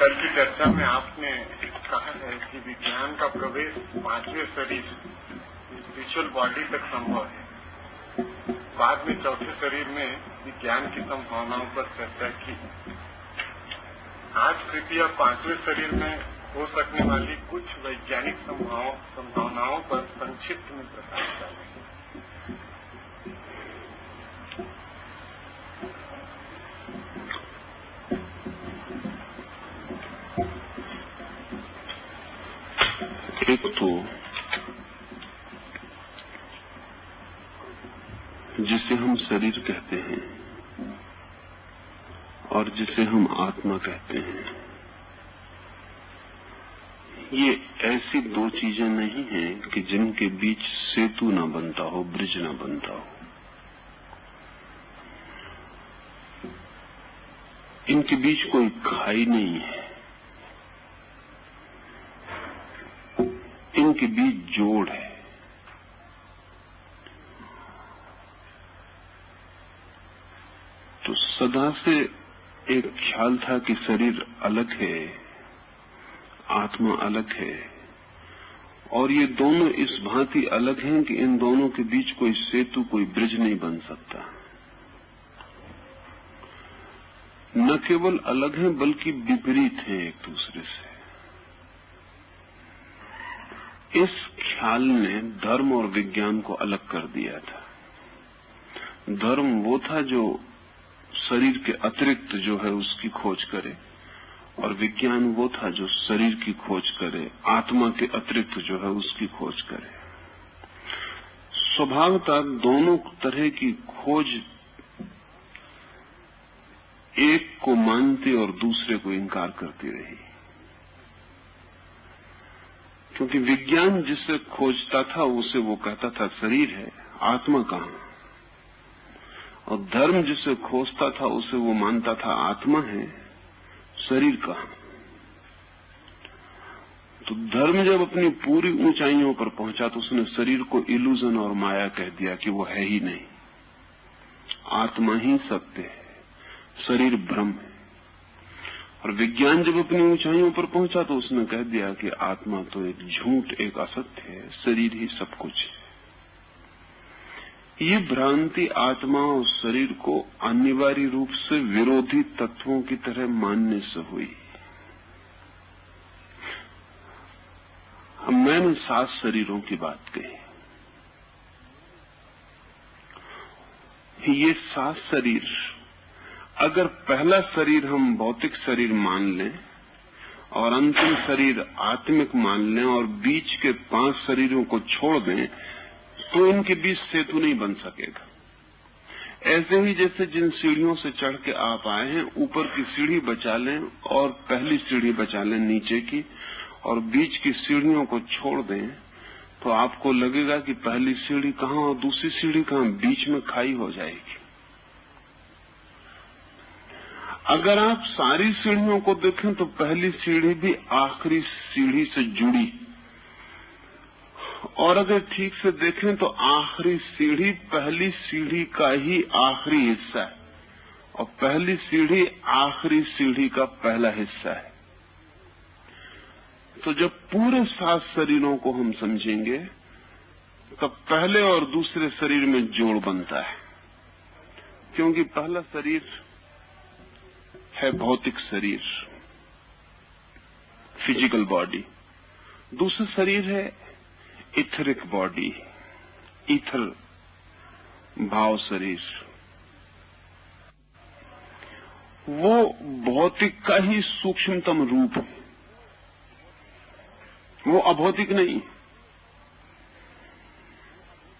कल की चर्चा में आपने कहा है कि विज्ञान का प्रवेश पांचवें शरीर स्पिरिचुअल बॉडी तक संभव है। बाद में चौथे शरीर में विज्ञान की संभावनाओं पर चर्चा की। आज कृपया पांचवें शरीर में हो सकने वाली कुछ वैज्ञानिक संभावनाओं पर संक्षिप्त में प्रकाश डालें। एक तो जिसे हम शरीर कहते हैं और जिसे हम आत्मा कहते हैं, ये ऐसी दो चीजें नहीं हैं कि जिनके बीच सेतु न बनता हो, ब्रिज न बनता हो। इनके बीच कोई खाई नहीं है, इनके बीच जोड़ है। तो सदा से एक ख्याल था कि शरीर अलग है, आत्मा अलग है, और ये दोनों इस भांति अलग हैं कि इन दोनों के बीच कोई सेतु, कोई ब्रिज नहीं बन सकता। न केवल अलग हैं बल्कि विपरीत हैं एक दूसरे से। इस ख्याल ने धर्म और विज्ञान को अलग कर दिया था। धर्म वो था जो शरीर के अतिरिक्त जो है उसकी खोज करे, और विज्ञान वो था जो शरीर की खोज करे, आत्मा के अतिरिक्त जो है उसकी खोज करे। स्वभावतः दोनों तरह की खोज एक को मानती और दूसरे को इनकार करती रही, क्योंकि विज्ञान जिसे खोजता था उसे वो कहता था शरीर है, आत्मा कहाँ, और धर्म जिसे खोजता था उसे वो मानता था आत्मा है, शरीर कहाँ। तो धर्म जब अपनी पूरी ऊंचाइयों पर पहुंचा तो उसने शरीर को इल्यूजन और माया कह दिया कि वो है ही नहीं, आत्मा ही सत्य है, शरीर भ्रम है। और विज्ञान जब अपनी ऊंचाइयों पर पहुंचा तो उसने कह दिया कि आत्मा तो एक झूठ, एक असत्य है, शरीर ही सब कुछ है। ये भ्रांति आत्मा और शरीर को अनिवार्य रूप से विरोधी तत्वों की तरह मानने से हुई। मैंने 7 शरीरों की बात कही। ये 7 शरीर, अगर पहला शरीर हम भौतिक शरीर मान लें और अंतिम शरीर आत्मिक मान लें और बीच के 5 शरीरों को छोड़ दें तो इनके बीच सेतु नहीं बन सकेगा। ऐसे ही जैसे जिन सीढ़ियों से चढ़ के आप आए हैं, ऊपर की सीढ़ी बचा लें और पहली सीढ़ी बचा लें नीचे की, और बीच की सीढ़ियों को छोड़ दें तो आपको लगेगा कि पहली सीढ़ी कहाँ और दूसरी सीढ़ी कहाँ, बीच में खाई हो जाएगी। अगर आप सारी सीढ़ियों को देखें तो पहली सीढ़ी भी आखिरी सीढ़ी से जुड़ी, और अगर ठीक से देखें तो आखिरी सीढ़ी पहली सीढ़ी का ही आखिरी हिस्सा है, और पहली सीढ़ी आखिरी सीढ़ी का पहला हिस्सा है। तो जब पूरे 7 शरीरों को हम समझेंगे तब पहले और दूसरे शरीर में जोड़ बनता है, क्योंकि पहला शरीर है भौतिक शरीर, फिजिकल बॉडी, दूसरा शरीर है इथरिक बॉडी, ईथर भाव शरीर। वो भौतिक का ही सूक्ष्मतम रूप है, वो अभौतिक नहीं,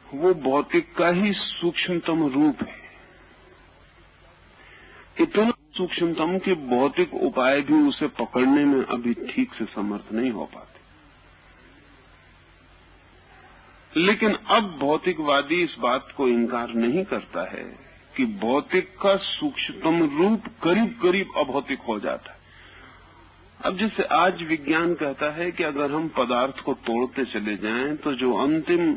वो भौतिक का ही सूक्ष्मतम रूप है। इतना सूक्ष्मतम कि भौतिक उपाय भी उसे पकड़ने में अभी ठीक से समर्थ नहीं हो पाते। लेकिन अब भौतिकवादी इस बात को इनकार नहीं करता है कि भौतिक का सूक्ष्मतम रूप करीब करीब अभौतिक हो जाता है। अब जैसे आज विज्ञान कहता है कि अगर हम पदार्थ को तोड़ते चले जाएं तो जो अंतिम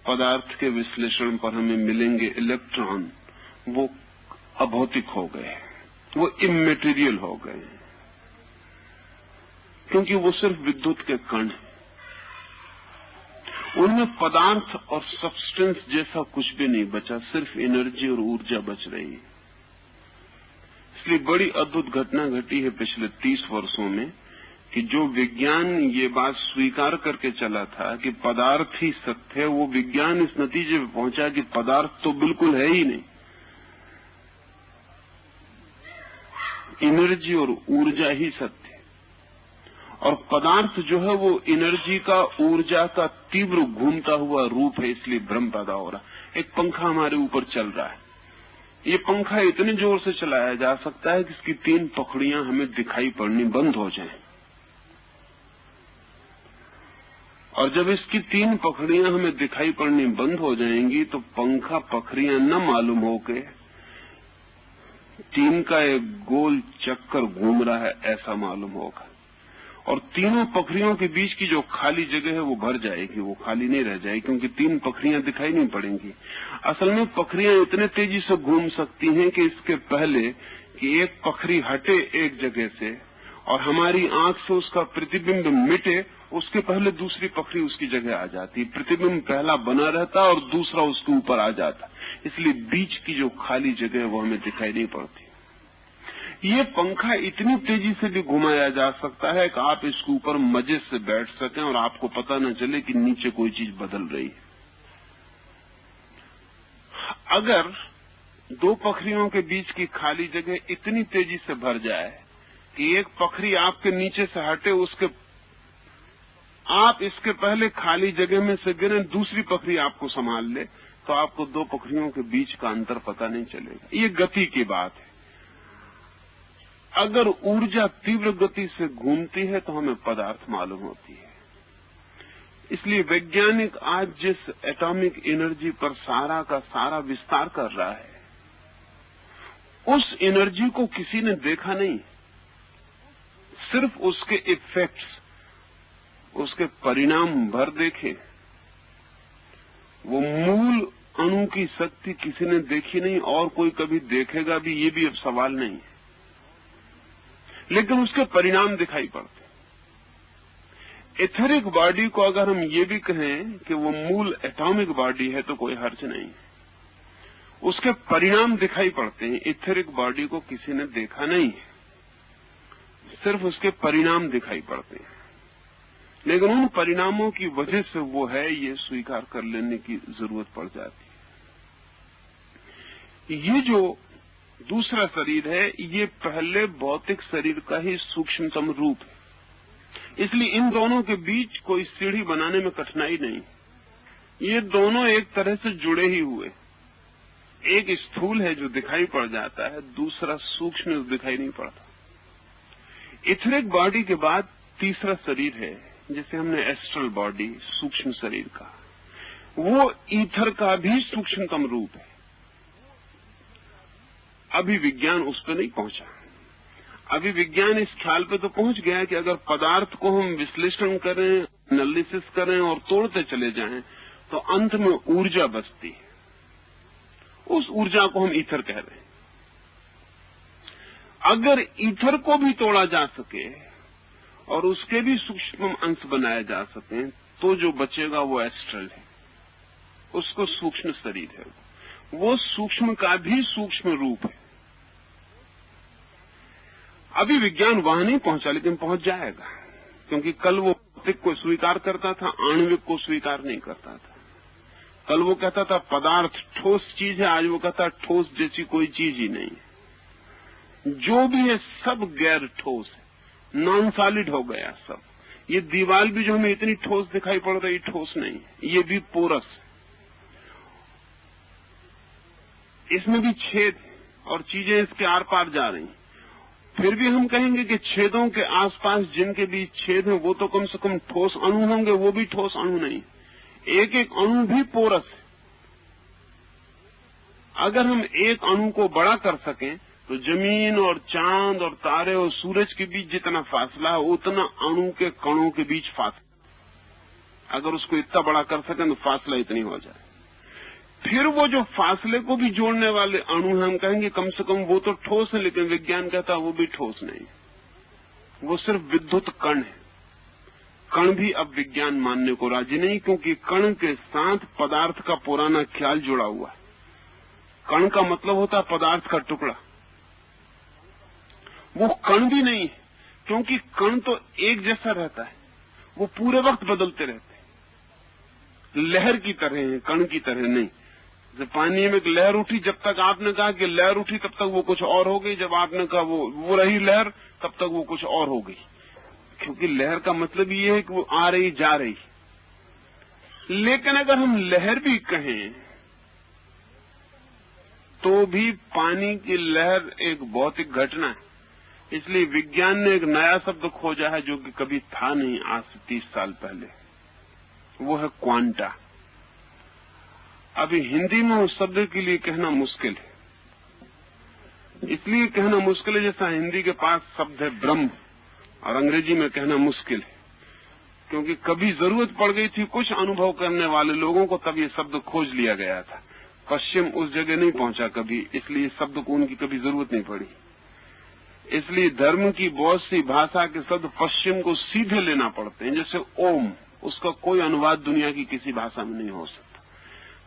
पदार्थ के विश्लेषण पर हमें मिलेंगे इलेक्ट्रॉन, वो अभौतिक हो गए, वो इमेटीरियल हो गए। क्योंकि वो सिर्फ विद्युत के कण हैं। उनमें पदार्थ और सब्सटेंस जैसा कुछ भी नहीं बचा, सिर्फ एनर्जी और ऊर्जा बच रही है। इसलिए बड़ी अद्भुत घटना घटी है पिछले 30 वर्षों में कि जो विज्ञान ये बात स्वीकार करके चला था कि पदार्थ ही सत्य है, वो विज्ञान इस नतीजे पे पहुंचा कि पदार्थ तो बिल्कुल है ही नहीं, एनर्जी और ऊर्जा ही सत्य है। और पदार्थ जो है वो एनर्जी का, ऊर्जा का तीव्र घूमता हुआ रूप है, इसलिए भ्रम पैदा हो रहा। एक पंखा हमारे ऊपर चल रहा है, ये पंखा इतने जोर से चलाया जा सकता है कि इसकी 3 पखड़ियां हमें दिखाई पड़नी बंद हो जाएं। और जब इसकी 3 पखड़ियां हमें दिखाई पड़नी बंद हो जाएंगी तो पंखा पखड़ियां न मालूम होके 3 का एक गोल चक्कर घूम रहा है ऐसा मालूम होगा। और तीनों पखड़ियों के बीच की जो खाली जगह है वो भर जाएगी, वो खाली नहीं रह जाएगी, क्योंकि 3 पखड़ियां दिखाई नहीं पड़ेंगी। असल में पखड़ियां इतने तेजी से घूम सकती हैं कि इसके पहले कि एक पखड़ी हटे एक जगह से और हमारी आंख से उसका प्रतिबिंब मिटे, उसके पहले दूसरी पखड़ी उसकी जगह आ जाती। प्रतिबिंब पहला बना रहता और दूसरा उसके ऊपर आ जाता, इसलिए बीच की जो खाली जगह है वो हमें दिखाई नहीं पड़ती। ये पंखा इतनी तेजी से भी घुमाया जा सकता है कि आप इसके ऊपर मजे से बैठ सकें और आपको पता न चले कि नीचे कोई चीज बदल रही है। अगर 2 पखड़ियों के बीच की खाली जगह इतनी तेजी से भर जाए कि एक पखड़ी आपके नीचे से हटे, उसके आप इसके पहले खाली जगह में से गिरे, दूसरी पखड़ी आपको संभाल ले, तो आपको 2 पखड़ियों के बीच का अंतर पता नहीं चलेगा। ये गति की बात है। अगर ऊर्जा तीव्र गति से घूमती है तो हमें पदार्थ मालूम होती है। इसलिए वैज्ञानिक आज जिस एटॉमिक एनर्जी पर सारा का सारा विस्तार कर रहा है, उस एनर्जी को किसी ने देखा नहीं, सिर्फ उसके इफेक्ट्स, उसके परिणाम भर देखे। वो मूल अणु की शक्ति किसी ने देखी नहीं और कोई कभी देखेगा भी, ये भी अब सवाल नहीं है, लेकिन उसके परिणाम दिखाई पड़ते। एथेरिक बॉडी को अगर हम ये भी कहें कि वो मूल एटॉमिक बॉडी है तो कोई हर्ज नहीं, उसके परिणाम दिखाई पड़ते हैं। एथेरिक बॉडी को किसी ने देखा नहीं है, सिर्फ उसके परिणाम दिखाई पड़ते हैं, लेकिन उन परिणामों की वजह से वो है, ये स्वीकार कर लेने की जरूरत पड़ जाती है। ये जो दूसरा शरीर है, ये पहले भौतिक शरीर का ही सूक्ष्मतम रूप है, इसलिए इन दोनों के बीच कोई सीढ़ी बनाने में कठिनाई नहीं। ये दोनों एक तरह से जुड़े ही हुए, एक स्थूल है जो दिखाई पड़ जाता है, दूसरा सूक्ष्म दिखाई नहीं पड़ता। इथरिक बॉडी के बाद तीसरा शरीर है, जिसे हमने एस्ट्रल बॉडी, सूक्ष्म शरीर का, वो ईथर का भी सूक्ष्मतम रूप है। अभी विज्ञान उस पर नहीं पहुंचा। अभी विज्ञान इस ख्याल पे तो पहुंच गया है कि अगर पदार्थ को हम विश्लेषण करें, एनालिसिस करें और तोड़ते चले जाएं, तो अंत में ऊर्जा बचती है। उस ऊर्जा को हम ईथर कह रहे हैं। अगर ईथर को भी तोड़ा जा सके और उसके भी सूक्ष्म अंश बनाए जा सके, तो जो बचेगा वो एस्ट्रल है, उसको सूक्ष्म शरीर है। वो सूक्ष्म का भी सूक्ष्म रूप है। अभी विज्ञान वहां नहीं पहुंचा, लेकिन पहुंच जाएगा, क्योंकि कल वो भौतिक को स्वीकार करता था, आणविक को स्वीकार नहीं करता था। कल वो कहता था पदार्थ ठोस चीज है, आज वो कहता ठोस जैसी कोई चीज ही नहीं है। जो भी है सब गैर ठोस है, नॉन सॉलिड हो गया सब। ये दीवार भी जो हमें इतनी ठोस दिखाई पड़ रही, ठोस नहीं है, ये भी पोरस है, इसमें भी छेद और चीजें इसके आर पार जा रही। फिर भी हम कहेंगे कि छेदों के आसपास जिनके बीच छेद हैं, वो तो कम से कम ठोस अणु होंगे, वो भी ठोस अणु नहीं। एक एक अणु भी पोरस है। अगर हम एक अणु को बड़ा कर सकें तो जमीन और चांद और तारे और सूरज के बीच जितना फासला है, उतना अणु के कणों के बीच फासला। अगर उसको इतना बड़ा कर सकें तो फासला इतनी हो जाए। फिर वो जो फासले को भी जोड़ने वाले अणु हैं, हम कहेंगे कम से कम वो तो ठोस है, लेकिन विज्ञान कहता है वो भी ठोस नहीं, वो सिर्फ विद्युत कण है। कण भी अब विज्ञान मानने को राजी नहीं, क्योंकि कण के साथ पदार्थ का पुराना ख्याल जुड़ा हुआ है। कण का मतलब होता है पदार्थ का टुकड़ा। वो कण भी नहीं है, क्योंकि कण तो एक जैसा रहता है, वो पूरे वक्त बदलते रहते हैं। लहर की तरह है, कण की तरह नहीं। जब पानी में एक लहर उठी, जब तक आपने कहा कि लहर उठी तब तक वो कुछ और हो गई, जब आपने कहा वो रही लहर तब तक वो कुछ और हो गई। क्योंकि लहर का मतलब ये है कि वो आ रही जा रही। लेकिन अगर हम लहर भी कहें तो भी पानी की लहर एक भौतिक घटना है। इसलिए विज्ञान ने एक नया शब्द खोजा है जो कि कभी था नहीं आज से 30 साल पहले, वो है क्वांटा। अभी हिंदी में उस शब्द के लिए कहना मुश्किल है। इसलिए कहना मुश्किल है जैसा हिंदी के पास शब्द है ब्रह्म, और अंग्रेजी में कहना मुश्किल है। क्योंकि कभी जरूरत पड़ गई थी कुछ अनुभव करने वाले लोगों को, तब ये शब्द खोज लिया गया था। पश्चिम उस जगह नहीं पहुंचा कभी, इसलिए शब्द को उनकी कभी जरूरत नहीं पड़ी। इसलिए धर्म की बहुत सी भाषा के शब्द पश्चिम को सीधे लेना पड़ते हैं। जैसे ओम, उसका कोई अनुवाद दुनिया की किसी भाषा में नहीं हो सकता।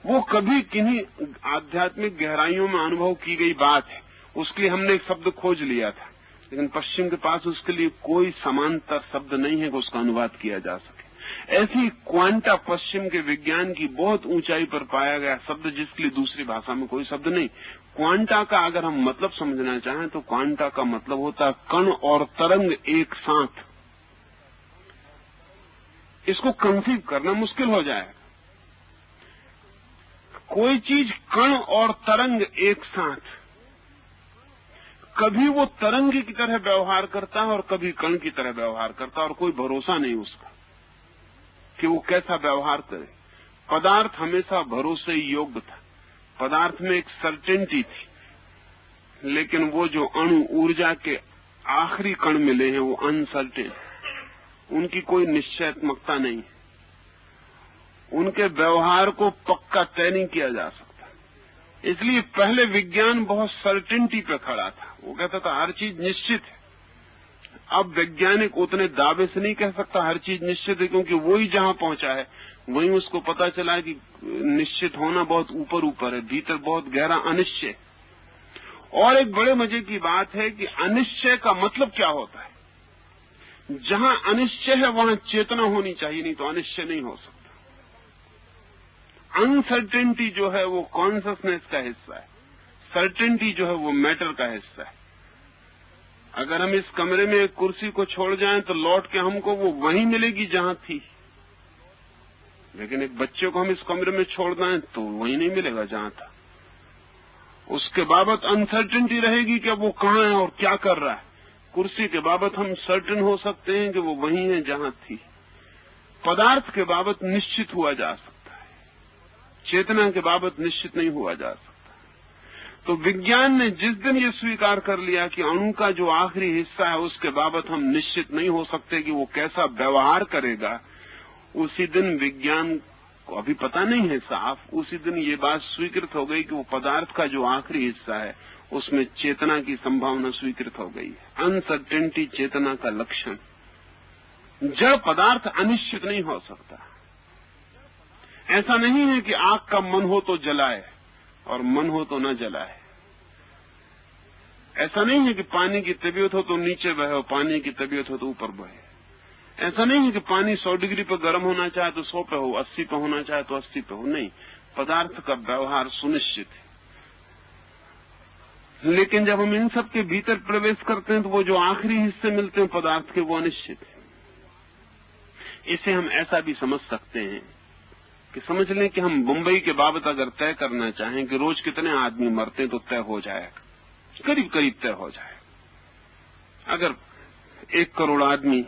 वो कभी किन्हीं आध्यात्मिक गहराइयों में अनुभव की गई बात है, उसके लिए हमने एक शब्द खोज लिया था। लेकिन पश्चिम के पास उसके लिए कोई समांतर शब्द नहीं है कि उसका अनुवाद किया जा सके। ऐसी क्वांटा पश्चिम के विज्ञान की बहुत ऊंचाई पर पाया गया शब्द, जिसके लिए दूसरी भाषा में कोई शब्द नहीं। क्वांटा का अगर हम मतलब समझना चाहें तो क्वांटा का मतलब होता है कण और तरंग एक साथ। इसको कंसीव करना मुश्किल हो जाए। कोई चीज कण और तरंग एक साथ, कभी वो तरंग की तरह व्यवहार करता है और कभी कण की तरह व्यवहार करता है, और कोई भरोसा नहीं उसका कि वो कैसा व्यवहार करे। पदार्थ हमेशा भरोसे योग्य था। पदार्थ में एक सर्टेनिटी थी, लेकिन वो जो अणु ऊर्जा के आखिरी कण मिले हैं वो अनसर्टेन, उनकी कोई निश्चयात्मकता नहीं है। उनके व्यवहार को पक्का तय नहीं किया जा सकता। इसलिए पहले विज्ञान बहुत सर्टेनिटी पे खड़ा था। वो कहता था हर चीज निश्चित है। अब वैज्ञानिक उतने दावे से नहीं कह सकता हर चीज निश्चित है, क्योंकि वही जहां पहुंचा है वहीं उसको पता चला है कि निश्चित होना बहुत ऊपर ऊपर है, भीतर बहुत गहरा अनिश्चय। और एक बड़े मजे की बात है कि अनिश्चय का मतलब क्या होता है। जहां अनिश्चय है वहां चेतना होनी चाहिए, नहीं तो अनिश्चय नहीं हो सकता। अनसर्टेनिटी जो है वो कॉन्शसनेस का हिस्सा है, सर्टेनिटी जो है वो मैटर का हिस्सा है। अगर हम इस कमरे में एक कुर्सी को छोड़ जाएं तो लौट के हमको वो वहीं मिलेगी जहां थी, लेकिन एक बच्चे को हम इस कमरे में छोड़ दें तो वहीं नहीं मिलेगा जहां था। उसके बाबत अनसर्टेनिटी रहेगी कि वो कहाँ है और क्या कर रहा है। कुर्सी के बाबत हम सर्टेन हो सकते हैं कि वो वहीं है जहां थी। पदार्थ के बाबत निश्चित हुआ जा सकता है, चेतना के बाबत निश्चित नहीं हुआ जा सकता। तो विज्ञान ने जिस दिन ये स्वीकार कर लिया कि अणु का जो आखिरी हिस्सा है उसके बाबत हम निश्चित नहीं हो सकते कि वो कैसा व्यवहार करेगा, उसी दिन विज्ञान को, अभी पता नहीं है साफ, उसी दिन ये बात स्वीकृत हो गई कि वो पदार्थ का जो आखिरी हिस्सा है उसमें चेतना की संभावना स्वीकृत हो गई है। अनसर्टेनिटी चेतना का लक्षण। जड़ पदार्थ अनिश्चित नहीं हो सकता। ऐसा नहीं है कि आग का मन हो तो जलाए और मन हो तो न जलाए। ऐसा नहीं है कि पानी की तबीयत हो तो नीचे बहे और पानी की तबीयत हो तो ऊपर बहे। ऐसा नहीं है कि पानी 100 डिग्री पर गर्म होना चाहे तो 100 पे हो, 80 पे होना चाहे तो 80 पे हो। नहीं, पदार्थ का व्यवहार सुनिश्चित है। लेकिन जब हम इन सब के भीतर प्रवेश करते हैं तो वो जो आखिरी हिस्से मिलते हैं पदार्थ के, वो अनिश्चित है। इसे हम ऐसा भी समझ सकते हैं कि समझ लें कि हम मुंबई के बाबत अगर तय करना चाहें कि रोज कितने आदमी मरते हैं तो तय हो जाएगा, करीब करीब तय हो जाएगा। अगर 1 करोड़ आदमी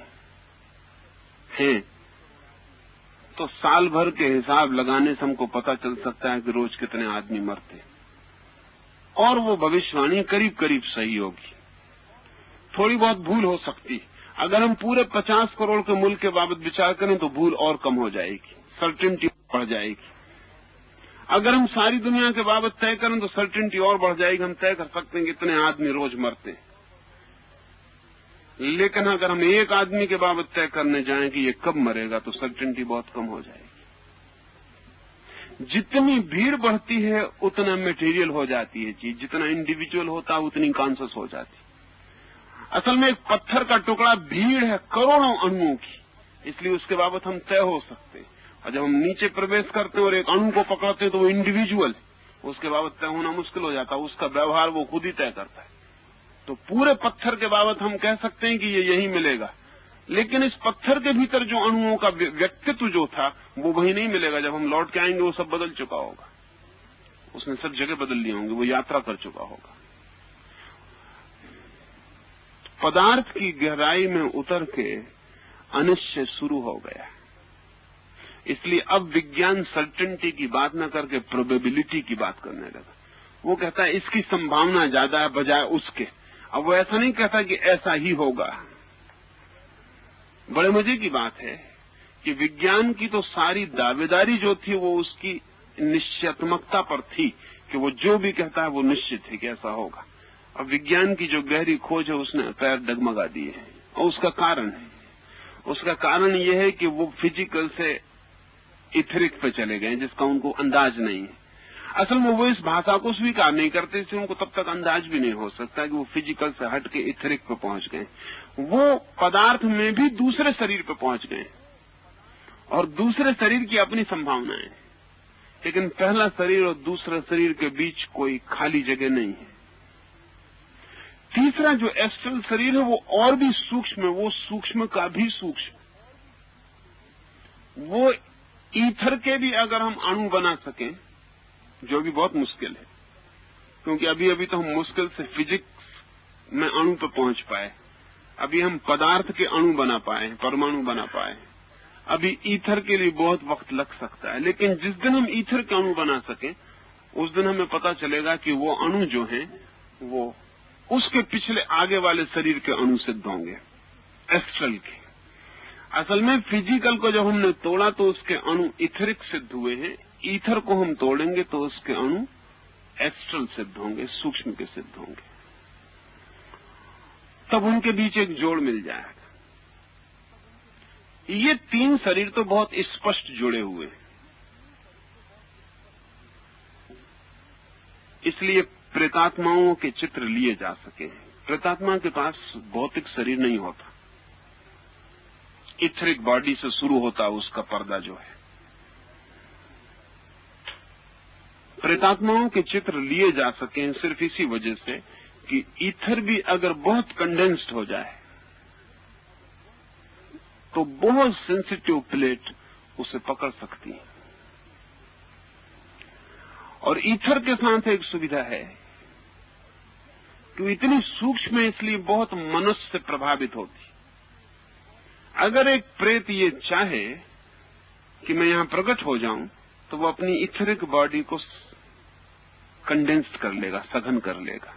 हैं तो साल भर के हिसाब लगाने से हमको पता चल सकता है कि रोज कितने आदमी मरते हैं, और वो भविष्यवाणी करीब करीब सही होगी। थोड़ी बहुत भूल हो सकती। अगर हम पूरे 50 करोड़ के मुल्क के बाबत विचार करें तो भूल और कम हो जाएगी, सर्टेनिटी बढ़ जाएगी। अगर हम सारी दुनिया के बाबत तय करें तो सर्टेनिटी और बढ़ जाएगी। हम तय कर सकते हैं कि इतने आदमी रोज मरते हैं। लेकिन अगर हम एक आदमी के बाबत तय करने जाएं कि ये कब मरेगा, तो सर्टेनिटी बहुत कम हो जाएगी। जितनी भीड़ बढ़ती है उतना मटेरियल हो जाती है चीज, जितना इंडिविजुअल होता है उतनी कॉन्शियस हो जाती है। असल में एक पत्थर का टुकड़ा भीड़ है करोड़ों अणुओं की, इसलिए उसके बाबत हम तय हो सकते हैं। और जब हम नीचे प्रवेश करते हैं और एक अणु को पकड़ते हैं तो वो इंडिविजुअल, उसके बाबत तय होना मुश्किल हो जाता है, उसका व्यवहार वो खुद ही तय करता है। तो पूरे पत्थर के बाबत हम कह सकते हैं कि ये यही मिलेगा, लेकिन इस पत्थर के भीतर जो अणुओं का व्यक्तित्व जो था वो वही नहीं मिलेगा। जब हम लौट के आएंगे वो सब बदल चुका होगा, उसने सब जगह बदल लिए होंगे, वो यात्रा कर चुका होगा। पदार्थ की गहराई में उतर के अनिश्चय शुरू हो गया, इसलिए अब विज्ञान सर्टेनिटी की बात न करके प्रोबेबिलिटी की बात करने लगा। वो कहता है इसकी संभावना ज्यादा है बजाय उसके। अब वो ऐसा नहीं कहता कि ऐसा ही होगा। बड़े मजे की बात है कि विज्ञान की तो सारी दावेदारी जो थी वो उसकी निश्चयात्मकता पर थी कि वो जो भी कहता है वो निश्चित है कि ऐसा होगा। अब विज्ञान की जो गहरी खोज है उसने पैर डगमगा दिए हैं, और उसका कारण ये है कि वो फिजिकल से इथरिक पे चले गए जिसका उनको अंदाज नहीं है। असल में वो इस भाषा को स्वीकार नहीं करते, इसलिए उनको तब तक अंदाज भी नहीं हो सकता कि वो फिजिकल से हट के इथरिक पे पहुंच गए। वो पदार्थ में भी दूसरे शरीर पे पहुंच गए, और दूसरे शरीर की अपनी संभावनाएं, लेकिन पहला शरीर और दूसरा शरीर के बीच कोई खाली जगह नहीं है। तीसरा जो एस्ट्रल शरीर है वो और भी सूक्ष्म है, वो सूक्ष्म का भी सूक्ष्म। वो ईथर के भी अगर हम अणु बना सकें, जो भी बहुत मुश्किल है, क्योंकि अभी अभी तो हम मुश्किल से फिजिक्स में अणु पर पहुंच पाए, अभी हम पदार्थ के अणु बना पाए, परमाणु बना पाए, अभी ईथर के लिए बहुत वक्त लग सकता है। लेकिन जिस दिन हम ईथर के अणु बना सके उस दिन हमें पता चलेगा कि वो अणु जो हैं वो उसके पिछले आगे वाले शरीर के अणु सिद्ध होंगे, एस्ट्रल के। असल में फिजिकल को जब हमने तोड़ा तो उसके अणु इथरिक सिद्ध हुए हैं, ईथर को हम तोड़ेंगे तो उसके अणु एस्ट्रल सिद्ध होंगे, सूक्ष्म के सिद्ध होंगे। तब उनके बीच एक जोड़ मिल जाएगा। ये तीन शरीर तो बहुत स्पष्ट जुड़े हुए हैं, इसलिए प्रेतात्माओं के चित्र लिए जा सके। प्रेतात्मा के पास भौतिक शरीर नहीं होता, इथरिक बॉडी से शुरू होता उसका पर्दा जो है। प्रेतात्माओं के चित्र लिए जा सके सिर्फ इसी वजह से कि ईथर भी अगर बहुत कंडेंस्ड हो जाए तो बहुत सेंसिटिव प्लेट उसे पकड़ सकती है। और ईथर के साथ एक सुविधा है कि इतनी सूक्ष्म है, इसलिए बहुत मनुष्य से प्रभावित होती। अगर एक प्रेत ये चाहे कि मैं यहां प्रकट हो जाऊं तो वो अपनी इथरिक बॉडी को कंडेंस्ड कर लेगा, सघन कर लेगा।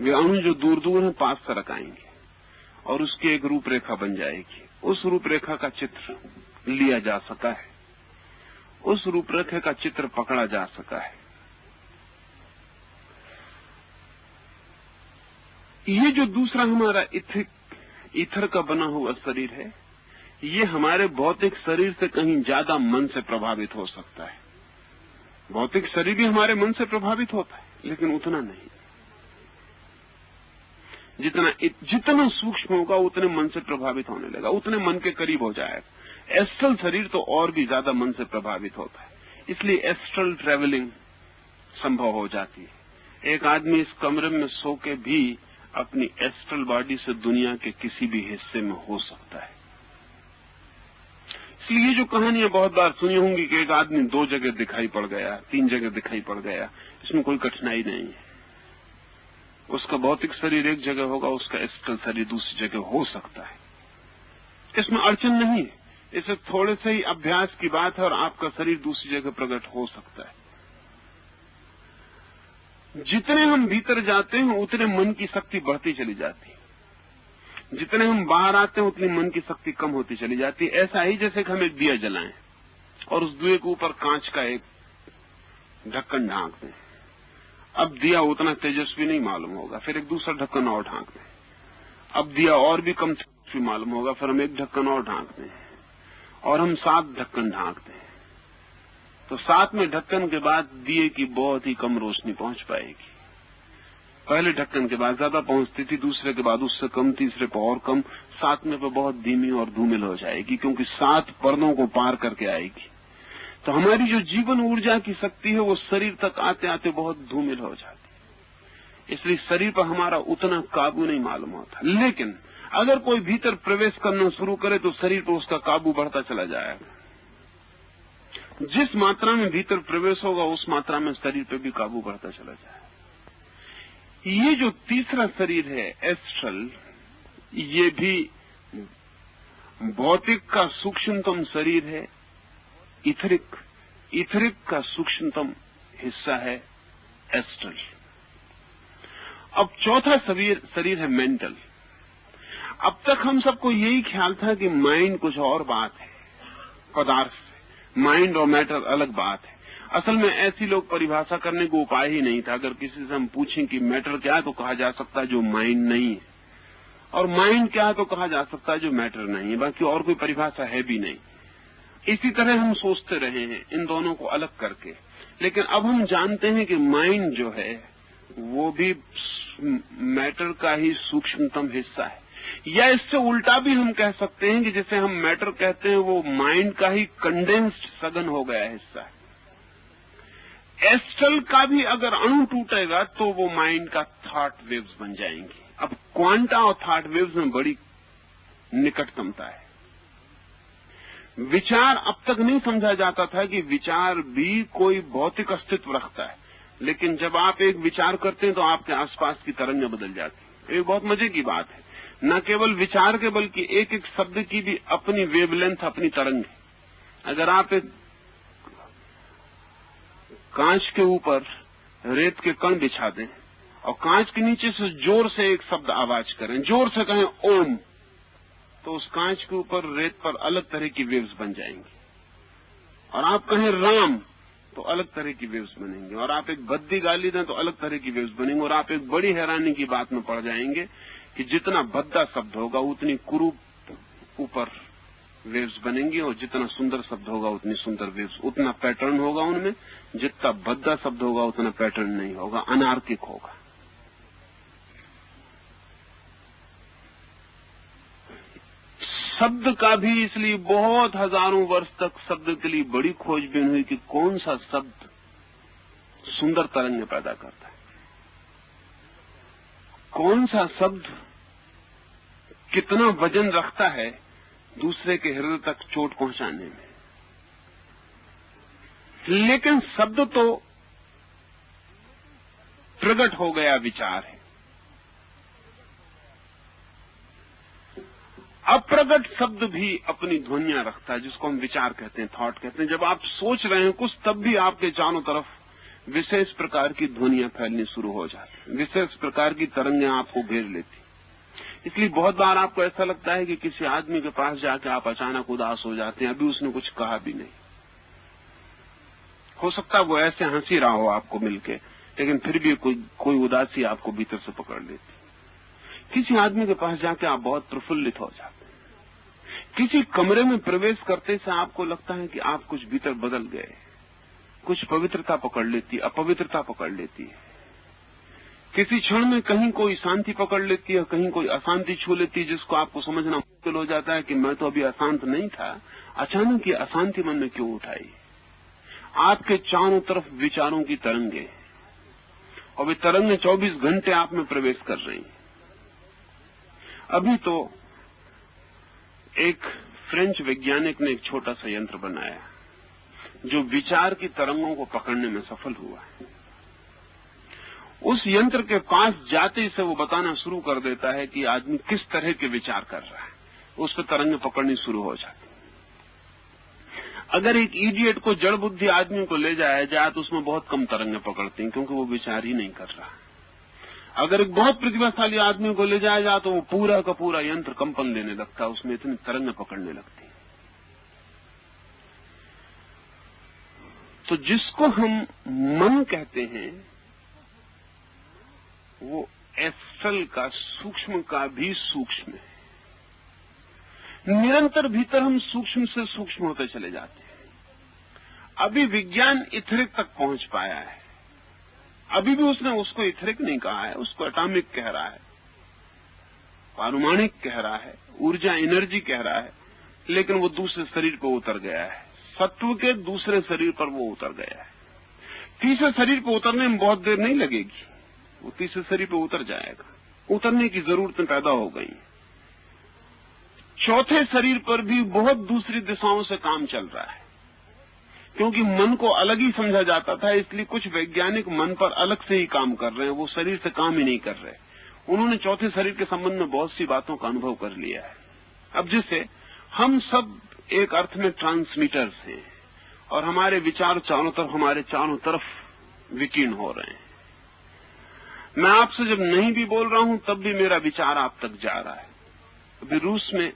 वे अणु जो दूर दूर हैं पास सरक आएंगे और उसकी एक रूपरेखा बन जाएगी। उस रूपरेखा का चित्र लिया जा सका है, उस रूपरेखा का चित्र पकड़ा जा सका है। ये जो दूसरा हमारा ईथर का बना हुआ शरीर है, ये हमारे भौतिक शरीर से कहीं ज्यादा मन से प्रभावित हो सकता है। भौतिक शरीर भी हमारे मन से प्रभावित होता है, लेकिन उतना नहीं। जितना सूक्ष्म होगा उतने मन से प्रभावित होने लगा, उतने मन के करीब हो जाएगा। एस्ट्रल शरीर तो और भी ज्यादा मन से प्रभावित होता है, इसलिए एस्ट्रल ट्रेवलिंग संभव हो जाती है। एक आदमी इस कमरे में सो के भी अपनी एस्ट्रल बॉडी से दुनिया के किसी भी हिस्से में हो सकता है। इसलिए ये जो कहानियां बहुत बार सुनी होंगी कि एक आदमी 2 जगह दिखाई पड़ गया, 3 जगह दिखाई पड़ गया, इसमें कोई कठिनाई नहीं है। उसका भौतिक शरीर एक जगह होगा, उसका एस्ट्रल शरीर दूसरी जगह हो सकता है। इसमें अड़चन नहीं है, इसे थोड़े से ही अभ्यास की बात है और आपका शरीर दूसरी जगह प्रकट हो सकता है। जितने हम भीतर जाते हैं उतने मन की शक्ति बढ़ती चली जाती है, जितने हम बाहर आते हैं उतनी मन की शक्ति कम होती चली जाती है। ऐसा ही जैसे कि हम एक दिया जलाएं और उस दिए के ऊपर कांच का एक ढक्कन ढांक दें। अब दिया उतना तेजस्वी नहीं मालूम होगा, फिर एक दूसरा ढक्कन और ढांक दें। अब दिया और भी कम मालूम होगा, फिर हम एक ढक्कन और ढांकते हैं और हम 7 ढक्कन ढांकते हैं, तो 7वें ढक्कन के बाद दिए की बहुत ही कम रोशनी पहुंच पाएगी। पहले ढक्कन के बाद ज्यादा पहुंचती थी, दूसरे के बाद उससे कम, तीसरे पर और कम, 7वें पे बहुत धीमी और धूमिल हो जाएगी, क्योंकि 7 पर्दों को पार करके आएगी। तो हमारी जो जीवन ऊर्जा की शक्ति है वो शरीर तक आते आते बहुत धूमिल हो जाती है, इसलिए शरीर पर हमारा उतना काबू नहीं मालूम होता। लेकिन अगर कोई भीतर प्रवेश करना शुरू करे तो शरीर पर उसका काबू बढ़ता चला जाएगा। जिस मात्रा में भीतर प्रवेश होगा उस मात्रा में शरीर पे भी काबू बढ़ता चला जाएगा। ये जो तीसरा शरीर है एस्ट्रल, ये भी भौतिक का सूक्ष्मतम शरीर है, इथरिक का सूक्ष्मतम हिस्सा है एस्ट्रल। अब चौथा शरीर है मेंटल। अब तक हम सबको यही ख्याल था कि माइंड कुछ और बात है, पदार्थ से माइंड और मैटर अलग बात है। असल में ऐसी लोग परिभाषा करने को उपाय ही नहीं था। अगर किसी से हम पूछें कि मैटर क्या है तो कहा जा सकता है जो माइंड नहीं है, और माइंड क्या है तो कहा जा सकता है जो मैटर नहीं है, बाकी और कोई परिभाषा है भी नहीं। इसी तरह हम सोचते रहे हैं इन दोनों को अलग करके, लेकिन अब हम जानते हैं कि माइंड जो है वो भी मैटर का ही सूक्ष्मतम हिस्सा है, या इससे उल्टा भी हम कह सकते हैं कि जैसे हम मैटर कहते हैं वो माइंड का ही कंडेंस्ड सघन हो गया हिस्सा है। एस्ट्रल का भी अगर अणु टूटेगा तो वो माइंड का थॉट वेव्स बन जाएंगी। अब क्वांटा और थॉट वेव्स में बड़ी निकटतमता है। विचार अब तक नहीं समझा जाता था कि विचार भी कोई भौतिक अस्तित्व रखता है, लेकिन जब आप एक विचार करते हैं तो आपके आसपास की तरंगें बदल जाती हैं। ये बहुत मजे की बात है। न केवल विचार के बल्कि एक एक शब्द की भी अपनी वेवलेंथ, अपनी तरंग है। अगर आप एक कांच के ऊपर रेत के कण बिछा दें और कांच के नीचे से जोर से एक शब्द आवाज करें, जोर से कहें ओम, तो उस कांच के ऊपर रेत पर अलग तरह की वेव्स बन जाएंगी। और आप कहें राम तो अलग तरह की वेव्स बनेंगी, और आप एक भद्दी गाली दें तो अलग तरह की वेव्स बनेंगी। और आप एक बड़ी हैरानी की बात में पड़ जाएंगे कि जितना भद्दा शब्द होगा उतनी कुरूप ऊपर वेव्स बनेंगी, और जितना सुंदर शब्द होगा उतनी सुंदर वेव्स, उतना पैटर्न होगा उनमें। जितना भद्दा शब्द होगा उतना पैटर्न नहीं होगा, अनार्किक होगा। शब्द का भी इसलिए बहुत हजारों वर्ष तक शब्द के लिए बड़ी खोजबीन हुई कि कौन सा शब्द सुंदर तरंगें पैदा करता है, कौन सा शब्द कितना वजन रखता है दूसरे के हृदय तक चोट पहुंचाने में। लेकिन शब्द तो प्रकट हो गया विचार है। अप्रगट शब्द भी अपनी ध्वनियां रखता है, जिसको हम विचार कहते हैं, थॉट कहते हैं। जब आप सोच रहे हैं कुछ, तब भी आपके चारों तरफ विशेष प्रकार की ध्वनियां फैलनी शुरू हो जाती, विशेष प्रकार की तरंगें आपको घेर लेती। इसलिए बहुत बार आपको ऐसा लगता है कि किसी आदमी के पास जाके आप अचानक उदास हो जाते हैं, अभी उसने कुछ कहा भी नहीं, हो सकता है वो ऐसे हंसी रहा हो आपको मिलके, लेकिन फिर भी कोई उदासी आपको भीतर से पकड़ लेती। किसी आदमी के पास जाके आप बहुत प्रफुल्लित हो जाते हैं। किसी कमरे में प्रवेश करते से आपको लगता है कि आप कुछ भीतर बदल गए, कुछ पवित्रता पकड़ लेती, अपवित्रता पकड़ लेती है। किसी क्षण में कहीं कोई शांति पकड़ लेती है, कहीं कोई अशांति छू लेती है, जिसको आपको समझना मुश्किल हो जाता है कि मैं तो अभी अशांत नहीं था, अचानक ये अशांति मन में क्यों उठाई। आपके चारों तरफ विचारों की तरंगे, और वे तरंगें 24 घंटे आप में प्रवेश कर रही हैं। अभी तो एक फ्रेंच वैज्ञानिक ने एक छोटा सा यंत्र बनाया जो विचार की तरंगों को पकड़ने में सफल हुआ है। उस यंत्र के पास जाते ही से वो बताना शुरू कर देता है कि आदमी किस तरह के विचार कर रहा है, उस पर तरंगें पकड़नी शुरू हो जाती। अगर एक इडियट को, जड़ बुद्धि आदमी को ले जाया जाए तो उसमें बहुत कम तरंगें पकड़ती हैं, क्योंकि वो विचार ही नहीं कर रहा। अगर एक बहुत प्रतिभाशाली आदमी को ले जाया जाए तो वो पूरा का पूरा यंत्र कंपन देने लगता है, उसमें इतनी तरंगें पकड़ने लगती। तो जिसको हम मन कहते हैं वो एस्ट्रल का, सूक्ष्म का भी सूक्ष्म है। निरंतर भीतर हम सूक्ष्म से सूक्ष्म होते चले जाते हैं। अभी विज्ञान इथरिक तक पहुंच पाया है। अभी भी उसने उसको इथरिक नहीं कहा है, उसको एटॉमिक कह रहा है, पारमाणिक कह रहा है, ऊर्जा एनर्जी कह रहा है, लेकिन वो दूसरे शरीर पर उतर गया है। सत्व के दूसरे शरीर पर वो उतर गया है। तीसरे शरीर पर उतरने में बहुत देर नहीं लगेगी, वो तीसरे शरीर पर उतर जाएगा। उतरने की जरूरतें पैदा हो गई। चौथे शरीर पर भी बहुत दूसरी दिशाओं से काम चल रहा है, क्योंकि मन को अलग ही समझा जाता था, इसलिए कुछ वैज्ञानिक मन पर अलग से ही काम कर रहे हैं, वो शरीर से काम ही नहीं कर रहे। उन्होंने चौथे शरीर के संबंध में बहुत सी बातों का अनुभव कर लिया है। अब जिससे हम सब एक अर्थ में ट्रांसमीटर्स हैं और हमारे विचार हमारे चारों तरफ विकीर्ण हो रहे हैं। मैं आपसे जब नहीं भी बोल रहा हूं तब भी मेरा विचार आप तक जा रहा है। अभी रूस में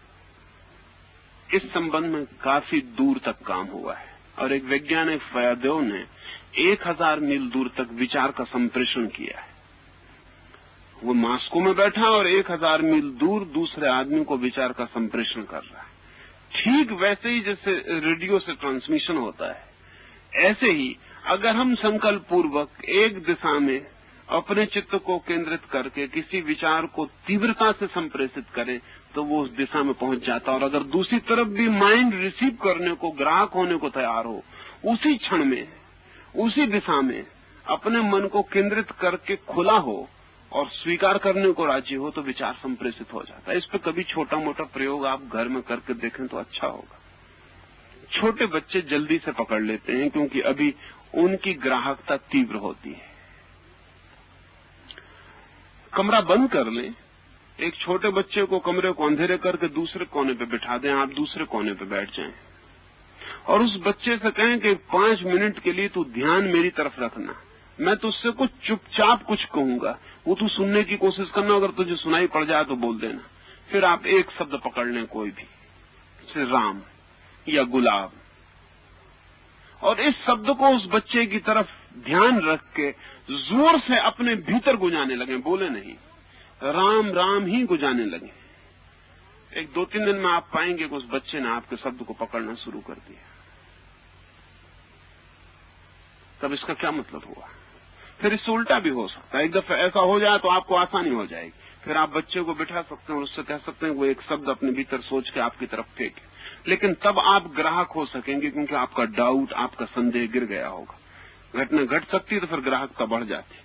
इस संबंध में काफी दूर तक काम हुआ है और एक वैज्ञानिक फयादेव ने 1000 मील दूर तक विचार का संप्रेषण किया है। वो मास्को में बैठा और 1000 मील दूर दूसरे आदमी को विचार का संप्रेषण कर रहा है। ठीक वैसे ही जैसे रेडियो से ट्रांसमिशन होता है, ऐसे ही अगर हम संकल्प पूर्वक एक दिशा में अपने चित्त को केंद्रित करके किसी विचार को तीव्रता से संप्रेषित करें तो वो उस दिशा में पहुंच जाता है। और अगर दूसरी तरफ भी माइंड रिसीव करने को, ग्राहक होने को तैयार हो, उसी क्षण में, उसी दिशा में अपने मन को केंद्रित करके खुला हो और स्वीकार करने को राजी हो, तो विचार संप्रेषित हो जाता है। इस पर कभी छोटा मोटा प्रयोग आप घर में करके देखें तो अच्छा होगा। छोटे बच्चे जल्दी से पकड़ लेते हैं क्योंकि अभी उनकी ग्राहकता तीव्र होती है। कमरा बंद कर लें, एक छोटे बच्चे को कमरे को अंधेरे करके दूसरे कोने पे बिठा दें, आप दूसरे कोने पे बैठ जाएं और उस बच्चे से कहें कि 5 मिनट के लिए तू ध्यान मेरी तरफ रखना, मैं तुझसे कुछ चुपचाप कुछ कहूंगा, वो तू सुनने की कोशिश करना, अगर तुझे सुनाई पड़ जाए तो बोल देना। फिर आप एक शब्द पकड़ लें, कोई भी, जैसे राम या गुलाब, और इस शब्द को उस बच्चे की तरफ ध्यान रख के जोर से अपने भीतर गुंजाने लगे, बोले नहीं, राम राम ही गुंजाने लगे। एक 2-3 दिन में आप पाएंगे कि उस बच्चे ने आपके शब्द को पकड़ना शुरू कर दिया। तब इसका क्या मतलब हुआ? फिर इससे उल्टा भी हो सकता है। एक दफा ऐसा हो जाए तो आपको आसानी हो जाएगी, फिर आप बच्चे को बिठा सकते हैं और उससे कह सकते हैं वो एक शब्द अपने भीतर सोच के आपकी तरफ फेंके, लेकिन तब आप ग्राहक हो सकेंगे क्योंकि आपका डाउट, आपका संदेह गिर गया होगा। घटना घट सकती है तो फिर ग्राहकता बढ़ जाती।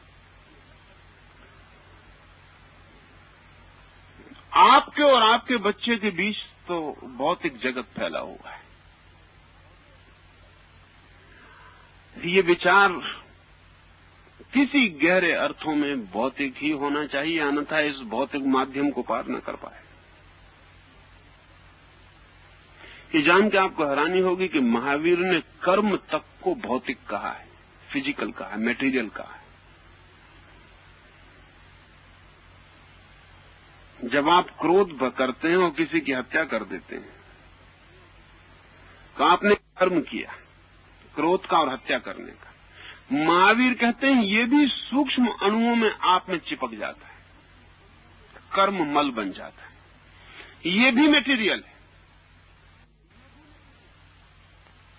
आपके और आपके बच्चे के बीच तो भौतिक जगत फैला हुआ है। ये विचार किसी गहरे अर्थों में भौतिक ही होना चाहिए, अन्यथा इस भौतिक माध्यम को पार न कर पाए। ये जान के आपको हैरानी होगी कि महावीर ने कर्म तक को भौतिक कहा है, फिजिकल कहा है, मेटीरियल कहा है। जब आप क्रोध करते हैं और किसी की हत्या कर देते हैं तो आपने कर्म किया, क्रोध का और हत्या करने का। महावीर कहते हैं ये भी सूक्ष्म अणुओं में आप में चिपक जाता है, कर्म मल बन जाता है। ये भी मटेरियल है,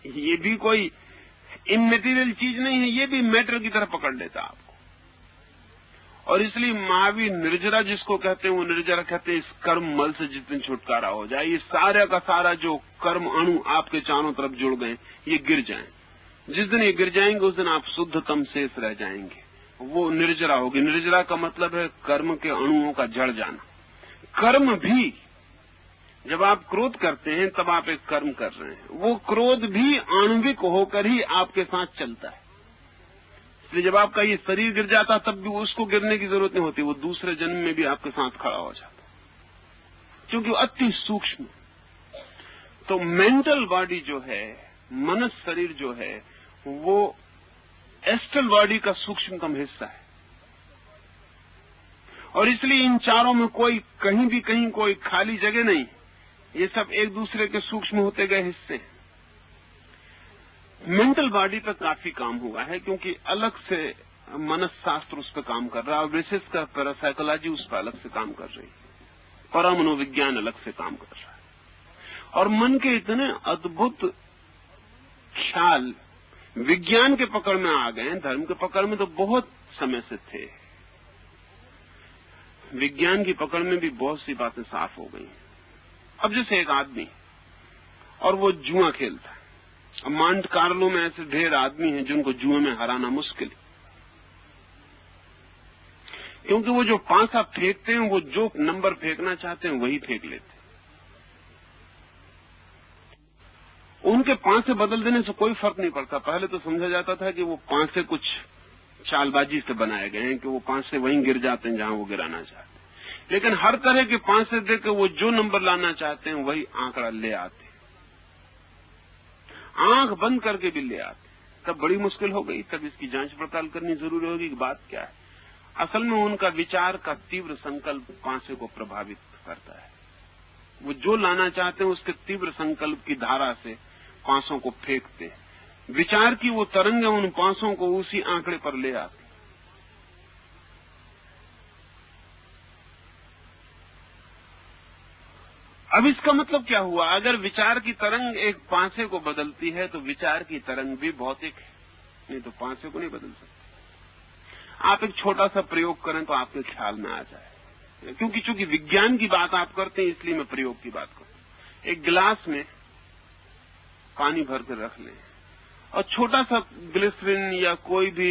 ये भी कोई इमटेरियल चीज नहीं है, ये भी मैटर की तरह पकड़ लेता है आपको। और इसलिए महावीर निर्जरा जिसको कहते हैं, वो निर्जरा कहते हैं इस कर्म मल से जितने छुटकारा हो जाए, ये सारा का सारा जो कर्म अणु आपके चारों तरफ जुड़ गए ये गिर जाएं। जिस दिन ये गिर जाएंगे उस दिन आप शुद्धतम शेष रह जाएंगे, वो निर्जरा होगी। निर्जरा का मतलब है कर्म के अणुओं का जड़ जाना। कर्म भी, जब आप क्रोध करते हैं तब आप एक कर्म कर रहे हैं, वो क्रोध भी आणविक होकर ही आपके साथ चलता है। इसलिए जब आपका ये शरीर गिर जाता तब भी उसको गिरने की जरूरत नहीं होती, वो दूसरे जन्म में भी आपके साथ खड़ा हो जाता, क्योंकि वो अति सूक्ष्म। तो मेंटल बॉडी जो है, मनस शरीर जो है, वो एस्ट्रल बॉडी का सूक्ष्मतम हिस्सा है। और इसलिए इन चारों में कोई कहीं भी कहीं कोई खाली जगह नहीं, ये सब एक दूसरे के सूक्ष्म होते गए हिस्से हैं। मेंटल बॉडी पर काफी काम हुआ है, क्योंकि अलग से मनस्शास्त्र उस पर काम कर रहा है और विशेषकर पैरासाइकोलॉजी उस पर अलग से काम कर रही है, परामनोविज्ञान अलग से काम कर रहा है। और मन के इतने अद्भुत ख्याल विज्ञान के पकड़ में आ गए हैं, धर्म के पकड़ में तो बहुत समय से थे। विज्ञान की पकड़ में भी बहुत सी बातें साफ हो गई। अब जैसे एक आदमी और वो जुआ खेलता है, अब मांट कार्लो में ऐसे ढेर आदमी हैं जिनको जुए में हराना मुश्किल है, क्योंकि वो जो पांसा फेंकते हैं वो जो नंबर फेंकना चाहते हैं वही फेंक लेते हैं। उनके पांसे बदल देने से कोई फर्क नहीं पड़ता। पहले तो समझा जाता था कि वो पांसे कुछ चालबाजी से बनाए गए हैं कि वो पांसे वहीं गिर जाते हैं जहां वो गिराना चाहते हैं, लेकिन हर तरह के पांसे देकर वो जो नंबर लाना चाहते हैं वही आंकड़ा ले आते, आंख बंद करके भी ले आते। तब बड़ी मुश्किल हो गई, तब इसकी जांच पड़ताल करनी जरूरी होगी कि बात क्या है। असल में उनका विचार का तीव्र संकल्प पांसे को प्रभावित करता है। वो जो लाना चाहते हैं उसके तीव्र संकल्प की धारा से पांसों को फेंकते हैं। विचार की वो तरंगें उन पांसों को उसी आंकड़े पर ले आती। अब इसका मतलब क्या हुआ? अगर विचार की तरंग एक पांसे को बदलती है तो विचार की तरंग भी भौतिक है, नहीं तो पांसे को नहीं बदल सकती। आप एक छोटा सा प्रयोग करें तो आपके ख्याल में आ जाए, क्योंकि चूंकि विज्ञान की बात आप करते हैं इसलिए मैं प्रयोग की बात करता हूं। एक गिलास में पानी भर कर रख लें और छोटा सा ग्लिसरीन या कोई भी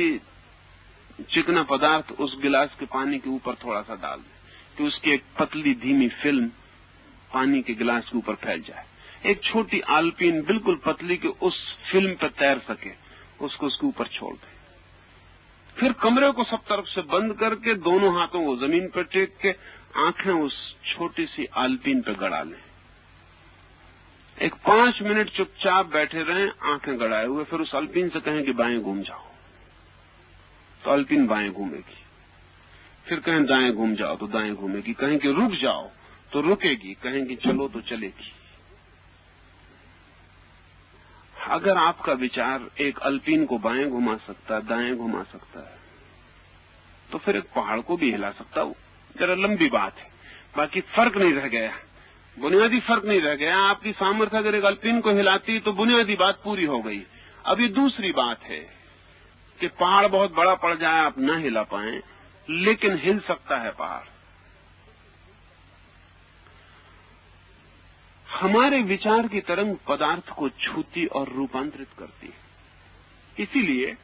चिकना पदार्थ उस गिलास के पानी के ऊपर थोड़ा सा डाल दें कि उसकी एक पतली धीमी फिल्म पानी के गिलास के ऊपर फैल जाए। एक छोटी आलपीन बिल्कुल पतली के उस फिल्म पर तैर सके, उसको उसके ऊपर छोड़ दें। फिर कमरे को सब तरफ से बंद करके दोनों हाथों को जमीन पर टेक के आंखें उस छोटी सी आलपीन पर गड़ा लें। एक 5 मिनट चुपचाप बैठे रहें आंखें गड़ाए हुए, फिर उस अल्पीन से कहें कि बाएं घूम जाओ, तो अल्पीन बाएं घूमेगी। फिर कहें दाएं घूम जाओ तो दाएं घूमेगी। कहें कि रुक जाओ तो रुकेगी। कहें कि चलो तो चलेगी। अगर आपका विचार एक अल्पीन को बाएं घुमा सकता है, दाएं घुमा सकता है, तो फिर एक पहाड़ को भी हिला सकता है। जरा लंबी बात है, बाकी फर्क नहीं रह गया, बुनियादी फर्क नहीं रह गया। आपकी सामर्थ्य अगर एक अल्पीन को हिलाती तो बुनियादी बात पूरी हो गई। अब ये दूसरी बात है कि पहाड़ बहुत बड़ा पड़ जाए, आप न हिला पाए, लेकिन हिल सकता है पहाड़। हमारे विचार की तरंग पदार्थ को छूती और रूपांतरित करती है। इसीलिए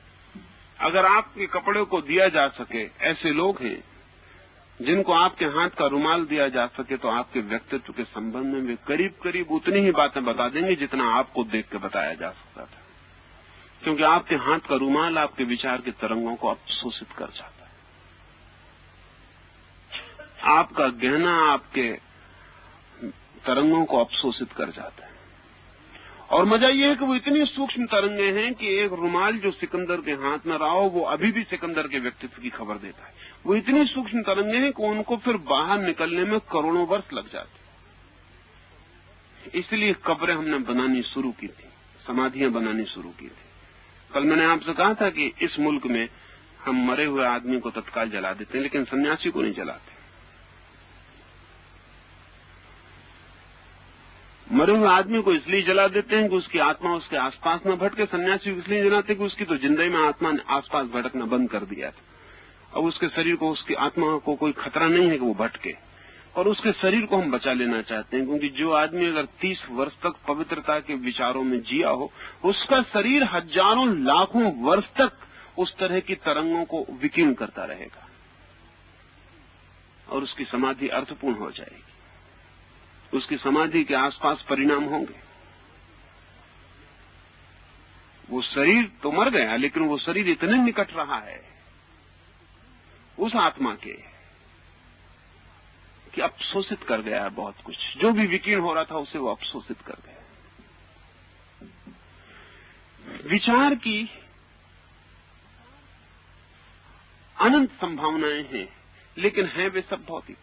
अगर आपके कपड़े को दिया जा सके, ऐसे लोग हैं जिनको आपके हाथ का रुमाल दिया जा सके, तो आपके व्यक्तित्व के संबंध में वे करीब करीब उतनी ही बातें बता देंगे जितना आपको देख के बताया जा सकता था, क्योंकि आपके हाथ का रुमाल आपके विचार की तरंगों को अवशोषित कर जाता है। आपका गहना आपके तरंगों को अवशोषित कर जाता है। और मजा यह है कि वो इतनी सूक्ष्म तरंगे हैं कि एक रुमाल जो सिकंदर के हाथ में रहा हो वो अभी भी सिकंदर के व्यक्तित्व की खबर देता है। वो इतनी सूक्ष्म तरंगे हैं कि उनको फिर बाहर निकलने में करोड़ों वर्ष लग जाते। इसलिए कब्रें हमने बनानी शुरू की थी, समाधियां बनानी शुरू की थी। कल मैंने आपसे कहा था कि इस मुल्क में हम मरे हुए आदमी को तत्काल जला देते हैं, लेकिन सन्यासी को नहीं जलाते। मरे हुए आदमी को इसलिए जला देते हैं कि उसकी आत्मा उसके आसपास न भटके। सन्यासी को इसलिए जलाते कि उसकी तो जिंदगी में आत्मा ने आसपास भटकना बंद कर दिया था। अब उसके शरीर को, उसकी आत्मा को कोई खतरा नहीं है कि वो भटके, और उसके शरीर को हम बचा लेना चाहते हैं, क्योंकि जो आदमी अगर 30 वर्ष तक पवित्रता के विचारों में जिया हो, उसका शरीर हजारों लाखों वर्ष तक उस तरह की तरंगों को विकीर्ण करता रहेगा और उसकी समाधि अर्थपूर्ण हो जाएगी। उसकी समाधि के आसपास परिणाम होंगे। वो शरीर तो मर गया, लेकिन वो शरीर इतने निकट रहा है उस आत्मा के कि अवशोषित कर गया है बहुत कुछ। जो भी विकीर्ण हो रहा था उसे वो अवशोषित कर गया। विचार की अनंत संभावनाएं हैं, लेकिन हैं वे सब भौतिक।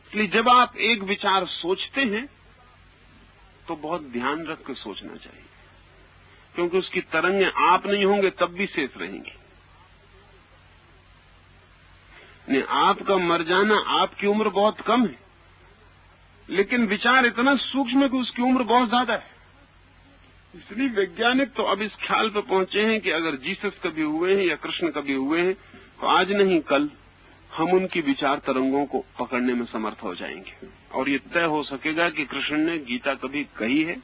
इसलिए जब आप एक विचार सोचते हैं तो बहुत ध्यान रख कर सोचना चाहिए। क्योंकि उसकी तरंगें आप नहीं होंगे तब भी शेष रहेंगी। नहीं, आपका मर जाना, आपकी उम्र बहुत कम है, लेकिन विचार इतना सूक्ष्म है कि उसकी उम्र बहुत ज्यादा है। इसलिए वैज्ञानिक तो अब इस ख्याल पर पहुंचे हैं कि अगर जीसस कभी हुए हैं या कृष्ण कभी हुए हैं तो आज नहीं कल हम उनकी विचार तरंगों को पकड़ने में समर्थ हो जाएंगे, और ये तय हो सकेगा कि कृष्ण ने गीता कभी कही है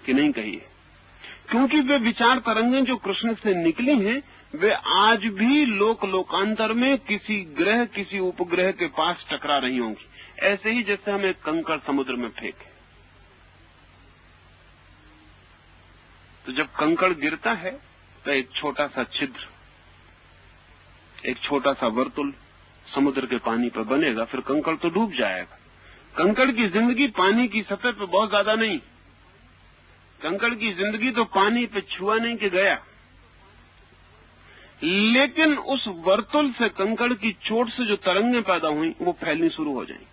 कि नहीं कही है। क्योंकि वे विचार तरंगें जो कृष्ण से निकली हैं वे आज भी लोकांतर में किसी ग्रह, किसी उपग्रह के पास टकरा रही होंगी, ऐसे ही जैसे हम एक कंकड़ समुद्र में फेंके। तो जब कंकड़ गिरता है तो एक छोटा सा छिद्र, एक छोटा सा वर्तुल समुद्र के पानी पर बनेगा, फिर कंकड़ तो डूब जाएगा। कंकड़ की जिंदगी पानी की सतह पे बहुत ज्यादा नहीं, कंकड़ की जिंदगी तो पानी पे छुआ नहीं कि गया, लेकिन उस वर्तुल से, कंकड़ की चोट से जो तरंगें पैदा हुई वो फैलनी शुरू हो जाएंगी,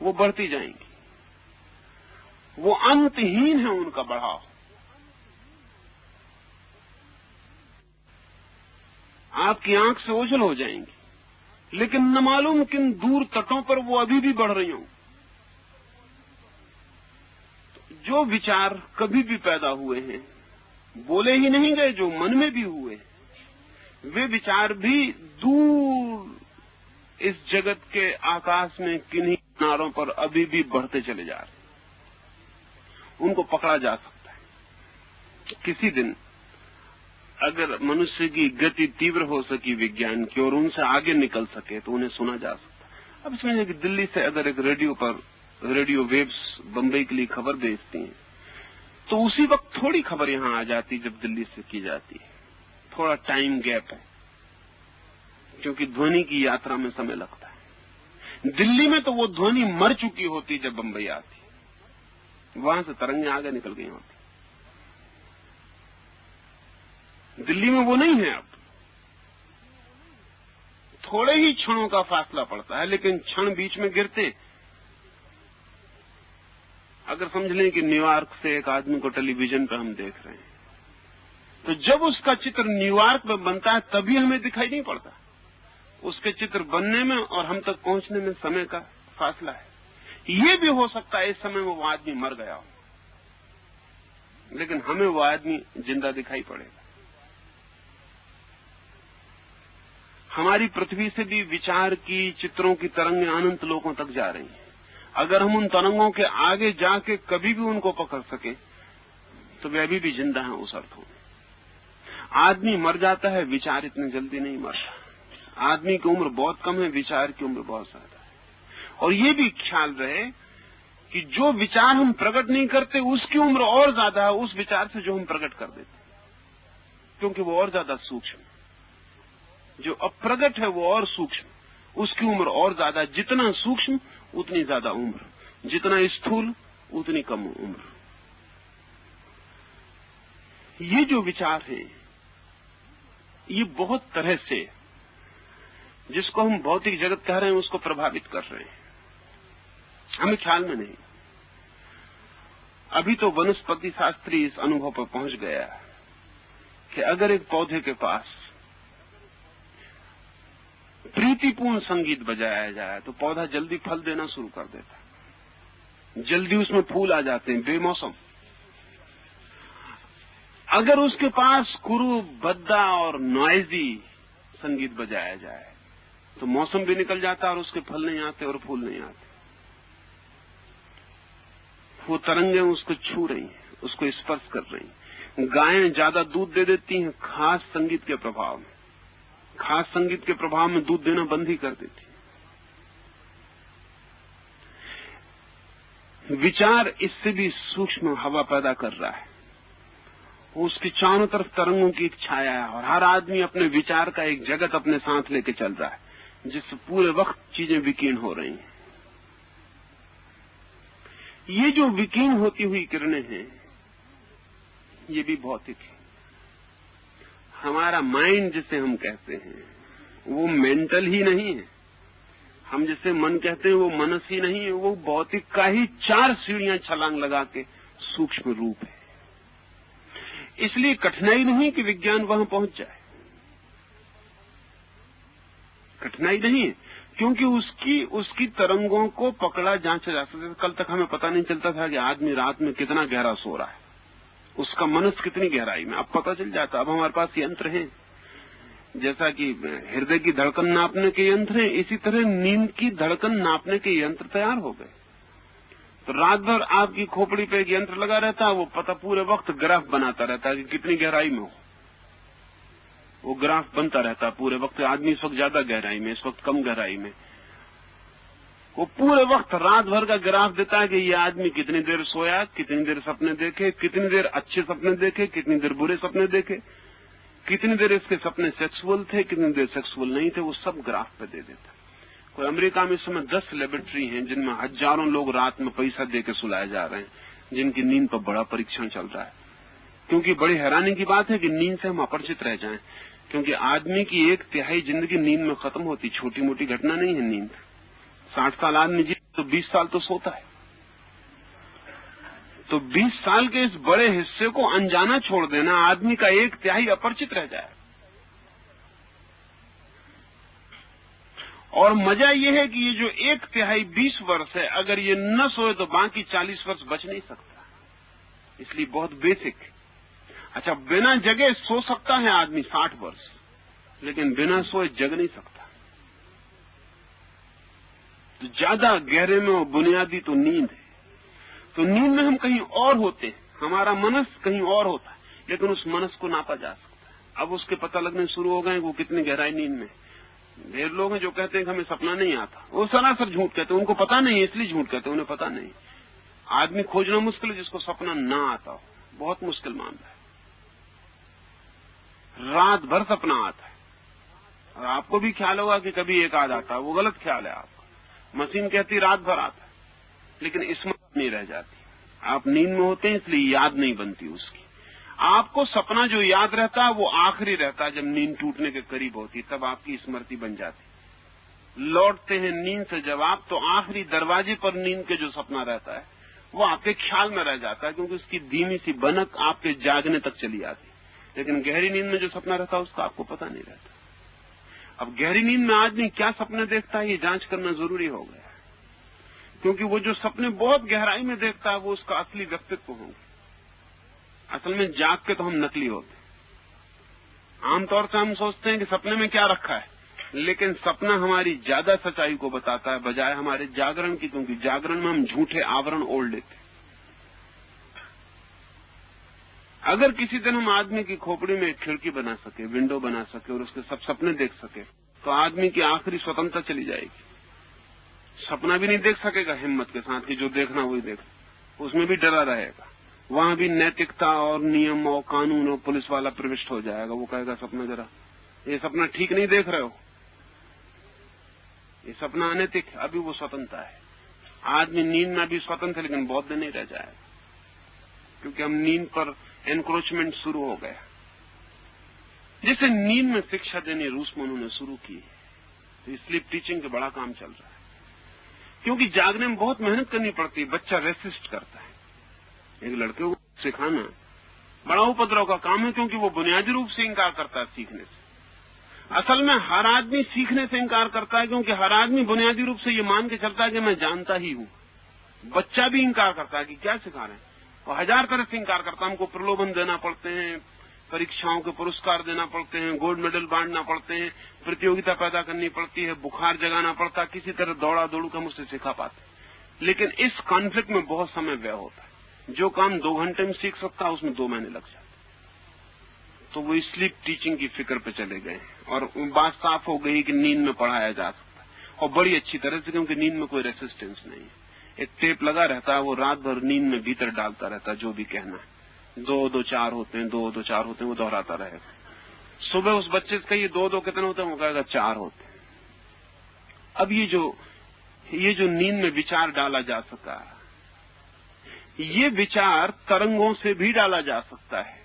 वो बढ़ती जाएंगी, वो अंतहीन है उनका बढ़ाव। आपकी आंख से ओझल हो जाएंगी, लेकिन न मालूम किन दूर तटों पर वो अभी भी बढ़ रही हों। जो विचार कभी भी पैदा हुए हैं, बोले ही नहीं गए, जो मन में भी हुए, वे विचार भी दूर इस जगत के आकाश में किन्हीं किनारों पर अभी भी बढ़ते चले जा रहे। उनको पकड़ा जा सकता है। किसी दिन अगर मनुष्य की गति तीव्र हो सकी विज्ञान की और उनसे आगे निकल सके तो उन्हें सुना जा सकता। अब समझिए कि दिल्ली से अगर एक रेडियो पर रेडियो वेव्स बंबई के लिए खबर भेजती हैं तो उसी वक्त थोड़ी खबर यहां आ जाती जब दिल्ली से की जाती है। थोड़ा टाइम गैप है, क्योंकि ध्वनि की यात्रा में समय लगता है। दिल्ली में तो वो ध्वनि मर चुकी होती जब बंबई आती, वहां से तरंगें आगे निकल गई होती। दिल्ली में वो नहीं है। अब थोड़े ही क्षणों का फासला पड़ता है, लेकिन क्षण बीच में गिरते। अगर समझ लें कि न्यूयॉर्क से एक आदमी को टेलीविजन पर हम देख रहे हैं, तो जब उसका चित्र न्यूयॉर्क में बनता है तभी हमें दिखाई नहीं पड़ता। उसके चित्र बनने में और हम तक पहुंचने में समय का फासला है। ये भी हो सकता है इस समय वो आदमी मर गया हो, लेकिन हमें वो आदमी जिंदा दिखाई पड़ेगा। हमारी पृथ्वी से भी विचार की, चित्रों की तरंगें अनंत लोकों तक जा रही हैं। अगर हम उन तरंगों के आगे जाके कभी भी उनको पकड़ सके तो वे अभी भी जिंदा हैं उस अर्थों में। आदमी मर जाता है, विचार इतनी जल्दी नहीं मरता। आदमी की उम्र बहुत कम है, विचार की उम्र बहुत ज्यादा है। और ये भी ख्याल रहे कि जो विचार हम प्रकट नहीं करते उसकी उम्र और ज्यादा है उस विचार से जो हम प्रकट कर देते, क्योंकि वो और ज्यादा सूक्ष्म। जो अप्रगट है वो और सूक्ष्म, उसकी उम्र और ज्यादा। जितना सूक्ष्म उतनी ज्यादा उम्र, जितना स्थूल उतनी कम उम्र। ये जो विचार है ये बहुत तरह से, जिसको हम भौतिक जगत कह रहे हैं, उसको प्रभावित कर रहे हैं, हमें ख्याल में नहीं। अभी तो वनस्पति शास्त्री इस अनुभव पर पहुंच गया कि अगर एक पौधे के पास प्रीतिपूर्ण संगीत बजाया जाए तो पौधा जल्दी फल देना शुरू कर देता है, जल्दी उसमें फूल आ जाते हैं बेमौसम। अगर उसके पास कुरु, भद्दा और नॉइजी संगीत बजाया जाए तो मौसम भी निकल जाता है और उसके फल नहीं आते और फूल नहीं आते। वो तरंगें उसको छू रही हैं, उसको स्पर्श कर रही हैं। गायें ज्यादा दूध दे देती हैं खास संगीत के प्रभाव में, खास संगीत के प्रभाव में दूध देना बंद ही कर देती। विचार इससे भी सूक्ष्म हवा पैदा कर रहा है, उसके चारों तरफ तरंगों की एक छाया है और हर आदमी अपने विचार का एक जगत अपने साथ लेके चल रहा है, जिससे पूरे वक्त चीजें विकीर्ण हो रही हैं। ये जो विकीर्ण होती हुई किरणें हैं ये भी भौतिक है। हमारा माइंड जिसे हम कहते हैं वो मेंटल ही नहीं है। हम जिसे मन कहते हैं वो मनस ही नहीं है, वो भौतिक का ही 4 सीढ़ियां छलांग लगा के सूक्ष्म रूप है। इसलिए कठिनाई नहीं कि विज्ञान वहां पहुंच जाए, कठिनाई नहीं है, क्योंकि उसकी तरंगों को पकड़ा जांचा जा सकता है। कल तक हमें पता नहीं चलता था कि आदमी रात में कितना गहरा सो रहा है, उसका मनस कितनी गहराई में, अब पता चल जाता। अब हमारे पास यंत्र हैं, जैसा कि हृदय की धड़कन नापने के यंत्र हैं, इसी तरह नींद की धड़कन नापने के यंत्र तैयार हो गए। तो रात भर आपकी खोपड़ी पे एक यंत्र लगा रहता है, वो पता पूरे वक्त ग्राफ बनाता रहता है कि कितनी गहराई में हो। वो ग्राफ बनता रहता है पूरे वक्त, आदमी इस वक्त ज्यादा गहराई में, इस वक्त कम गहराई में। वो पूरे वक्त रात भर का ग्राफ देता है कि ये आदमी कितनी देर सोया, कितनी देर सपने देखे, कितनी देर अच्छे सपने देखे, कितनी देर बुरे सपने देखे, कितनी देर इसके सपने सेक्सुअल थे, कितनी देर सेक्सुअल नहीं थे, वो सब ग्राफ पे दे देता। कोई अमेरिका में इस समय 10 लेबोरेटरी हैं जिनमें हजारों लोग रात में पैसा दे के सुलाए जा रहे हैं, जिनकी नींद पर बड़ा परीक्षण चल रहा है। क्योंकि बड़ी हैरानी की बात है कि नींद से हम अपरिचित रह जाएं, क्योंकि आदमी की 1/3 जिंदगी नींद में खत्म होती। छोटी मोटी घटना नहीं है नींद। 60 साल आदमी जी तो 20 साल तो सोता है, तो 20 साल के इस बड़े हिस्से को अनजाना छोड़ देना, आदमी का 1/3 अपरिचित रह जाए। और मजा ये है कि ये जो 1/3 20 वर्ष है, अगर ये न सोए तो बाकी 40 वर्ष बच नहीं सकता। इसलिए बहुत बेसिक। अच्छा, बिना जगे सो सकता है आदमी 60 वर्ष, लेकिन बिना सोए जग नहीं सकता। तो ज्यादा गहरे में और बुनियादी तो नींद है। तो नींद में हम कहीं और होते हैं, हमारा मनस कहीं और होता है, लेकिन उस मनस को नापा जा सकता है। अब उसके पता लगने शुरू हो गए वो कितनी गहराई नींद में। ढेर लोग हैं जो कहते हैं कि हमें सपना नहीं आता, वो सरासर झूठ कहते हैं। उनको पता नहीं है इसलिए झूठ कहते हैं, उन्हें पता नहीं। आदमी खोजना मुश्किल है जिसको सपना ना आता हो, बहुत मुश्किल मामला है। रात भर सपना आता है, और आपको भी ख्याल होगा कि कभी एक आध आता है, वो गलत ख्याल है आपका। मशीन कहती रात भर आता है, लेकिन स्मृति नहीं रह जाती। आप नींद में होते हैं इसलिए याद नहीं बनती उसकी। आपको सपना जो याद रहता है वो आखिरी रहता है, जब नींद टूटने के करीब होती, तब आपकी स्मृति बन जाती। लौटते हैं नींद से जब आप, तो आखिरी दरवाजे पर नींद के जो सपना रहता है वो आपके ख्याल में रह जाता है, क्योंकि उसकी धीमी सी बनक आपके जागने तक चली आती। लेकिन गहरी नींद में जो सपना रहता है उसका आपको पता नहीं रहता। अब गहरी नींद में आदमी क्या सपने देखता है ये जांच करना जरूरी हो गया, क्योंकि वो जो सपने बहुत गहराई में देखता है वो उसका असली व्यक्तित्व होंगे। असल में जाग के तो हम नकली होते हैं। आमतौर से हम सोचते हैं कि सपने में क्या रखा है, लेकिन सपना हमारी ज्यादा सच्चाई को बताता है बजाय हमारे जागरण की, क्योंकि जागरण में हम झूठे आवरण ओढ़ लेते। अगर किसी दिन हम आदमी की खोपड़ी में एक खिड़की बना सके, विंडो बना सके और उसके सब सपने देख सके, तो आदमी की आखिरी स्वतंत्रता चली जाएगी। सपना भी नहीं देख सकेगा हिम्मत के साथ कि जो देखना वही देख, उसमें भी डरा रहेगा। वहां भी नैतिकता और नियम और कानून और पुलिस वाला प्रविष्ट हो जाएगा। वो कहेगा सपना जरा, ये सपना ठीक नहीं देख रहे हो, ये सपना अनैतिक है। अभी वो स्वतंत्र है। आदमी नींद में भी स्वतंत्र है, लेकिन बहुत दिन नहीं रह जाएगा, क्योंकि हम नींद पर एनक्रोचमेंट शुरू हो गया। जैसे नींद में शिक्षा देनी रूस में उन्होंने शुरू की, तो स्लीप टीचिंग का बड़ा काम चल रहा है, क्योंकि जागने में बहुत मेहनत करनी पड़ती है। बच्चा रेसिस्ट करता है। एक लड़के को सिखाना बड़ा उपद्रव का काम है, क्योंकि वो बुनियादी रूप से इंकार करता है सीखने से। असल में हर आदमी सीखने से इंकार करता है, क्योंकि हर आदमी बुनियादी रूप से ये मान के चलता है कि मैं जानता ही हूँ। बच्चा भी इंकार करता है कि क्या सिखा रहे हैं, वो 1000 तरह से इंकार करता है। हमको प्रलोभन देना पड़ते हैं, परीक्षाओं के पुरस्कार देना पड़ते हैं, गोल्ड मेडल बांटना पड़ते हैं, प्रतियोगिता पैदा करनी पड़ती है, बुखार जगाना पड़ता है, किसी तरह दौड़ा दौड़ू का मुझसे सिखा पाते। लेकिन इस कॉन्फ्लिक्ट में बहुत समय व्यय होता है। जो काम 2 घंटे में सीख सकता है उसमें 2 महीने लग जाते। तो वो स्लीप टीचिंग की फिक्र पे चले गए, और बात साफ हो गई कि नींद में पढ़ाया जा सकता है, और बड़ी अच्छी तरह से, क्योंकि नींद में कोई रेसिस्टेंस नहीं है। एक टेप लगा रहता है, वो रात भर नींद में भीतर डालता रहता है जो भी कहना है। 2-2-4 होते हैं, 2-2-4 होते हैं, वो दोहराता रहेगा। सुबह उस बच्चे से कहिए 2-2 कितने होते हैं, वो कहेगा 4 होते हैं। अब ये जो नींद में विचार डाला जा सका, ये विचार तरंगों से भी डाला जा सकता है,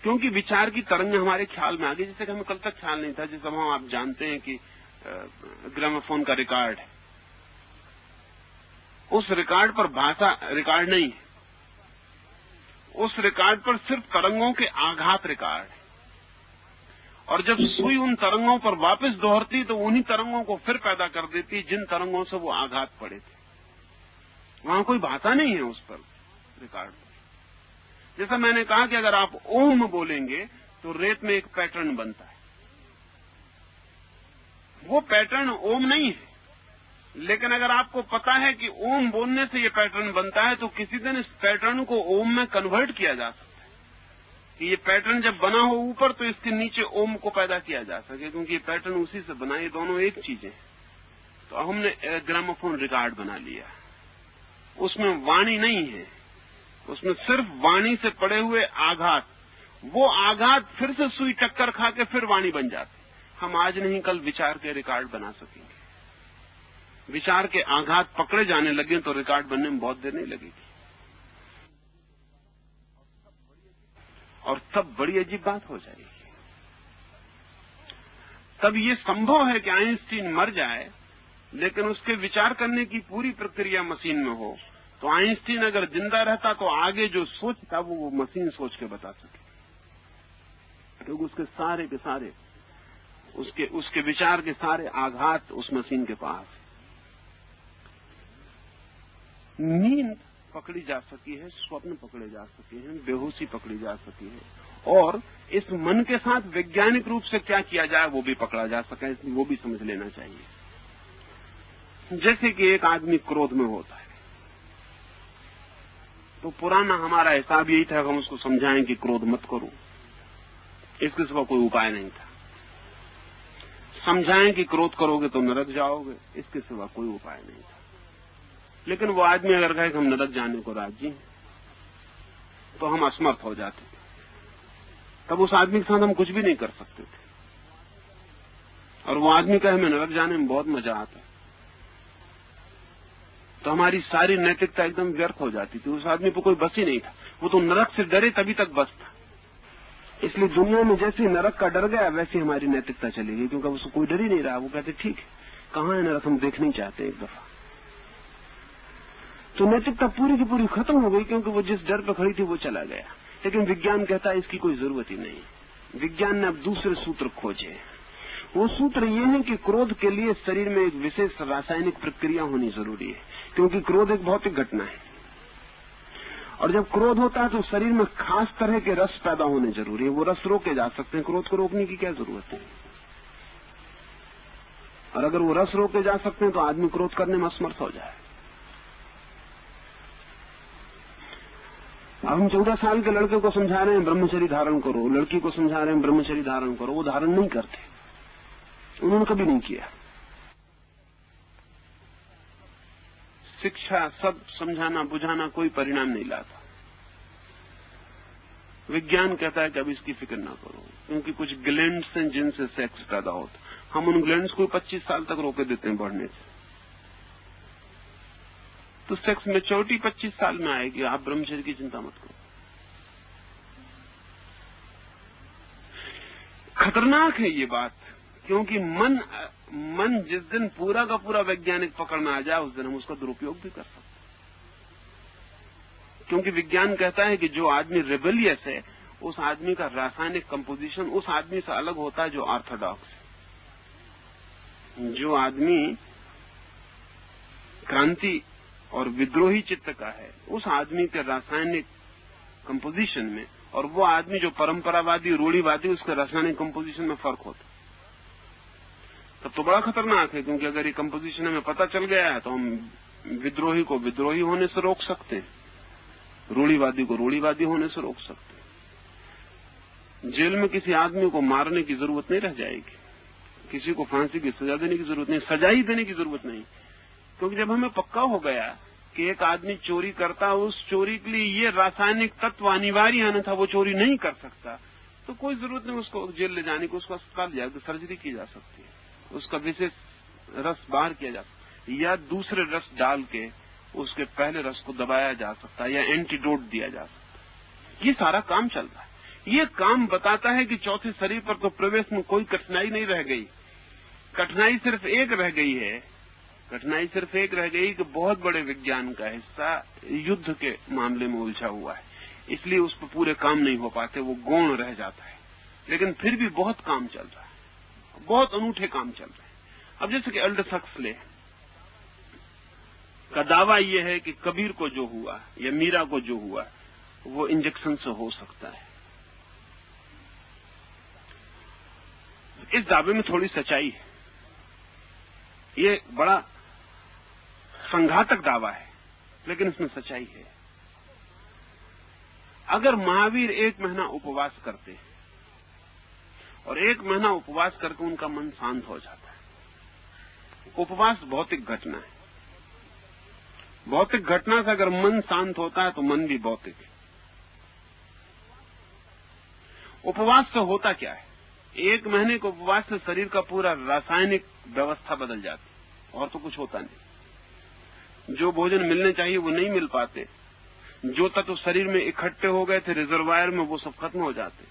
क्योंकि विचार की तरंग हमारे ख्याल में आ गई, जिससे हमें कल तक ख्याल नहीं था। जैसे हम आप जानते हैं कि ग्रामोफोन का रिकॉर्ड है, उस रिकॉर्ड पर भाषा रिकॉर्ड नहीं है, उस रिकॉर्ड पर सिर्फ तरंगों के आघात रिकॉर्ड है, और जब सुई उन तरंगों पर वापस दोहरती तो उन्हीं तरंगों को फिर पैदा कर देती जिन तरंगों से वो आघात पड़े थे। वहां कोई भाषा नहीं है उस पर रिकॉर्ड पर। जैसा मैंने कहा कि अगर आप ओम बोलेंगे तो रेत में एक पैटर्न बनता है, वो पैटर्न ओम नहीं है, लेकिन अगर आपको पता है कि ओम बोलने से ये पैटर्न बनता है तो किसी दिन इस पैटर्न को ओम में कन्वर्ट किया जा सकता है कि ये पैटर्न जब बना हो ऊपर तो इसके नीचे ओम को पैदा किया जा सके, क्योंकि ये पैटर्न उसी से बना, ये दोनों एक चीजें हैं। तो हमने ग्रामोफोन रिकॉर्ड बना लिया, उसमें वाणी नहीं है, उसमें सिर्फ वाणी से पड़े हुए आघात, वो आघात फिर से सुई टक्कर खा के फिर वाणी बन जाती। हम आज नहीं कल विचार के रिकॉर्ड बना सकेंगे। विचार के आघात पकड़े जाने लगे तो रिकॉर्ड बनने में बहुत देर नहीं लगेगी, और तब बड़ी अजीब बात हो जाएगी। तब ये संभव है कि आइंस्टीन मर जाए लेकिन उसके विचार करने की पूरी प्रक्रिया मशीन में हो, तो आइंस्टीन अगर जिंदा रहता तो आगे जो सोचता वो मशीन सोच के बता सके, क्योंकि उसके सारे के सारे उसके विचार के सारे आघात उस मशीन के पास। नींद पकड़ी जा सकी है, स्वप्न पकड़े जा सके हैं, बेहोशी पकड़ी जा सकी है, और इस मन के साथ वैज्ञानिक रूप से क्या किया जाए वो भी पकड़ा जा सका है, वो भी समझ लेना चाहिए। जैसे कि एक आदमी क्रोध में होता है तो पुराना हमारा हिसाब यही था कि हम उसको समझाएं कि क्रोध मत करो, इसके सिवा कोई उपाय नहीं था। समझाएं कि क्रोध करोगे तो नरक जाओगे, इसके सिवा कोई उपाय नहीं था। लेकिन वो आदमी अगर कहे कि हम नरक जाने को राजी हैं तो हम असमर्थ हो जाते थे, तब उस आदमी के साथ हम कुछ भी नहीं कर सकते थे। और वो आदमी कहे हमें नरक जाने में बहुत मजा आता है, तो हमारी सारी नैतिकता एकदम व्यर्थ हो जाती थी। उस आदमी पर कोई बस ही नहीं था, वो तो नरक से डरे तभी तक बस था। इसलिए दुनिया में जैसे नरक का डर गया वैसे हमारी नैतिकता चली गई, क्योंकि उसको कोई डर ही नहीं रहा। वो कहते ठीक है, कहाँ है नरक, हम देखना ही चाहते एक दफा। तो नैतिकता पूरी की पूरी खत्म हो गई, क्योंकि वो जिस डर पर खड़ी थी वो चला गया। लेकिन विज्ञान कहता है इसकी कोई जरूरत ही नहीं। विज्ञान ने अब दूसरे सूत्र खोजे। वो सूत्र ये है कि क्रोध के लिए शरीर में एक विशेष रासायनिक प्रक्रिया होनी जरूरी है, क्योंकि क्रोध एक भौतिक घटना है, और जब क्रोध होता है तो शरीर में खास तरह के रस पैदा होने जरूरी है। वो रस रोके जा सकते हैं, क्रोध को रोकने की क्या जरूरत है। और अगर वो रस रोके जा सकते हैं तो आदमी क्रोध करने में असमर्थ हो जाए। अब हम 14 साल के लड़के को समझा रहे हैं ब्रह्मचर्य धारण करो, लड़की को समझा रहे हैं ब्रह्मचर्य धारण करो, वो धारण नहीं करते, उन्होंने कभी नहीं किया। शिक्षा सब समझाना बुझाना कोई परिणाम नहीं लाता। विज्ञान कहता है कि अब इसकी फिक्र ना करो, क्योंकि कुछ ग्लैंड्स हैं जिनसे सेक्स पैदा होता, हम उन ग्लैंड्स को 25 साल तक रोके देते हैं बढ़ने से, तो सेक्स मैच्योरिटी 25 साल में आएगी। आप ब्रह्मचर्य की चिंता मत करो। खतरनाक है ये बात, क्योंकि मन जिस दिन पूरा का पूरा वैज्ञानिक पकड़ में आ जाए उस दिन हम उसका दुरुपयोग भी कर सकते हैं। क्योंकि विज्ञान कहता है कि जो आदमी रिबेलियस है उस आदमी का रासायनिक कंपोजिशन उस आदमी से अलग होता है जो ऑर्थोडॉक्स है। जो आदमी क्रांति और विद्रोही चित्त का है उस आदमी के रासायनिक कंपोजिशन में, और वो आदमी जो परंपरावादी रूढ़िवादी उसके रासायनिक कंपोजिशन में फर्क होता। तब तो बड़ा खतरनाक है, क्योंकि अगर ये कंपोजिशन हमें पता चल गया है तो हम विद्रोही को विद्रोही होने से रोक सकते हैं, रूढ़िवादी को रूढ़िवादी होने से रोक सकते हैं। जेल में किसी आदमी को मारने की जरूरत नहीं रह जाएगी, किसी को फांसी की सजा देने की जरूरत नहीं, सजा ही देने की जरूरत नहीं, क्योंकि जब हमें पक्का हो गया कि एक आदमी चोरी करता, उस चोरी के लिए ये रासायनिक तत्व अनिवार्य है, अन्यथा वो चोरी नहीं कर सकता, तो कोई जरूरत नहीं उसको जेल ले जाने की। उसको अस्पताल जाकर सर्जरी की जा सकती है, उसका विशेष रस बाहर किया जा सकता है, या दूसरे रस डाल के उसके पहले रस को दबाया जा सकता है, या एंटीडोट दिया जा सकता है। ये सारा काम चल रहा है। ये काम बताता है कि चौथे शरीर पर तो प्रवेश में कोई कठिनाई नहीं रह गई। कठिनाई सिर्फ एक रह गई है, कठिनाई सिर्फ एक रह गई कि बहुत बड़े विज्ञान का हिस्सा युद्ध के मामले में उलझा हुआ है। इसलिए उस पर पूरे काम नहीं हो पाते, वो गौण रह जाता है। लेकिन फिर भी बहुत काम चल रहा है, बहुत अनूठे काम चल रहे हैं। अब जैसे कि अल्डस हक्सले का दावा यह है कि कबीर को जो हुआ या मीरा को जो हुआ वो इंजेक्शन से हो सकता है। इस दावे में थोड़ी सच्चाई है। ये बड़ा संघातक दावा है, लेकिन इसमें सच्चाई है। अगर महावीर 1 महीना उपवास करते और 1 महीना उपवास करके उनका मन शांत हो जाता है। उपवास भौतिक घटना है। भौतिक घटना से अगर मन शांत होता है तो मन भी भौतिक है। उपवास से होता क्या है? 1 महीने के उपवास से शरीर का पूरा रासायनिक व्यवस्था बदल जाती, और तो कुछ होता नहीं। जो भोजन मिलने चाहिए वो नहीं मिल पाते, जो तत्व शरीर में इकट्ठे हो गए थे रिजर्वायर में वो सब खत्म हो जाते,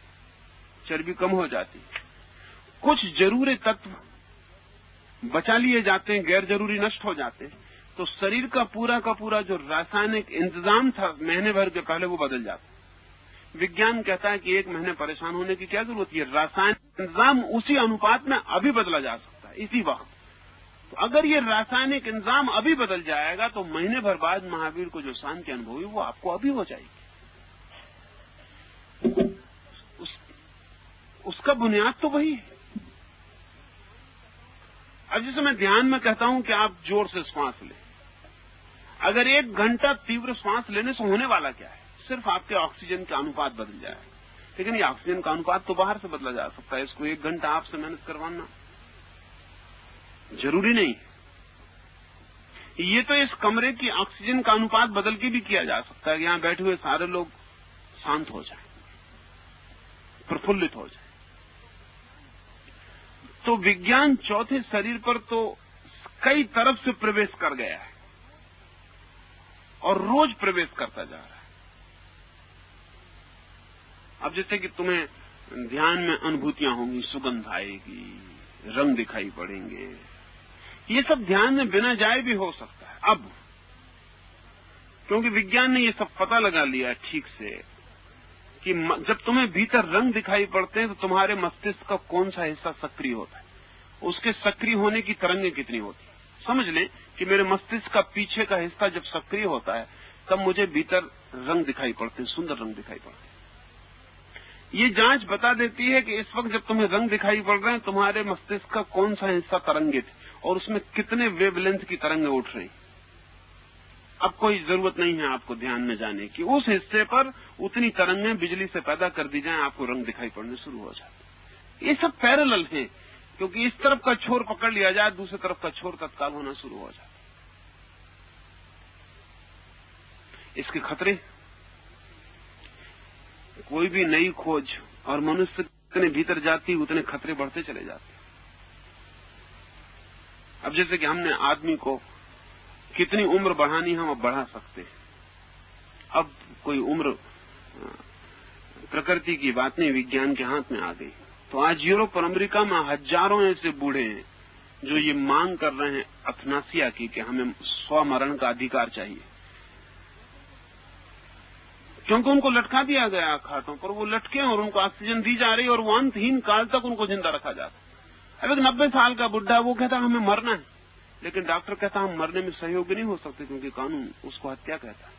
चर्बी कम हो जाती, कुछ जरूरी तत्व बचा लिए जाते हैं, गैर जरूरी नष्ट हो जाते। तो शरीर का पूरा जो रासायनिक इंतजाम था महीने भर के पहले वो बदल जाता। विज्ञान कहता है कि 1 महीने परेशान होने की क्या जरूरत है, रासायनिक इंतजाम उसी अनुपात में अभी बदला जा सकता है, इसी वक्त। तो अगर ये रासायनिक इंतजाम अभी बदल जाएगा तो महीने भर बाद महावीर को जो शांति अनुभव हुई वो आपको अभी हो जाएगी। उसका बुनियाद तो वही है। अब जैसे मैं ध्यान में कहता हूं कि आप जोर से श्वास लें, अगर 1 घंटा तीव्र श्वास लेने से होने वाला क्या है? सिर्फ आपके ऑक्सीजन का अनुपात बदल जाए। लेकिन ये ऑक्सीजन का अनुपात तो बाहर से बदला जा सकता है, इसको 1 घंटा आपसे मेहनत करवाना जरूरी नहीं। ये तो इस कमरे की ऑक्सीजन का अनुपात बदल के भी किया जा सकता है कि यहां बैठे हुए सारे लोग शांत हो जाएं, प्रफुल्लित हो जाएं। तो विज्ञान चौथे शरीर पर तो कई तरफ से प्रवेश कर गया है और रोज प्रवेश करता जा रहा है। अब जैसे कि तुम्हें ध्यान में अनुभूतियां होंगी, सुगंध आएगी, रंग दिखाई पड़ेंगे, ये सब ध्यान में बिना जाए भी हो सकता है। अब क्योंकि विज्ञान ने ये सब पता लगा लिया है ठीक से कि जब तुम्हें भीतर रंग दिखाई पड़ते हैं तो तुम्हारे मस्तिष्क का कौन सा हिस्सा सक्रिय होता है, उसके सक्रिय होने की तरंगें कितनी होती है। समझ लें कि मेरे मस्तिष्क का पीछे का हिस्सा जब सक्रिय होता है तब मुझे भीतर रंग दिखाई पड़ते हैं, सुंदर रंग दिखाई पड़ते हैं। ये जांच बता देती है कि इस वक्त जब तुम्हें रंग दिखाई पड़ रहे हैं तुम्हारे मस्तिष्क का कौन सा हिस्सा तरंगित है और उसमें कितने वेवलेंथ की तरंगें उठ रही। अब कोई जरूरत नहीं है आपको ध्यान में जाने की, उस हिस्से पर उतनी तरंगें बिजली से पैदा कर दी जाएं, आपको रंग दिखाई पड़ने शुरू हो जाते। ये सब पैरेलल है, क्योंकि इस तरफ का छोर पकड़ लिया जाए दूसरी तरफ का छोर तत्काल होना शुरू हो जाता। इसके खतरे, कोई भी नई खोज और मनुष्य जितने भीतर जाती उतने खतरे बढ़ते चले जाते। अब जैसे कि हमने आदमी को कितनी उम्र बढ़ानी हम अब बढ़ा सकते हैं। अब कोई उम्र प्रकृति की बात नहीं, विज्ञान के हाथ में आ गई। तो आज यूरोप और अमेरिका में हजारों ऐसे बूढ़े हैं जो ये मांग कर रहे हैं अथनासिया की कि हमें स्वमरण का अधिकार चाहिए, क्योंकि उनको लटका दिया गया खाटों पर, वो लटके और उनको ऑक्सीजन दी जा रही और वो अंतहीन काल तक उनको जिंदा रखा जाता। अब एक 90 साल का बुढ़ा वो कहता हमें मरना है, लेकिन डॉक्टर कहता हम मरने में सहयोगी नहीं हो सकते क्योंकि कानून उसको हत्या कहता है।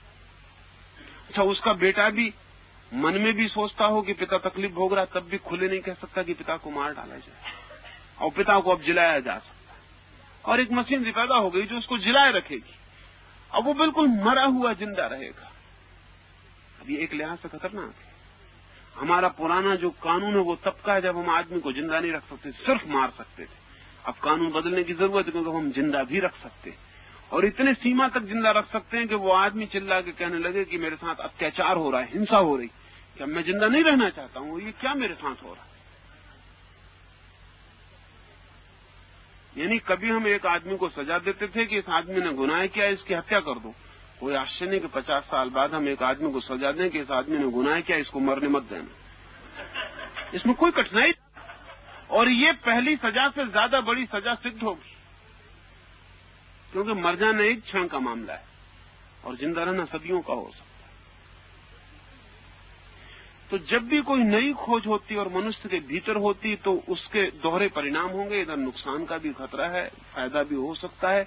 अच्छा, उसका बेटा भी मन में भी सोचता हो कि पिता तकलीफ भोग रहा, तब भी खुले नहीं कह सकता कि पिता को मार डाला जाए, और पिता को अब जिलाया जा सकता है। और एक मशीन पैदा हो गई जो उसको जिलाए रखेगी, अब वो बिल्कुल मरा हुआ जिंदा रहेगा। अब ये एक लिहाज से खतरनाक है। हमारा पुराना जो कानून है वो तब का है जब हम आदमी को जिंदा नहीं रख सकते, सिर्फ मार सकते थे। अब कानून बदलने की जरूरत है क्योंकि हम जिंदा भी रख सकते हैं, और इतने सीमा तक जिंदा रख सकते हैं कि वो आदमी चिल्ला के कहने लगे कि मेरे साथ अत्याचार हो रहा है, हिंसा हो रही, कि मैं जिंदा नहीं रहना चाहता हूँ, ये क्या मेरे साथ हो रहा है। यानी कभी हम एक आदमी को सजा देते थे कि इस आदमी ने गुनाह किया, इसकी हत्या कर दो। कोई आश्चर्य नहीं कि 50 साल बाद हम एक आदमी को सजा दें कि इस आदमी ने गुनाह किया, इसको मरने मत देना। इसमें कोई कठिनाई, और ये पहली सजा से ज्यादा बड़ी सजा सिद्ध होगी, क्योंकि मर जाना एक क्षण का मामला है और जिंदा रहना सदियों का हो सकता है। तो जब भी कोई नई खोज होती और मनुष्य के भीतर होती तो उसके दोहरे परिणाम होंगे। इधर नुकसान का भी खतरा है, फायदा भी हो सकता है।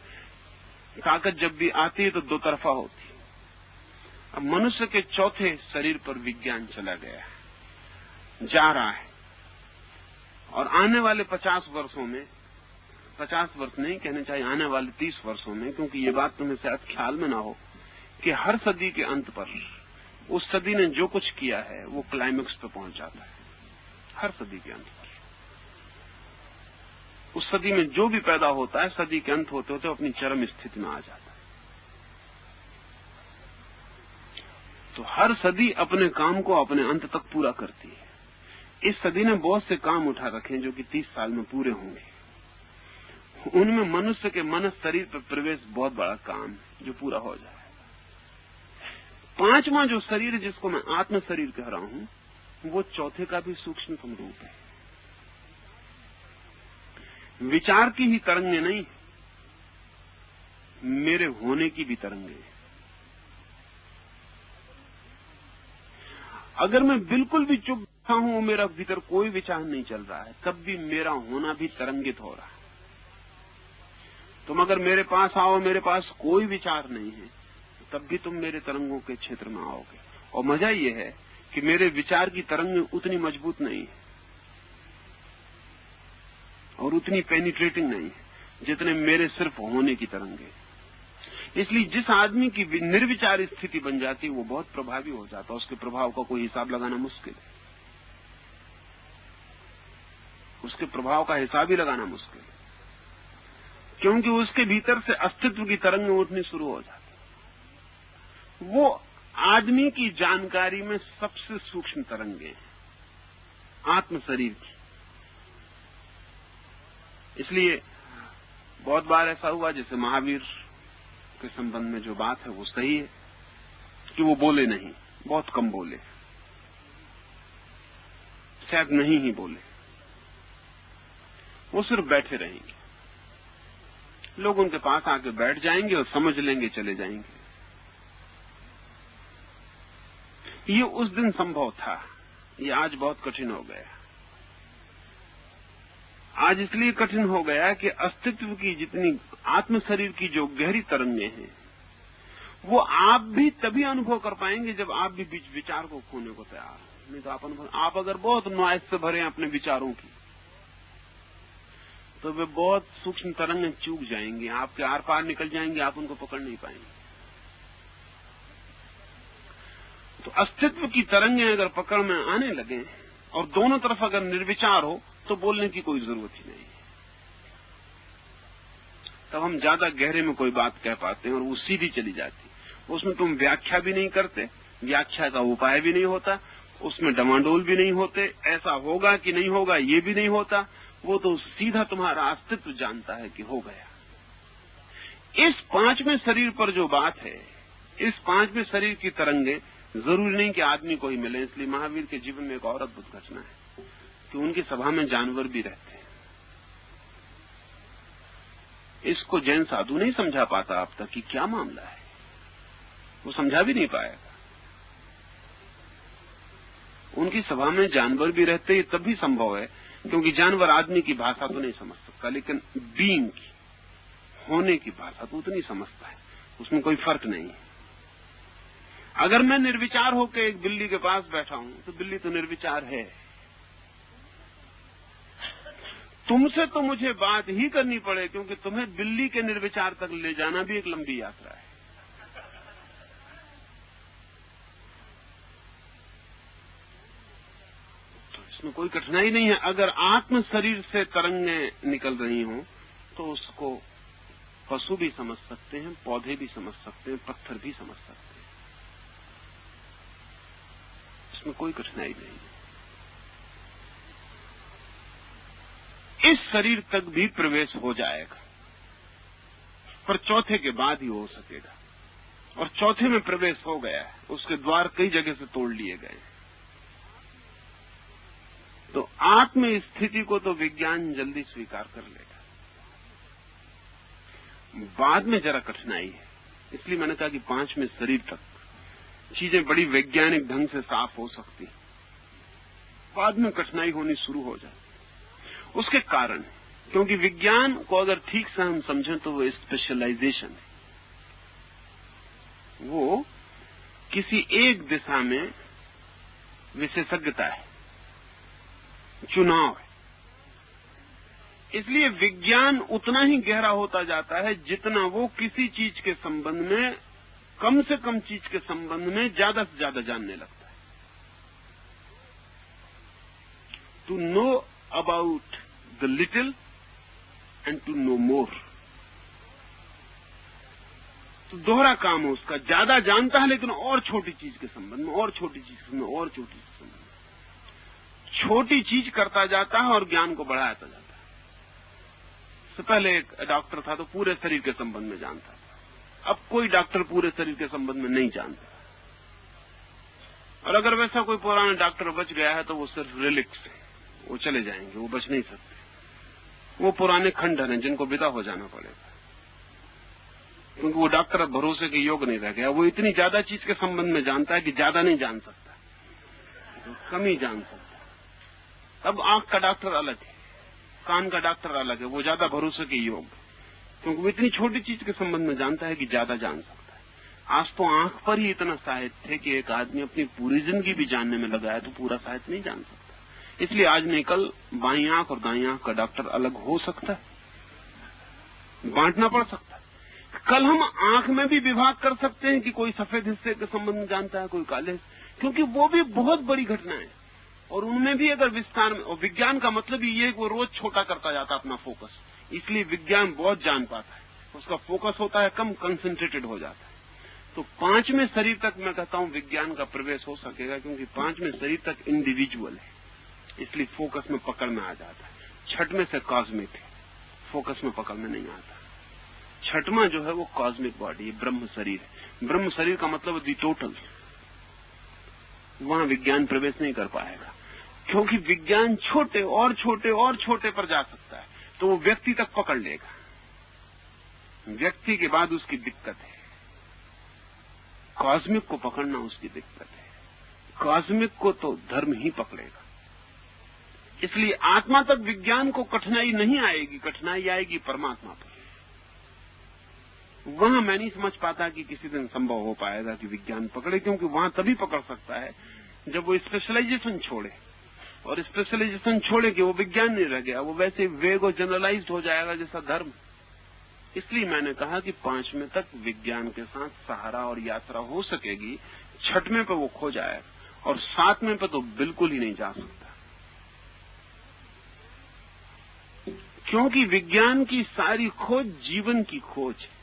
ताकत जब भी आती है तो दो तरफा होती है। अब मनुष्य के चौथे शरीर पर विज्ञान चला गया है, जा रहा है, और आने वाले 50 वर्षों में, 50 वर्ष नहीं कहने चाहिए, आने वाले 30 वर्षों में, क्योंकि ये बात तुम्हें शायद ख्याल में ना हो कि हर सदी के अंत पर उस सदी ने जो कुछ किया है वो क्लाइमेक्स पे पहुंच जाता है। हर सदी के अंत पर उस सदी में जो भी पैदा होता है सदी के अंत होते होते अपनी चरम स्थिति में आ जाता है। तो हर सदी अपने काम को अपने अंत तक पूरा करती है। इस सदी ने बहुत से काम उठा रखे हैं जो कि 30 साल में पूरे होंगे। उनमें मनुष्य के मन शरीर पर प्रवेश बहुत बड़ा काम है जो पूरा हो जाए। पांचवा जो शरीर है जिसको मैं आत्म शरीर कह रहा हूं वो चौथे का भी सूक्ष्मतम रूप है। विचार की ही तरंगे नहीं, मेरे होने की भी तरंगे। अगर मैं बिल्कुल भी चुप बैठा हूं, मेरा भीतर कोई विचार नहीं चल रहा है, तब भी मेरा होना भी तरंगित हो रहा है। तुम अगर मेरे पास आओ, मेरे पास कोई विचार नहीं है, तब भी तुम मेरे तरंगों के क्षेत्र में आओगे। और मजा ये है कि मेरे विचार की तरंगें उतनी मजबूत नहीं है और उतनी पेनिट्रेटिंग नहीं है जितने मेरे सिर्फ होने की तरंगे। इसलिए जिस आदमी की निर्विचार स्थिति बन जाती है वो बहुत प्रभावी हो जाता है। उसके प्रभाव का कोई हिसाब लगाना मुश्किल है, उसके प्रभाव का हिसाब ही लगाना मुश्किल है, क्योंकि उसके भीतर से अस्तित्व की तरंगें उठनी शुरू हो जाती। वो आदमी की जानकारी में सबसे सूक्ष्म तरंगे आत्म शरीर की। इसलिए बहुत बार ऐसा हुआ, जैसे महावीर के संबंध में जो बात है वो सही है कि वो बोले नहीं, बहुत कम बोले, शायद नहीं ही बोले, वो सिर्फ बैठे रहेंगे। लोग उनके पास आके बैठ जाएंगे और समझ लेंगे, चले जाएंगे। ये उस दिन संभव था, ये आज बहुत कठिन हो गया। आज इसलिए कठिन हो गया कि अस्तित्व की जितनी आत्म शरीर की जो गहरी तरंगे हैं वो आप भी तभी अनुभव कर पाएंगे जब आप भी बीच विचार को खोने को तैयार हो। नहीं तो आप अगर बहुत नॉइज से भरे हैं अपने विचारों की तो वे बहुत सूक्ष्म तरंगें चूक जाएंगी, आपके आर पार निकल जाएंगे, आप उनको पकड़ नहीं पाएंगे। तो अस्तित्व की तरंगें अगर पकड़ में आने लगे और दोनों तरफ अगर निर्विचार हो तो बोलने की कोई जरूरत ही नहीं। तब हम ज्यादा गहरे में कोई बात कह पाते हैं और वो सीधी चली जाती। उसमें तुम व्याख्या भी नहीं करते, व्याख्या का उपाय भी नहीं होता, उसमें डमाडोल भी नहीं होते, ऐसा होगा कि नहीं होगा ये भी नहीं होता। वो तो सीधा तुम्हारा अस्तित्व जानता है कि हो गया। इस पांचवें शरीर पर जो बात है, इस पांचवें शरीर की तरंगे जरूरी नहीं कि आदमी को ही मिले। इसलिए महावीर के जीवन में एक और अद्भुत घटना है कि उनकी सभा में जानवर भी रहते हैं। इसको जैन साधु नहीं समझा पाता अब तक कि क्या मामला है, वो समझा भी नहीं पाएगा। उनकी सभा में जानवर भी रहते हैं, तब भी संभव है क्योंकि जानवर आदमी की भाषा तो नहीं समझ सकता, लेकिन बीइंग की, होने की भाषा तो उतनी समझता है, उसमें कोई फर्क नहीं है। अगर मैं निर्विचार होकर एक बिल्ली के पास बैठा हूं तो बिल्ली तो निर्विचार है। तुमसे तो मुझे बात ही करनी पड़े क्योंकि तुम्हें बिल्ली के निर्विचार तक ले जाना भी एक लंबी यात्रा है। तो इसमें कोई कठिनाई नहीं है। अगर आत्म शरीर से तरंगें निकल रही हों तो उसको पशु भी समझ सकते हैं, पौधे भी समझ सकते हैं, पत्थर भी समझ सकते हैं। इसमें कोई कठिनाई नहीं है। इस शरीर तक भी प्रवेश हो जाएगा, पर चौथे के बाद ही हो सकेगा। और चौथे में प्रवेश हो गया है, उसके द्वार कई जगह से तोड़ लिए गए। तो आत्म स्थिति को तो विज्ञान जल्दी स्वीकार कर लेगा, बाद में जरा कठिनाई है। इसलिए मैंने कहा कि 5वें शरीर तक चीजें बड़ी वैज्ञानिक ढंग से साफ हो सकती। बाद में कठिनाई होनी शुरू हो जाए। उसके कारण, क्योंकि विज्ञान को अगर ठीक से हम समझें तो वो स्पेशलाइजेशन है, वो किसी एक दिशा में विशेषज्ञता है, चुनाव है। इसलिए विज्ञान उतना ही गहरा होता जाता है जितना वो किसी चीज के संबंध में, कम से कम चीज के संबंध में ज्यादा से ज्यादा जानने लगता है। To know about the little and to know more, तो दोहरा काम है उसका। ज्यादा जानता है लेकिन और छोटी चीज के संबंध में, और छोटी चीज के संबंध में, और छोटी चीज के संबंध में, छोटी चीज करता जाता है और ज्ञान को बढ़ाता जाता है। इससे पहले एक डॉक्टर था तो पूरे शरीर के संबंध में जानता था, अब कोई डॉक्टर पूरे शरीर के संबंध में नहीं जानता। और अगर वैसा कोई पुराना डॉक्टर बच गया है तो वो सिर्फ रिलिक्स है, वो चले जाएंगे, वो बच नहीं सकते। वो पुराने खंडहर हैं जिनको विदा हो जाना पड़ेगा, क्योंकि वो डॉक्टर अब भरोसे के योग नहीं रह गया। वो इतनी ज्यादा चीज के संबंध में जानता है कि ज्यादा नहीं जान सकता, तो कम ही जान सकता। अब आंख का डॉक्टर अलग है, कान का डॉक्टर अलग है, वो ज्यादा भरोसे के योग, क्योंकि वो इतनी छोटी चीज के संबंध में जानता है कि ज्यादा जान सकता है। आज तो आंख पर ही इतना साहित्य है कि एक आदमी अपनी पूरी जिंदगी भी जानने में लगा है तो पूरा साहित्य नहीं जान सकता। इसलिए आज नहीं कल बाईं आंख और दाईं आंख का डॉक्टर अलग हो सकता है, बांटना पड़ सकता है। कल हम आंख में भी विभाग कर सकते हैं कि कोई सफेद हिस्से के संबंध में जानता है, कोई काले, क्योंकि वो भी बहुत बड़ी घटना है। और उनमें भी अगर विस्तार में, और विज्ञान का मतलब ये है कि वो रोज छोटा करता जाता है अपना फोकस, इसलिए विज्ञान बहुत जान पाता है, उसका फोकस होता है कम, कंसंट्रेटेड हो जाता है। तो 5वें शरीर तक मैं कहता हूं विज्ञान का प्रवेश हो सकेगा, क्योंकि 5वें शरीर तक इंडिविजुअल है, इसलिए फोकस में पकड़ में आ जाता है। 6वें से कॉस्मिक है, फोकस में पकड़ में नहीं आता। 6वां जो है वो कॉस्मिक बॉडी, ब्रह्म शरीर है। ब्रह्म शरीर का मतलब दी टोटल, वहां विज्ञान प्रवेश नहीं कर पाएगा, क्योंकि विज्ञान छोटे और छोटे और छोटे पर जा सकता है, तो वो व्यक्ति तक पकड़ लेगा। व्यक्ति के बाद उसकी दिक्कत है, कॉस्मिक को पकड़ना उसकी दिक्कत है। कॉस्मिक को तो धर्म ही पकड़ेगा। इसलिए आत्मा तक विज्ञान को कठिनाई नहीं आएगी, कठिनाई आएगी परमात्मा पर। वहां मैं नहीं समझ पाता कि किसी दिन संभव हो पाएगा कि विज्ञान पकड़े, क्योंकि वहां तभी पकड़ सकता है जब वो स्पेशलाइजेशन छोड़े। और स्पेशलाइजेशन छोड़े कि वो विज्ञान नहीं रह गया, वो वैसे वेग और जनरलाइज्ड हो जाएगा जैसा धर्म। इसलिए मैंने कहा कि 5वें तक विज्ञान के साथ सहारा और यात्रा हो सकेगी, 6वें पे वो खो जाएगा और 7वें पे तो बिल्कुल ही नहीं जा सकता, क्योंकि विज्ञान की सारी खोज जीवन की खोज है।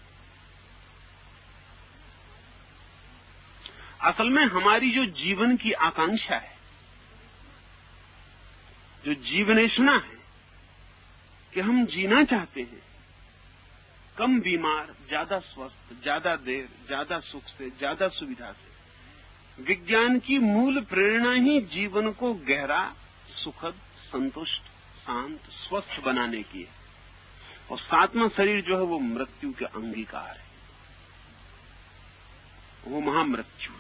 असल में हमारी जो जीवन की आकांक्षा है, जो जीवनेशना है कि हम जीना चाहते हैं कम बीमार, ज्यादा स्वस्थ, ज्यादा देर, ज्यादा सुख से, ज्यादा सुविधा से, विज्ञान की मूल प्रेरणा ही जीवन को गहरा, सुखद, संतुष्ट, शांत, स्वस्थ बनाने की है। और 7वां शरीर जो है वो मृत्यु के अंगीकार है, वो महामृत्यु।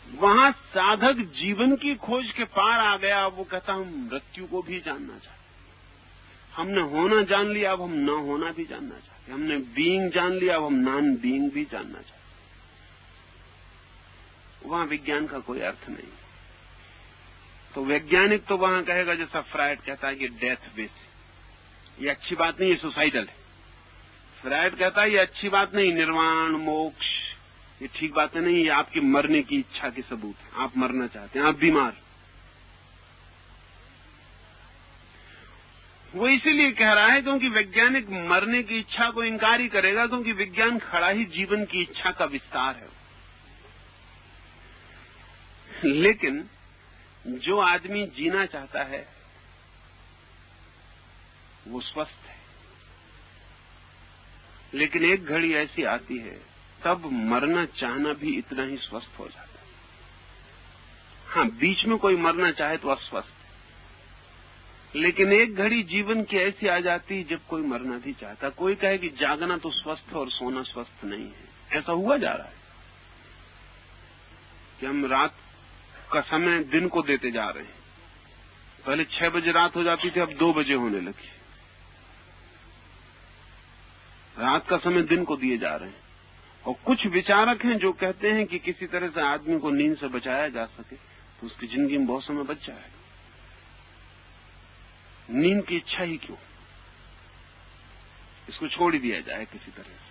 वहां साधक जीवन की खोज के पार आ गया, वो कहता हम मृत्यु को भी जानना चाहते, हमने होना जान लिया, अब हम न होना भी जानना चाहते, हमने बीइंग जान लिया, अब हम नॉन बीइंग भी जानना चाहते। वहां विज्ञान का कोई अर्थ नहीं। तो वैज्ञानिक तो वहां कहेगा जैसा फ्रायड कहता है कि डेथ बेस, ये अच्छी बात नहीं, ये सुसाइडल है। फ्रायड कहता है ये अच्छी बात नहीं, निर्वाण, मोक्ष, ये ठीक बातें नहीं, ये आपकी मरने की इच्छा की सबूत है, आप मरना चाहते हैं, आप बीमार। वो इसीलिए कह रहा है क्योंकि वैज्ञानिक मरने की इच्छा को इंकार ही करेगा, क्योंकि विज्ञान खड़ा ही जीवन की इच्छा का विस्तार है। लेकिन जो आदमी जीना चाहता है वो स्वस्थ है, लेकिन एक घड़ी ऐसी आती है तब मरना चाहना भी इतना ही स्वस्थ हो जाता है। हाँ, बीच में कोई मरना चाहे तो अस्वस्थ, लेकिन एक घड़ी जीवन की ऐसी आ जाती जब कोई मरना भी चाहता। कोई कहे कि जागना तो स्वस्थ और सोना स्वस्थ नहीं है, ऐसा हुआ जा रहा है कि हम रात का समय दिन को देते जा रहे हैं। पहले 6 बजे रात हो जाती थी, अब 2 बजे होने लगी। रात का समय दिन को दिए जा रहे हैं। और कुछ विचारक हैं जो कहते हैं कि किसी तरह से आदमी को नींद से बचाया जा सके तो उसकी जिंदगी में बहुत समय बच जाएगा। नींद की इच्छा ही क्यों, इसको छोड़ ही दिया जाए किसी तरह से।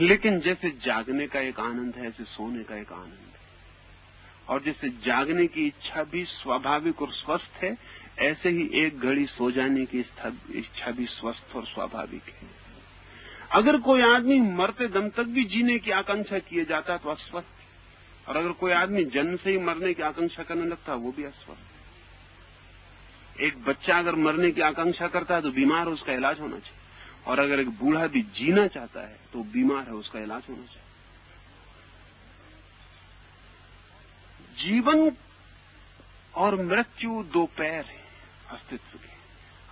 लेकिन जैसे जागने का एक आनंद है, ऐसे सोने का एक आनंद है। और जैसे जागने की इच्छा भी स्वाभाविक और स्वस्थ है, ऐसे ही एक घड़ी सो जाने की इच्छा भी स्वस्थ और स्वाभाविक है। अगर कोई आदमी मरते दम तक भी जीने की आकांक्षा किए जाता है तो अस्वस्थ, और अगर कोई आदमी जन्म से ही मरने की आकांक्षा करने लगता है वो भी अस्वस्थ। एक बच्चा अगर मरने की आकांक्षा करता है तो बीमार है, उसका इलाज होना चाहिए। और अगर एक बूढ़ा भी जीना चाहता है तो बीमार है, उसका इलाज होना चाहिए। जीवन और मृत्यु 2 पैर हैं अस्तित्व के।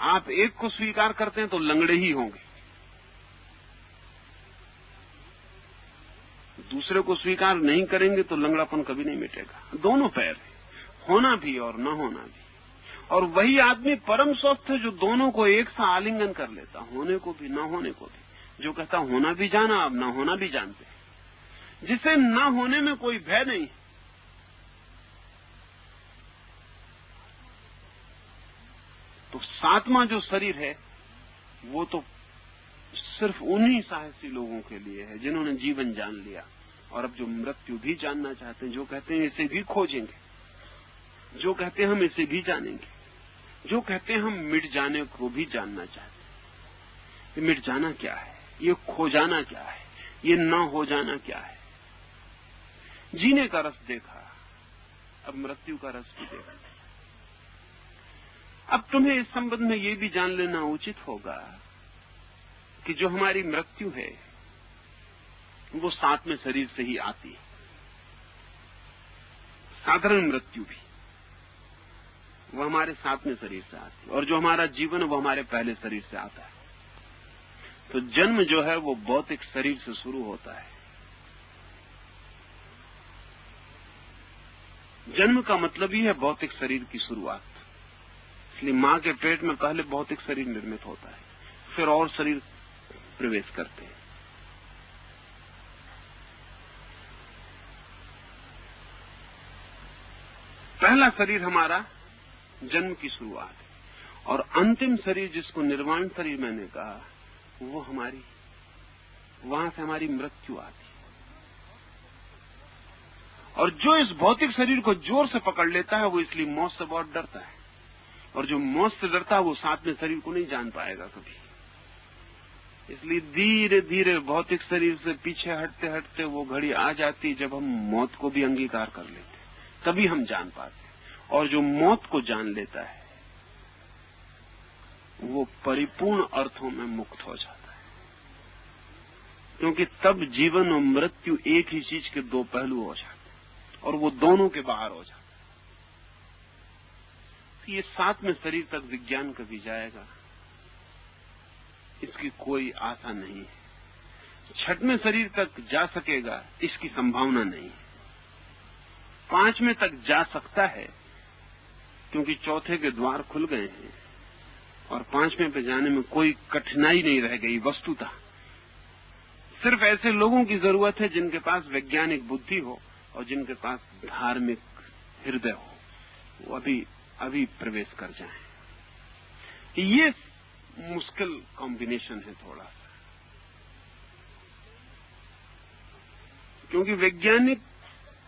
आप एक को स्वीकार करते हैं तो लंगड़े ही होंगे, दूसरे को स्वीकार नहीं करेंगे तो लंगड़ापन कभी नहीं मिटेगा। दोनों पैर हैं, होना भी और न होना भी। और वही आदमी परम स्वस्थ है जो दोनों को एक सा आलिंगन कर लेता, होने को भी न होने को भी। जो कहता होना भी जाना, अब न होना भी जानते, जिसे न होने में कोई भय नहीं। तो 7वां जो शरीर है वो तो सिर्फ उन्हीं साहसी लोगों के लिए है जिन्होंने जीवन जान लिया और अब जो मृत्यु भी जानना चाहते हैं, जो कहते हैं इसे भी खोजेंगे, जो कहते हैं हम इसे भी जानेंगे, जो कहते हैं हम मिट जाने को भी जानना चाहते हैं। ये मिट जाना क्या है, ये खो जाना क्या है, ये न हो जाना क्या है। जीने का रस देखा, अब मृत्यु का रस भी देखा। अब तुम्हें इस संबंध में ये भी जान लेना उचित होगा कि जो हमारी मृत्यु है वो 7वें शरीर से ही आती है। साधारण मृत्यु भी वो हमारे 7वें शरीर से आती है, और जो हमारा जीवन है वो हमारे पहले शरीर से आता है। तो जन्म जो है वो भौतिक शरीर से शुरू होता है। जन्म का मतलब ही है भौतिक शरीर की शुरुआत। इसलिए मां के पेट में पहले भौतिक शरीर निर्मित होता है, फिर और शरीर प्रवेश करते हैं। पहला शरीर हमारा जन्म की शुरुआत है, और अंतिम शरीर जिसको निर्वाण शरीर मैंने कहा वो हमारी, वहां से हमारी मृत्यु आती है। और जो इस भौतिक शरीर को जोर से पकड़ लेता है वो इसलिए मौत से बहुत डरता है, और जो मौत से डरता है वो 7वें शरीर को नहीं जान पाएगा कभी। इसलिए धीरे धीरे भौतिक शरीर से पीछे हटते हटते वो घड़ी आ जाती जब हम मौत को भी अंगीकार कर लेते, तभी हम जान पाते। और जो मौत को जान लेता है वो परिपूर्ण अर्थों में मुक्त हो जाता है, क्योंकि तब जीवन और मृत्यु एक ही चीज के 2 पहलू हो जाते हैं और वो दोनों के बाहर हो जाते हैं। ये 7वें शरीर तक विज्ञान कभी जाएगा इसकी कोई आशा नहीं है। 6वें शरीर तक जा सकेगा इसकी संभावना नहीं है। 5वें तक जा सकता है क्योंकि 4थे के द्वार खुल गए हैं और 5वें पे जाने में कोई कठिनाई नहीं रह गई। वस्तुतः सिर्फ ऐसे लोगों की जरूरत है जिनके पास वैज्ञानिक बुद्धि हो और जिनके पास धार्मिक हृदय हो, वो अभी प्रवेश कर जाएं। ये मुश्किल कॉम्बिनेशन है थोड़ा सा, क्योंकि वैज्ञानिक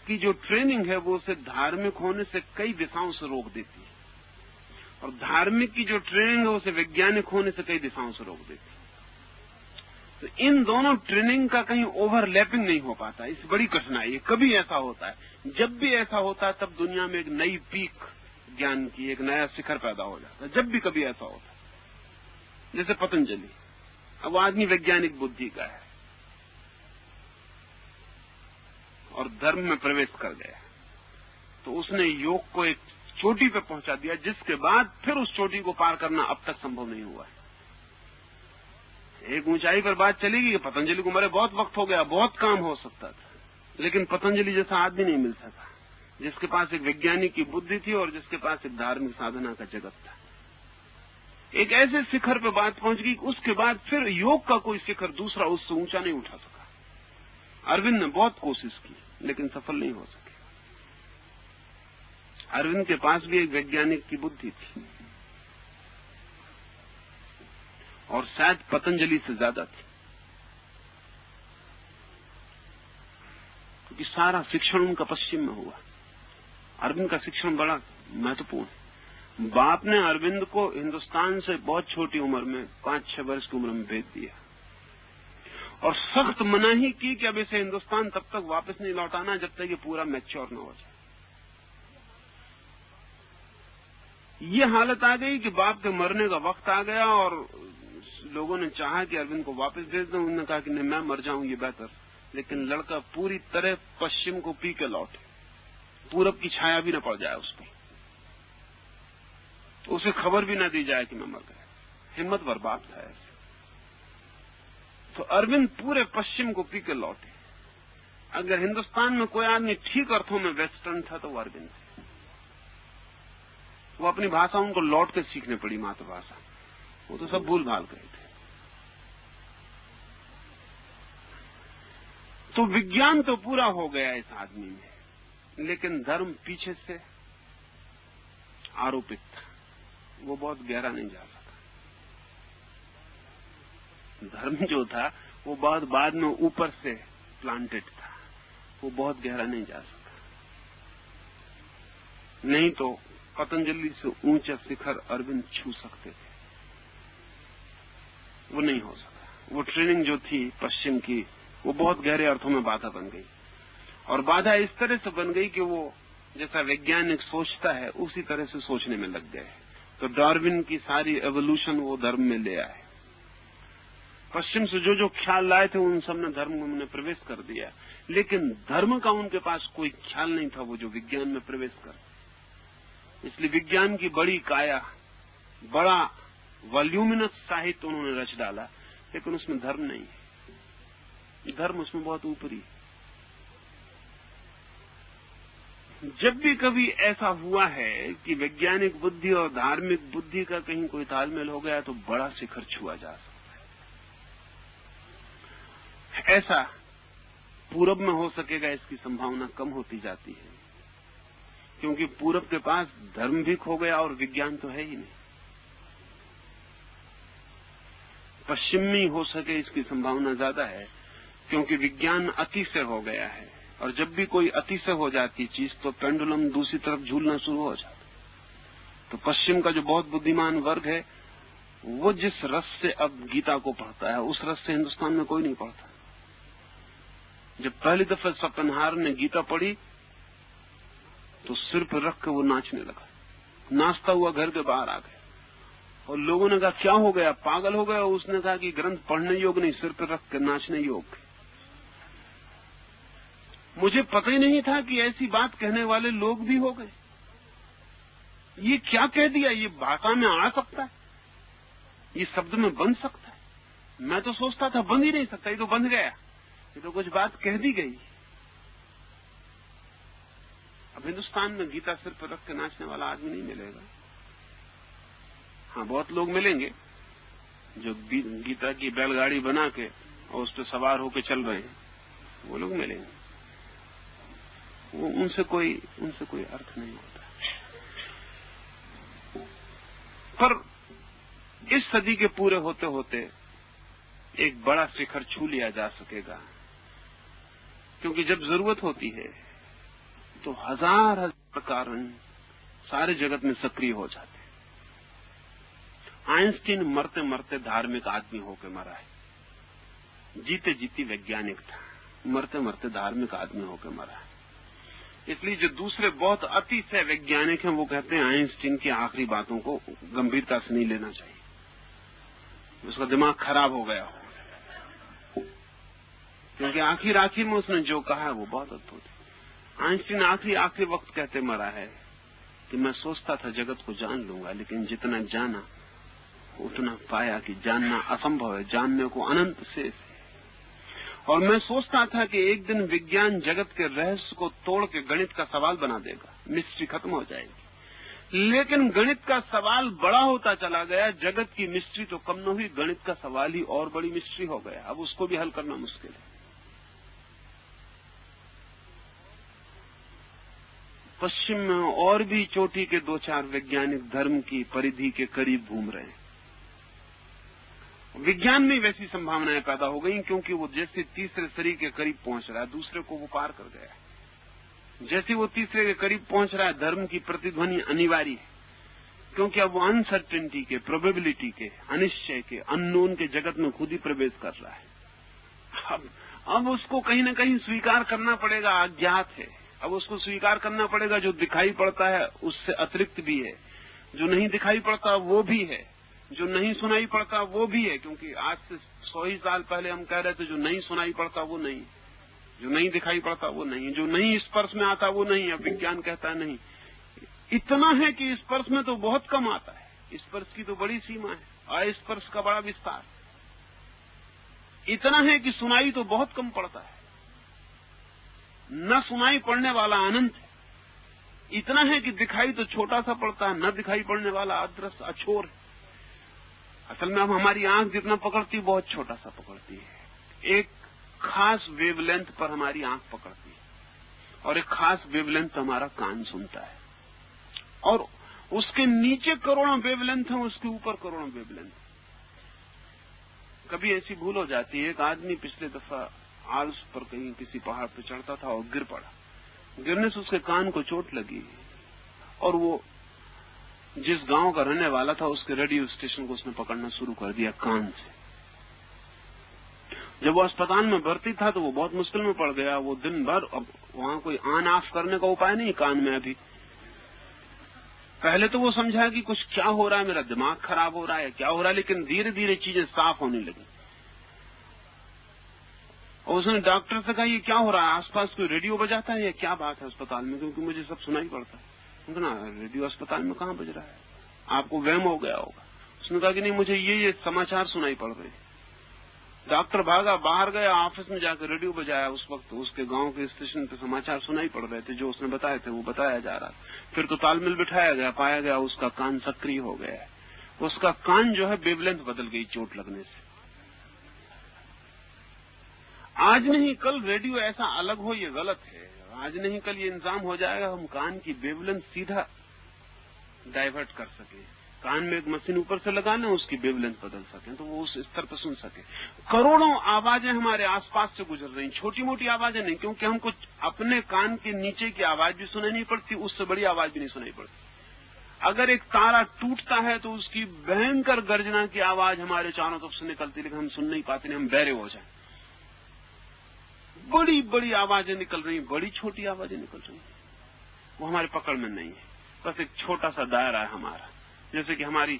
की जो ट्रेनिंग है वो उसे धार्मिक होने से कई दिशाओं से रोक देती है, और धार्मिक की जो ट्रेनिंग है उसे वैज्ञानिक होने से कई दिशाओं से रोक देती है। तो इन दोनों ट्रेनिंग का कहीं ओवरलैपिंग नहीं हो पाता, इस बड़ी कठिनाई है। कभी ऐसा होता है, जब भी ऐसा होता है तब दुनिया में एक नई पीक ज्ञान की, एक नया शिखर पैदा हो जाता है। जब भी कभी ऐसा होता है, जैसे पतंजलि, अब आदमी वैज्ञानिक बुद्धि का है और धर्म में प्रवेश कर गया, तो उसने योग को एक चोटी पे पहुंचा दिया जिसके बाद फिर उस चोटी को पार करना अब तक संभव नहीं हुआ है। एक ऊंचाई पर बात चलेगी कि पतंजलि को मरे बहुत वक्त हो गया, बहुत काम हो सकता था, लेकिन पतंजलि जैसा आदमी नहीं मिल सका, जिसके पास एक वैज्ञानिक की बुद्धि थी और जिसके पास एक धार्मिक साधना का जगत था। एक ऐसे शिखर पे बात पहुंच गई, उसके बाद फिर योग का कोई शिखर दूसरा उससे ऊंचा नहीं उठा सका। अरविंद ने बहुत कोशिश की लेकिन सफल नहीं हो सके। अरविंद के पास भी एक वैज्ञानिक की बुद्धि थी और शायद पतंजलि से ज्यादा थी, क्योंकि सारा शिक्षण उनका पश्चिम में हुआ। अरविंद का शिक्षण बड़ा महत्वपूर्ण है। बाप ने अरविंद को हिंदुस्तान से बहुत छोटी उम्र में 5-6 वर्ष की उम्र में भेज दिया और सख्त मनाही की कि अब इसे हिंदुस्तान तब तक वापस नहीं लौटाना जब तक ये पूरा मैच्योर न हो जाए। ये हालत आ गई कि बाप के मरने का वक्त आ गया और लोगों ने चाहा कि अरविंद को वापस भेज दें। उन्होंने कहा कि नहीं, मैं मर जाऊं ये बेहतर। लेकिन लड़का पूरी तरह पश्चिम को पी के लौटे, पूरब की छाया भी न पड़ जाए उस पर, उसे खबर भी न दी जाए कि मैं मर गया। हिम्मत भर बाप था ऐसे। तो अरविंद पूरे पश्चिम को पी के लौटे। अगर हिंदुस्तान में कोई आदमी ठीक अर्थों में वेस्टर्न था तो वो अरविंद थे। वो अपनी भाषा उनको लौट के सीखने पड़ी, मातृभाषा। वो तो सब भूल भाल गए थे। तो विज्ञान तो पूरा हो गया इस आदमी में, लेकिन धर्म पीछे से आरोपित था, वो बहुत गहरा नहीं जा सका। धर्म जो था वो बहुत बाद में ऊपर से प्लांटेड था, वो बहुत गहरा नहीं जा सका। नहीं तो पतंजलि से ऊंचा शिखर अरविंद छू सकते थे, वो नहीं हो सका। वो ट्रेनिंग जो थी पश्चिम की, वो बहुत गहरे अर्थों में बाधा बन गई। और बाधा इस तरह से बन गई कि वो जैसा वैज्ञानिक सोचता है उसी तरह से सोचने में लग गए। तो डार्विन की सारी एवोल्यूशन वो धर्म में ले आए। पश्चिम से जो जो ख्याल लाए थे उन सब ने धर्म में प्रवेश कर दिया, लेकिन धर्म का उनके पास कोई ख्याल नहीं था वो जो विज्ञान में प्रवेश कर। इसलिए विज्ञान की बड़ी काया, बड़ा वॉल्यूमिनस साहित्य उन्होंने रच डाला, लेकिन उसमें धर्म नहीं है। धर्म उसमें बहुत ऊपरी है। जब भी कभी ऐसा हुआ है कि वैज्ञानिक बुद्धि और धार्मिक बुद्धि का कहीं कोई तालमेल हो गया तो बड़ा शिखर छुआ जा सकता है। ऐसा पूरब में हो सकेगा, इसकी संभावना कम होती जाती है, क्योंकि पूरब के पास धर्म भी खो गया और विज्ञान तो है ही नहीं। पश्चिम में हो सके इसकी संभावना ज्यादा है, क्योंकि विज्ञान अतिशय हो गया है। और जब भी कोई अतिशय हो जाती चीज तो पेंडुलम दूसरी तरफ झूलना शुरू हो जाता। तो पश्चिम का जो बहुत बुद्धिमान वर्ग है वो जिस रस से अब गीता को पढ़ता है उस रस से हिंदुस्तान में कोई नहीं पढ़ता। जब पहली दफा सपनहार ने गीता पढ़ी तो सिर पर रख के वो नाचने लगा, नाचता हुआ घर के बाहर आ गया। और लोगों ने कहा क्या हो गया, पागल हो गया? उसने कहा कि ग्रंथ पढ़ने योग नहीं, सिर पर रख के नाचने योग। मुझे पता ही नहीं था कि ऐसी बात कहने वाले लोग भी हो गए। ये क्या कह दिया? ये भाषा में आ सकता है, ये शब्द में बन सकता है। मैं तो सोचता था बन ही नहीं सकता, ये तो बन गया, ये तो कुछ बात कह दी गई। अब हिंदुस्तान में गीता सिर पर रख के नाचने वाला आदमी नहीं मिलेगा। हाँ, बहुत लोग मिलेंगे जो गीता की बैलगाड़ी बना के और उस पर सवार होके चल रहे हैं, वो लोग मिलेंगे। वो उनसे कोई अर्थ नहीं होता। पर इस सदी के पूरे होते होते एक बड़ा शिखर छू लिया जा सकेगा, क्योंकि जब जरूरत होती है तो हजार कारण सारे जगत में सक्रिय हो जाते हैं। आइंस्टीन मरते मरते धार्मिक आदमी होकर मरा है, जीते जीती वैज्ञानिक था, मरते मरते धार्मिक आदमी होकर मरा है। इसलिए जो दूसरे बहुत अतिशय वैज्ञानिक हैं वो कहते हैं आइंस्टीन की आखिरी बातों को गंभीरता से नहीं लेना चाहिए, उसका दिमाग खराब हो गया हो, क्योंकि आखिर में उसने जो कहा है वो बहुत अद्भुत है। आइंस्टीन आखिरी वक्त कहते मरा है कि मैं सोचता था जगत को जान लूंगा, लेकिन जितना जाना उतना पाया कि जानना असंभव है, जानने को अनंत शेष है। और मैं सोचता था कि एक दिन विज्ञान जगत के रहस्य को तोड़ के गणित का सवाल बना देगा, मिस्ट्री खत्म हो जाएगी। लेकिन गणित का सवाल बड़ा होता चला गया, जगत की मिस्ट्री तो कम न हुई, गणित का सवाल ही और बड़ी मिस्ट्री हो गया। अब उसको भी हल करना मुश्किल है। पश्चिम में और भी चोटी के 2-4 वैज्ञानिक धर्म की परिधि के करीब घूम रहे हैं। विज्ञान में वैसी संभावनाएं पैदा हो गई क्योंकि वो जैसे तीसरे शरीर के करीब पहुंच रहा है, दूसरे को वो पार कर गया है। जैसे वो तीसरे के करीब पहुंच रहा है, धर्म की प्रतिध्वनि अनिवार्य है, क्योंकि अब वो अनसर्टेनिटी के, प्रोबेबिलिटी के, अनिश्चय के, अननोन के जगत में खुद ही प्रवेश कर रहा है। अब उसको कहीं न कहीं स्वीकार करना पड़ेगा, अज्ञात है। अब उसको स्वीकार करना पड़ेगा, जो दिखाई पड़ता है उससे अतिरिक्त भी है, जो नहीं दिखाई पड़ता वो भी है, जो नहीं सुनाई पड़ता वो भी है। क्योंकि आज से 100 ही साल पहले हम कह रहे थे जो नहीं सुनाई पड़ता वो नहीं, जो नहीं दिखाई पड़ता वो नहीं, जो नहीं स्पर्श में आता वो नहीं। अब विज्ञान कहता है नहीं, इतना है कि स्पर्श में तो बहुत कम आता है, स्पर्श की तो बड़ी सीमा है, अस्पर्श का बड़ा विस्तार। इतना है कि सुनाई तो बहुत कम पड़ता है, न सुनाई पड़ने वाला अनंत है। इतना है कि दिखाई तो छोटा सा पड़ता है, न दिखाई पड़ने वाला अदृश्य अछोर है। असल में अब हमारी आंख जितना पकड़ती बहुत छोटा सा पकड़ती है। एक खास वेवलेंथ पर हमारी आंख पकड़ती है, और एक खास वेवलेंथ हमारा कान सुनता है, और उसके नीचे करोड़ों वेवलेंथ है, उसके ऊपर करोड़ों वेवलेंथ। कभी ऐसी भूल हो जाती है। एक आदमी पिछले दफा आल्स पर कहीं किसी पहाड़ पर चढ़ता था और गिर पड़ा। गिरने से उसके कान को चोट लगी, और वो जिस गांव का रहने वाला था उसके रेडियो स्टेशन को उसने पकड़ना शुरू कर दिया कान से। जब वो अस्पताल में भर्ती था तो वो बहुत मुश्किल में पड़ गया। वो दिन भर, अब वहां कोई ऑन ऑफ करने का उपाय नहीं कान में अभी। पहले तो वो समझा कि कुछ क्या हो रहा है, मेरा दिमाग खराब हो रहा है, क्या हो रहा है, लेकिन धीरे धीरे चीजें साफ होने लगी। और उसने डॉक्टर से कहा ये क्या हो रहा है, आसपास कोई रेडियो बजाता है या क्या बात है अस्पताल में, क्योंकि मुझे सब सुनाई पड़ता है। ना रेडियो अस्पताल में कहाँ बज रहा है, आपको वहम हो गया होगा। उसने कहा कि नहीं, मुझे ये समाचार सुनाई पड़ रहे हैं। डॉक्टर भागा, बाहर गया, ऑफिस में जाकर रेडियो बजाया। उस वक्त उसके गांव के स्टेशन पे समाचार सुनाई पड़ रहे थे, जो उसने बताए थे वो बताया जा रहा था। फिर तो तालमेल बिठाया गया, पाया गया उसका कान सक्रिय हो गया है। उसका कान जो है वेवलेंथ बदल गई चोट लगने से। आज नहीं कल रेडियो ऐसा अलग हो ये गलत है। आज नहीं कल ये इंतजाम हो जाएगा, हम कान की वेवलेंथ सीधा डाइवर्ट कर सके, कान में एक मशीन ऊपर से लगा लें, उसकी वेवलेंथ बदल सके तो वो उस स्तर पर सुन सके। करोड़ों आवाजें हमारे आसपास से गुजर रही, छोटी मोटी आवाजें नहीं, क्योंकि हमको अपने कान के नीचे की आवाज भी सुनाई नहीं पड़ती, उससे बड़ी आवाज भी नहीं सुनाई पड़ती। अगर एक तारा टूटता है तो उसकी भयंकर गर्जना की आवाज हमारे चारों तरफ से निकलती, लेकिन हम सुन नहीं पाते, हम बहरे हो जाए। बड़ी बड़ी आवाजें निकल रही, बड़ी छोटी आवाजें निकल रही, वो हमारे पकड़ में नहीं है। बस एक छोटा सा दायरा है हमारा, जैसे कि हमारी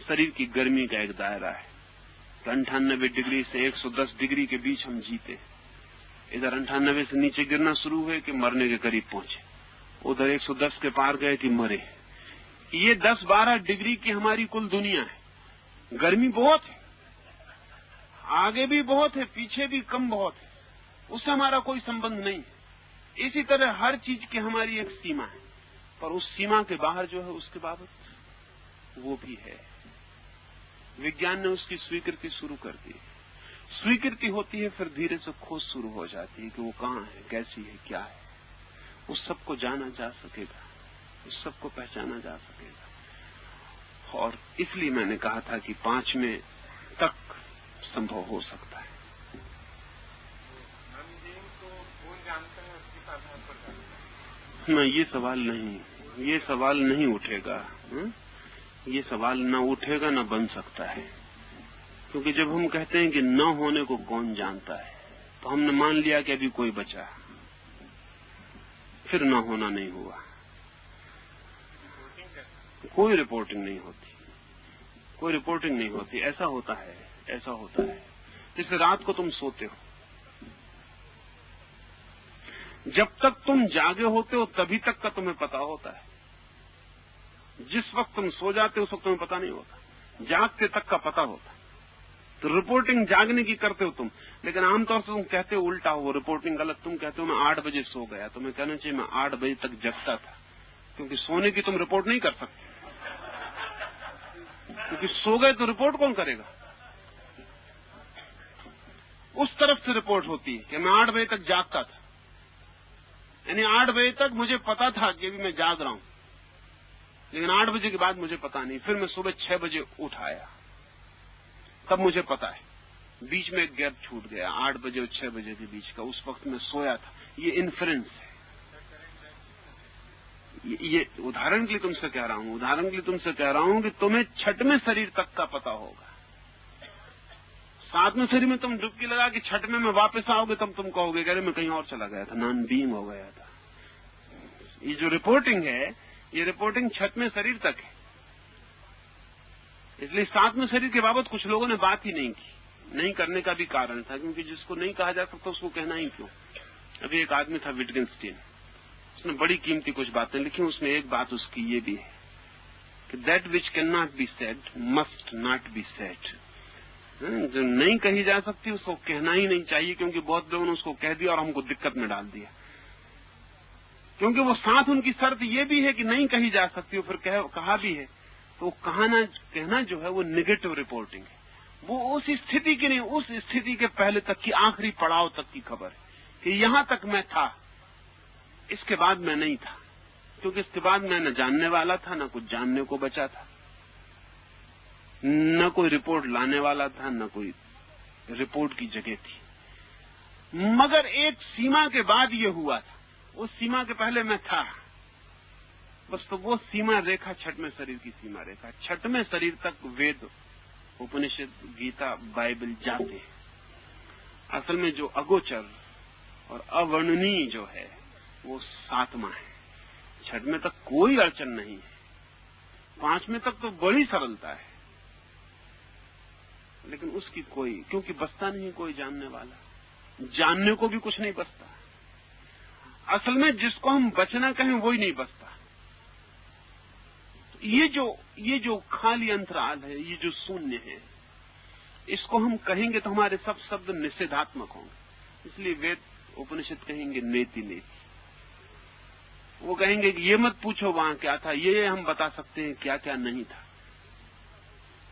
शरीर की गर्मी का एक दायरा है। 98 डिग्री से 110 डिग्री के बीच हम जीते। इधर 98 से नीचे गिरना शुरू हुए कि मरने के करीब पहुंचे, उधर 110 के पार गए कि मरे। ये 10-12 डिग्री की हमारी कुल दुनिया है। गर्मी बहुत है, आगे भी बहुत है, पीछे भी कम बहुत है, उससे हमारा कोई संबंध नहीं है। इसी तरह हर चीज की हमारी एक सीमा है, पर उस सीमा के बाहर जो है उसके बाबत वो भी है। विज्ञान ने उसकी स्वीकृति शुरू कर दी। स्वीकृति होती है, फिर धीरे से खोज शुरू हो जाती है कि वो कहाँ है, कैसी है, क्या है। उस सबको जाना जा सकेगा, उस सबको पहचाना जा सकेगा। और इसलिए मैंने कहा था कि 5वें तक संभव हो सकता है। नहीं, ये सवाल नहीं उठेगा। ये सवाल न उठेगा, न बन सकता है। क्योंकि जब हम कहते हैं कि न होने को कौन जानता है, तो हमने मान लिया कि अभी कोई बचा, फिर न होना नहीं हुआ। कोई रिपोर्टिंग नहीं होती, कोई रिपोर्टिंग नहीं होती। ऐसा होता है, ऐसा होता है। जैसे रात को तुम सोते हो, जब तक तुम जागे होते हो तभी तक का तुम्हें पता होता है। जिस वक्त तुम सो जाते हो उस वक्त तुम्हें पता नहीं होता, जागते तक का पता होता। तो रिपोर्टिंग जागने की करते हो तुम, लेकिन आमतौर से तुम कहते हो उल्टा हो, रिपोर्टिंग गलत। तुम कहते हो मैं 8 बजे सो गया, तुम्हें कहना चाहिए मैं 8 बजे तक जगता था, क्योंकि सोने की तुम रिपोर्ट नहीं कर सकते, क्योंकि सो गए तो रिपोर्ट कौन करेगा। उस तरफ से रिपोर्ट होती है कि मैं 8 बजे तक जागता था, यानी 8 बजे तक मुझे पता था कि अभी मैं जाग रहा हूं, लेकिन 8 बजे के बाद मुझे पता नहीं। फिर मैं सुबह 6 बजे उठ आया, तब मुझे पता है। बीच में एक गैप छूट गया 8 बजे और 6 बजे के बीच का, उस वक्त मैं सोया था। ये इन्फ्रेंस है। ये उदाहरण के लिए तुमसे कह रहा हूं, उदाहरण के लिए तुमसे कह रहा हूं कि तुम्हें छठवें शरीर तक का पता होगा। 7वें शरीर में तुम डुबकी लगा कि 6वें में वापस आओगे, तब तुम कहोगे अरे मैं कहीं और चला गया था, नॉन बीइंग हो गया था। ये जो रिपोर्टिंग है, ये रिपोर्टिंग 6वें शरीर तक है। इसलिए 7वें शरीर के बाबत कुछ लोगों ने बात ही नहीं की। नहीं करने का भी कारण था, क्योंकि जिसको नहीं कहा जा सकता उसको कहना ही क्यों। अभी एक आदमी था विटगेंस्टीन, उसने बड़ी कीमती कुछ बातें लिखी। उसमें एक बात उसकी ये भी है कि that which can not be said must not be said. जो नहीं कही जा सकती उसको कहना ही नहीं चाहिए, क्योंकि बहुत लोगों ने उसको कह दिया और हमको दिक्कत में डाल दिया। क्योंकि वो साथ उनकी शर्त ये भी है कि नहीं कही जा सकती, फिर कहा भी है, तो कहना जो है वो नेगेटिव रिपोर्टिंग है। वो उस स्थिति की नहीं, उस स्थिति के पहले तक की, आखिरी पड़ाव तक की खबर है कि यहां तक मैं था, इसके बाद मैं नहीं था, क्योंकि इसके बाद मैं न जानने वाला था, न कुछ जानने को बचा था, न कोई रिपोर्ट लाने वाला था, न कोई रिपोर्ट की जगह थी। मगर एक सीमा के बाद ये हुआ था, उस सीमा के पहले मैं था बस। तो वो सीमा रेखा 6वें शरीर की सीमा रेखा। 6वें शरीर तक वेद, उपनिषद, गीता, बाइबल जाते हैं। असल में जो अगोचर और अवर्णनीय जो है वो 7वां है। 6वें तक कोई अड़चन नहीं है, 5वें तक तो बड़ी सरलता है, लेकिन उसकी कोई, क्योंकि बचता नहीं कोई जानने वाला, जानने को भी कुछ नहीं बचता। असल में जिसको हम बचना कहें वही नहीं बचता। ये जो खाली अंतराल है, ये जो शून्य है, इसको हम कहेंगे तो हमारे सब शब्द निषेधात्मक होंगे। इसलिए वेद उपनिषद कहेंगे नेति नेति। वो कहेंगे कि ये मत पूछो वहां क्या था, ये हम बता सकते हैं क्या क्या नहीं था।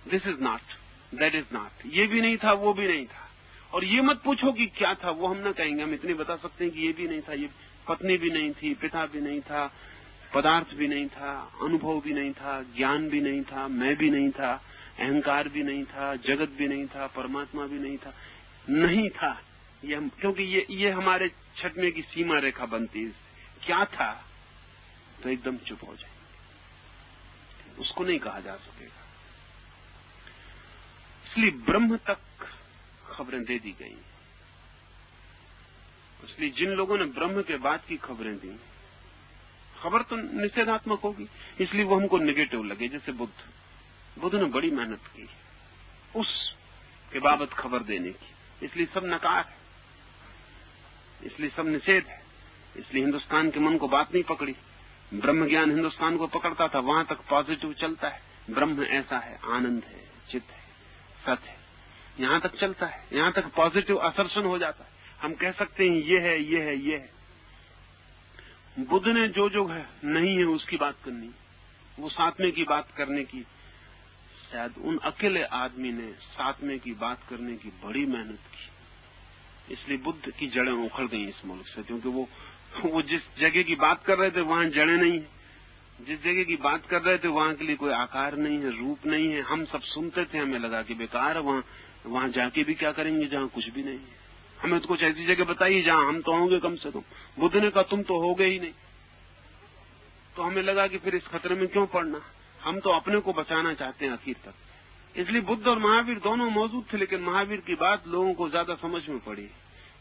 This is not, that is not, ये भी नहीं था, वो भी नहीं था। और ये मत पूछो कि क्या था, वो हम न कहेंगे। हम इतने बता सकते हैं कि ये भी नहीं था, ये पत्नी भी नहीं थी, पिता भी नहीं था, पदार्थ भी नहीं था, अनुभव भी नहीं था, ज्ञान भी नहीं था, मैं भी नहीं था, अहंकार भी नहीं था, जगत भी नहीं था, परमात्मा भी नहीं था, नहीं था। ये हम, क्योंकि ये हमारे 6वें की सीमा रेखा बनती है। क्या था तो एकदम चुप हो जाए, उसको नहीं कहा जा सकेगा। इसलिए ब्रह्म तक खबरें दे दी गई। इसलिए जिन लोगों ने ब्रह्म के बाद की खबरें दी, खबर तो निषेधात्मक होगी, इसलिए वो हमको नेगेटिव लगे। जैसे बुद्ध ने बड़ी मेहनत की उस के बाबत खबर देने की, इसलिए सब नकार है, इसलिए सब निषेध है। इसलिए हिंदुस्तान के मन को बात नहीं पकड़ी। ब्रह्म ज्ञान हिंदुस्तान को पकड़ता था, वहां तक पॉजिटिव चलता है, ब्रह्म ऐसा है, आनंद है, चित्त है, सत्य है, यहां तक चलता है, यहां तक पॉजिटिव असर्शन हो जाता है। हम कह सकते हैं ये है, ये है, ये है। बुद्ध ने जो है नहीं है उसकी बात करनी, वो 7वें की बात करने की, शायद उन अकेले आदमी ने 7वें की बात करने की बड़ी मेहनत की। इसलिए बुद्ध की जड़ें उखड़ गई इस मुल्क से, क्योंकि वो जिस जगह की बात कर रहे थे वहां जड़ें नहीं है, जिस जगह की बात कर रहे थे वहां के लिए कोई आकार नहीं है, रूप नहीं है। हम सब सुनते थे, हमें लगा कि बेकार है, वहां जाके भी क्या करेंगे जहां कुछ भी नहीं है। हमें तो कुछ ऐसी जगह बताइए जहां हम तो होंगे कम से कम। बुद्ध ने कहा तुम तो होगे ही नहीं, तो हमें लगा कि फिर इस खतरे में क्यों पड़ना, हम तो अपने को बचाना चाहते हैं आखिर तक। इसलिए बुद्ध और महावीर दोनों मौजूद थे, लेकिन महावीर की बात लोगों को ज्यादा समझ में पड़ी,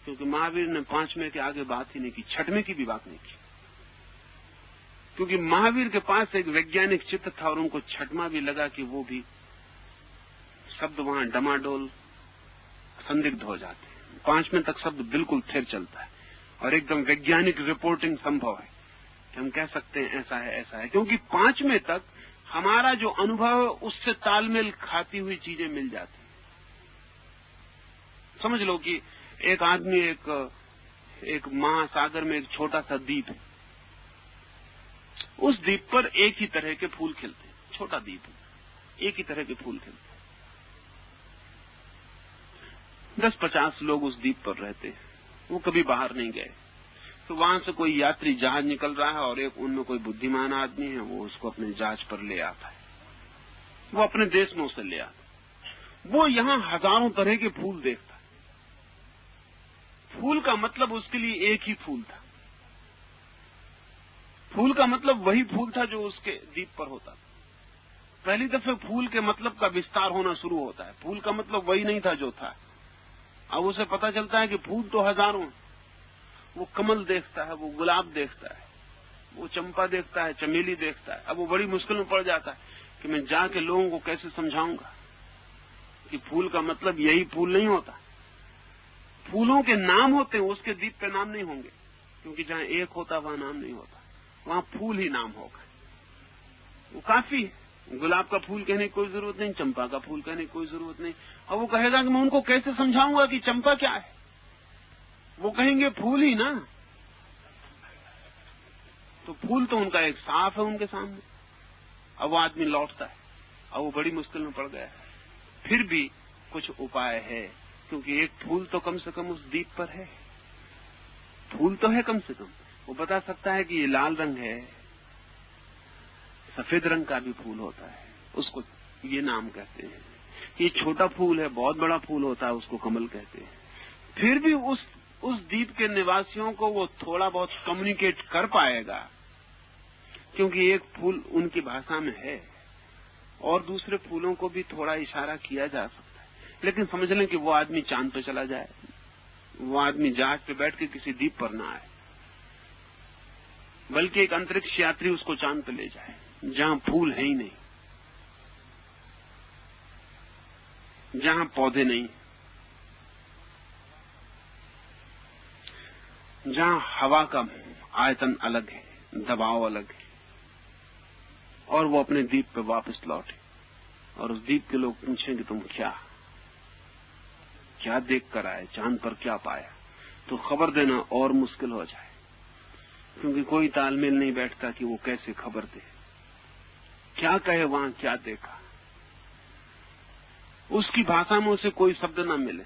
क्योंकि महावीर ने 5वें के आगे बात ही नहीं की, 6वें की भी बात नहीं की। क्योंकि महावीर के पास एक वैज्ञानिक चित्त था और उनको 6वां भी लगा कि वो भी शब्द वहां डमाडोल संदिग्ध हो जाते हैं। 5वें तक शब्द बिल्कुल स्थिर चलता है और एकदम वैज्ञानिक रिपोर्टिंग संभव है कि हम कह सकते हैं ऐसा है, ऐसा है। क्योंकि 5वें तक हमारा जो अनुभव है उससे तालमेल खाती हुई चीजें मिल जाती हैं। समझ लो कि एक आदमी एक महासागर में एक छोटा सा द्वीप है, उस द्वीप पर एक ही तरह के फूल खिलते हैं, छोटा द्वीप है, एक ही तरह के फूल खिलते हैं। 10-50 लोग उस द्वीप पर रहते हैं, वो कभी बाहर नहीं गए। तो वहां से कोई यात्री जहाज निकल रहा है और एक उनमें कोई बुद्धिमान आदमी है, वो उसको अपने जहाज पर ले आता है, वो अपने देश में उसे ले आता है। वो यहाँ हजारों तरह के फूल देखता है। फूल का मतलब उसके लिए एक ही फूल था। फूल का मतलब वही फूल था जो उसके द्वीप पर होता था। पहली दफे फूल के मतलब का विस्तार होना शुरू होता है। फूल का मतलब वही नहीं था जो था। अब उसे पता चलता है कि फूल तो हजारों। वो कमल देखता है, वो गुलाब देखता है, वो चंपा देखता है, चमेली देखता है। अब वो बड़ी मुश्किल में पड़ जाता है कि मैं जाके लोगों को कैसे समझाऊंगा कि फूल का मतलब यही फूल नहीं होता। फूलों के नाम होते हैं, उसके द्वीप पे नाम नहीं होंगे, क्योंकि जहां एक होता वहां नाम नहीं होता, वहां फूल ही नाम होगा। वो काफी है। गुलाब का फूल कहने की कोई जरूरत नहीं, चंपा का फूल कहने की कोई जरूरत नहीं। और वो कहेगा कि मैं उनको कैसे समझाऊंगा कि चंपा क्या है। वो कहेंगे फूल ही ना। तो फूल तो उनका एक साफ है उनके सामने। अब वो आदमी लौटता है, अब वो बड़ी मुश्किल में पड़ गया है। फिर भी कुछ उपाय है, क्योंकि एक फूल तो कम से कम उस द्वीप पर है। फूल तो है कम से कम। वो बता सकता है कि ये लाल रंग है, सफेद रंग का भी फूल होता है, उसको ये नाम कहते हैं। ये छोटा फूल है, बहुत बड़ा फूल होता है, उसको कमल कहते हैं। फिर भी उस द्वीप के निवासियों को वो थोड़ा बहुत कम्युनिकेट कर पाएगा, क्योंकि एक फूल उनकी भाषा में है और दूसरे फूलों को भी थोड़ा इशारा किया जा सकता है। लेकिन समझ लें कि वो आदमी चांद पे चला जाए, वो आदमी जहाज पे बैठ के किसी द्वीप पर ना आए, बल्कि एक अंतरिक्ष यात्री उसको चांद पे ले जाए, जहां फूल है ही नहीं, जहां पौधे नहीं, जहां हवा का आयतन अलग है, दबाव अलग है, और वो अपने द्वीप पे वापस लौटे और उस द्वीप के लोग पूछें कि तुम क्या देख कर आए, चांद पर क्या पाया, तो खबर देना और मुश्किल हो जाए, क्योंकि कोई तालमेल नहीं बैठता कि वो कैसे खबर दे, क्या कहे, वहां क्या देखा। उसकी भाषा में उसे कोई शब्द ना मिले।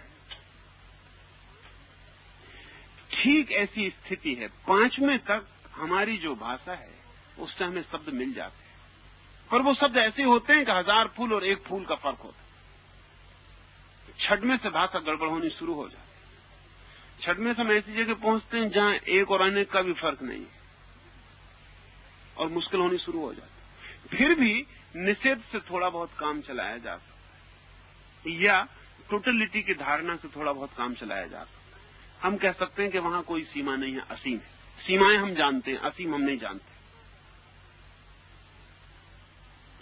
ठीक ऐसी स्थिति है। 5वें तक हमारी जो भाषा है उससे हमें शब्द मिल जाते हैं, पर वो शब्द ऐसे होते हैं कि 1000 फूल और एक फूल का फर्क होता है। 6वें से भाषा गड़बड़ होनी शुरू हो जाती है। 6वें से हम ऐसी जगह पहुंचते हैं जहां एक और अनेक का भी फर्क नहीं है और मुश्किल होनी शुरू हो जाती है। फिर भी निषेध से थोड़ा बहुत काम चलाया जा सकता है, या टोटलिटी की धारणा से थोड़ा बहुत काम चलाया जा सकता है। हम कह सकते हैं कि वहां कोई सीमा नहीं है, असीम है। सीमाएं हम जानते हैं, असीम हम नहीं जानते।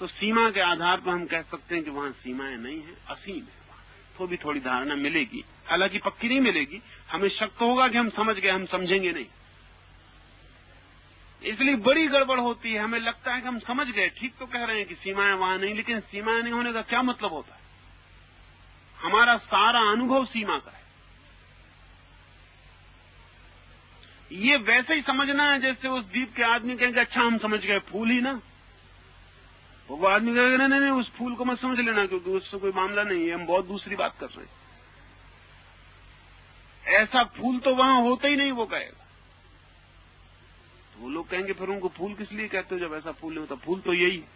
तो सीमा के आधार पर हम कह सकते हैं कि वहां सीमाएं नहीं है, असीम है। तो भी थोड़ी धारणा मिलेगी, हालांकि पक्की नहीं मिलेगी। हमें शक तो होगा कि हम समझ गए, हम समझेंगे नहीं, इसलिए बड़ी गड़बड़ होती है। हमें लगता है कि हम समझ गए, ठीक तो कह रहे हैं कि सीमाएं वहां नहीं, लेकिन सीमाएं नहीं होने का क्या मतलब होता है? हमारा सारा अनुभव सीमा का है। ये वैसे ही समझना है जैसे उस द्वीप के आदमी कहेंगे अच्छा हम समझ गए, फूल ही ना। वो आदमी कहेगा नहीं, उस फूल को मत समझ लेना, क्योंकि उससे कोई मामला नहीं है, हम बहुत दूसरी बात कर रहे हैं। ऐसा फूल तो वहां होता ही नहीं, वो कहेगा। तो वो लोग कहेंगे फिर उनको फूल किस लिए कहते हो जब ऐसा फूल नहीं होता? फूल तो यही है।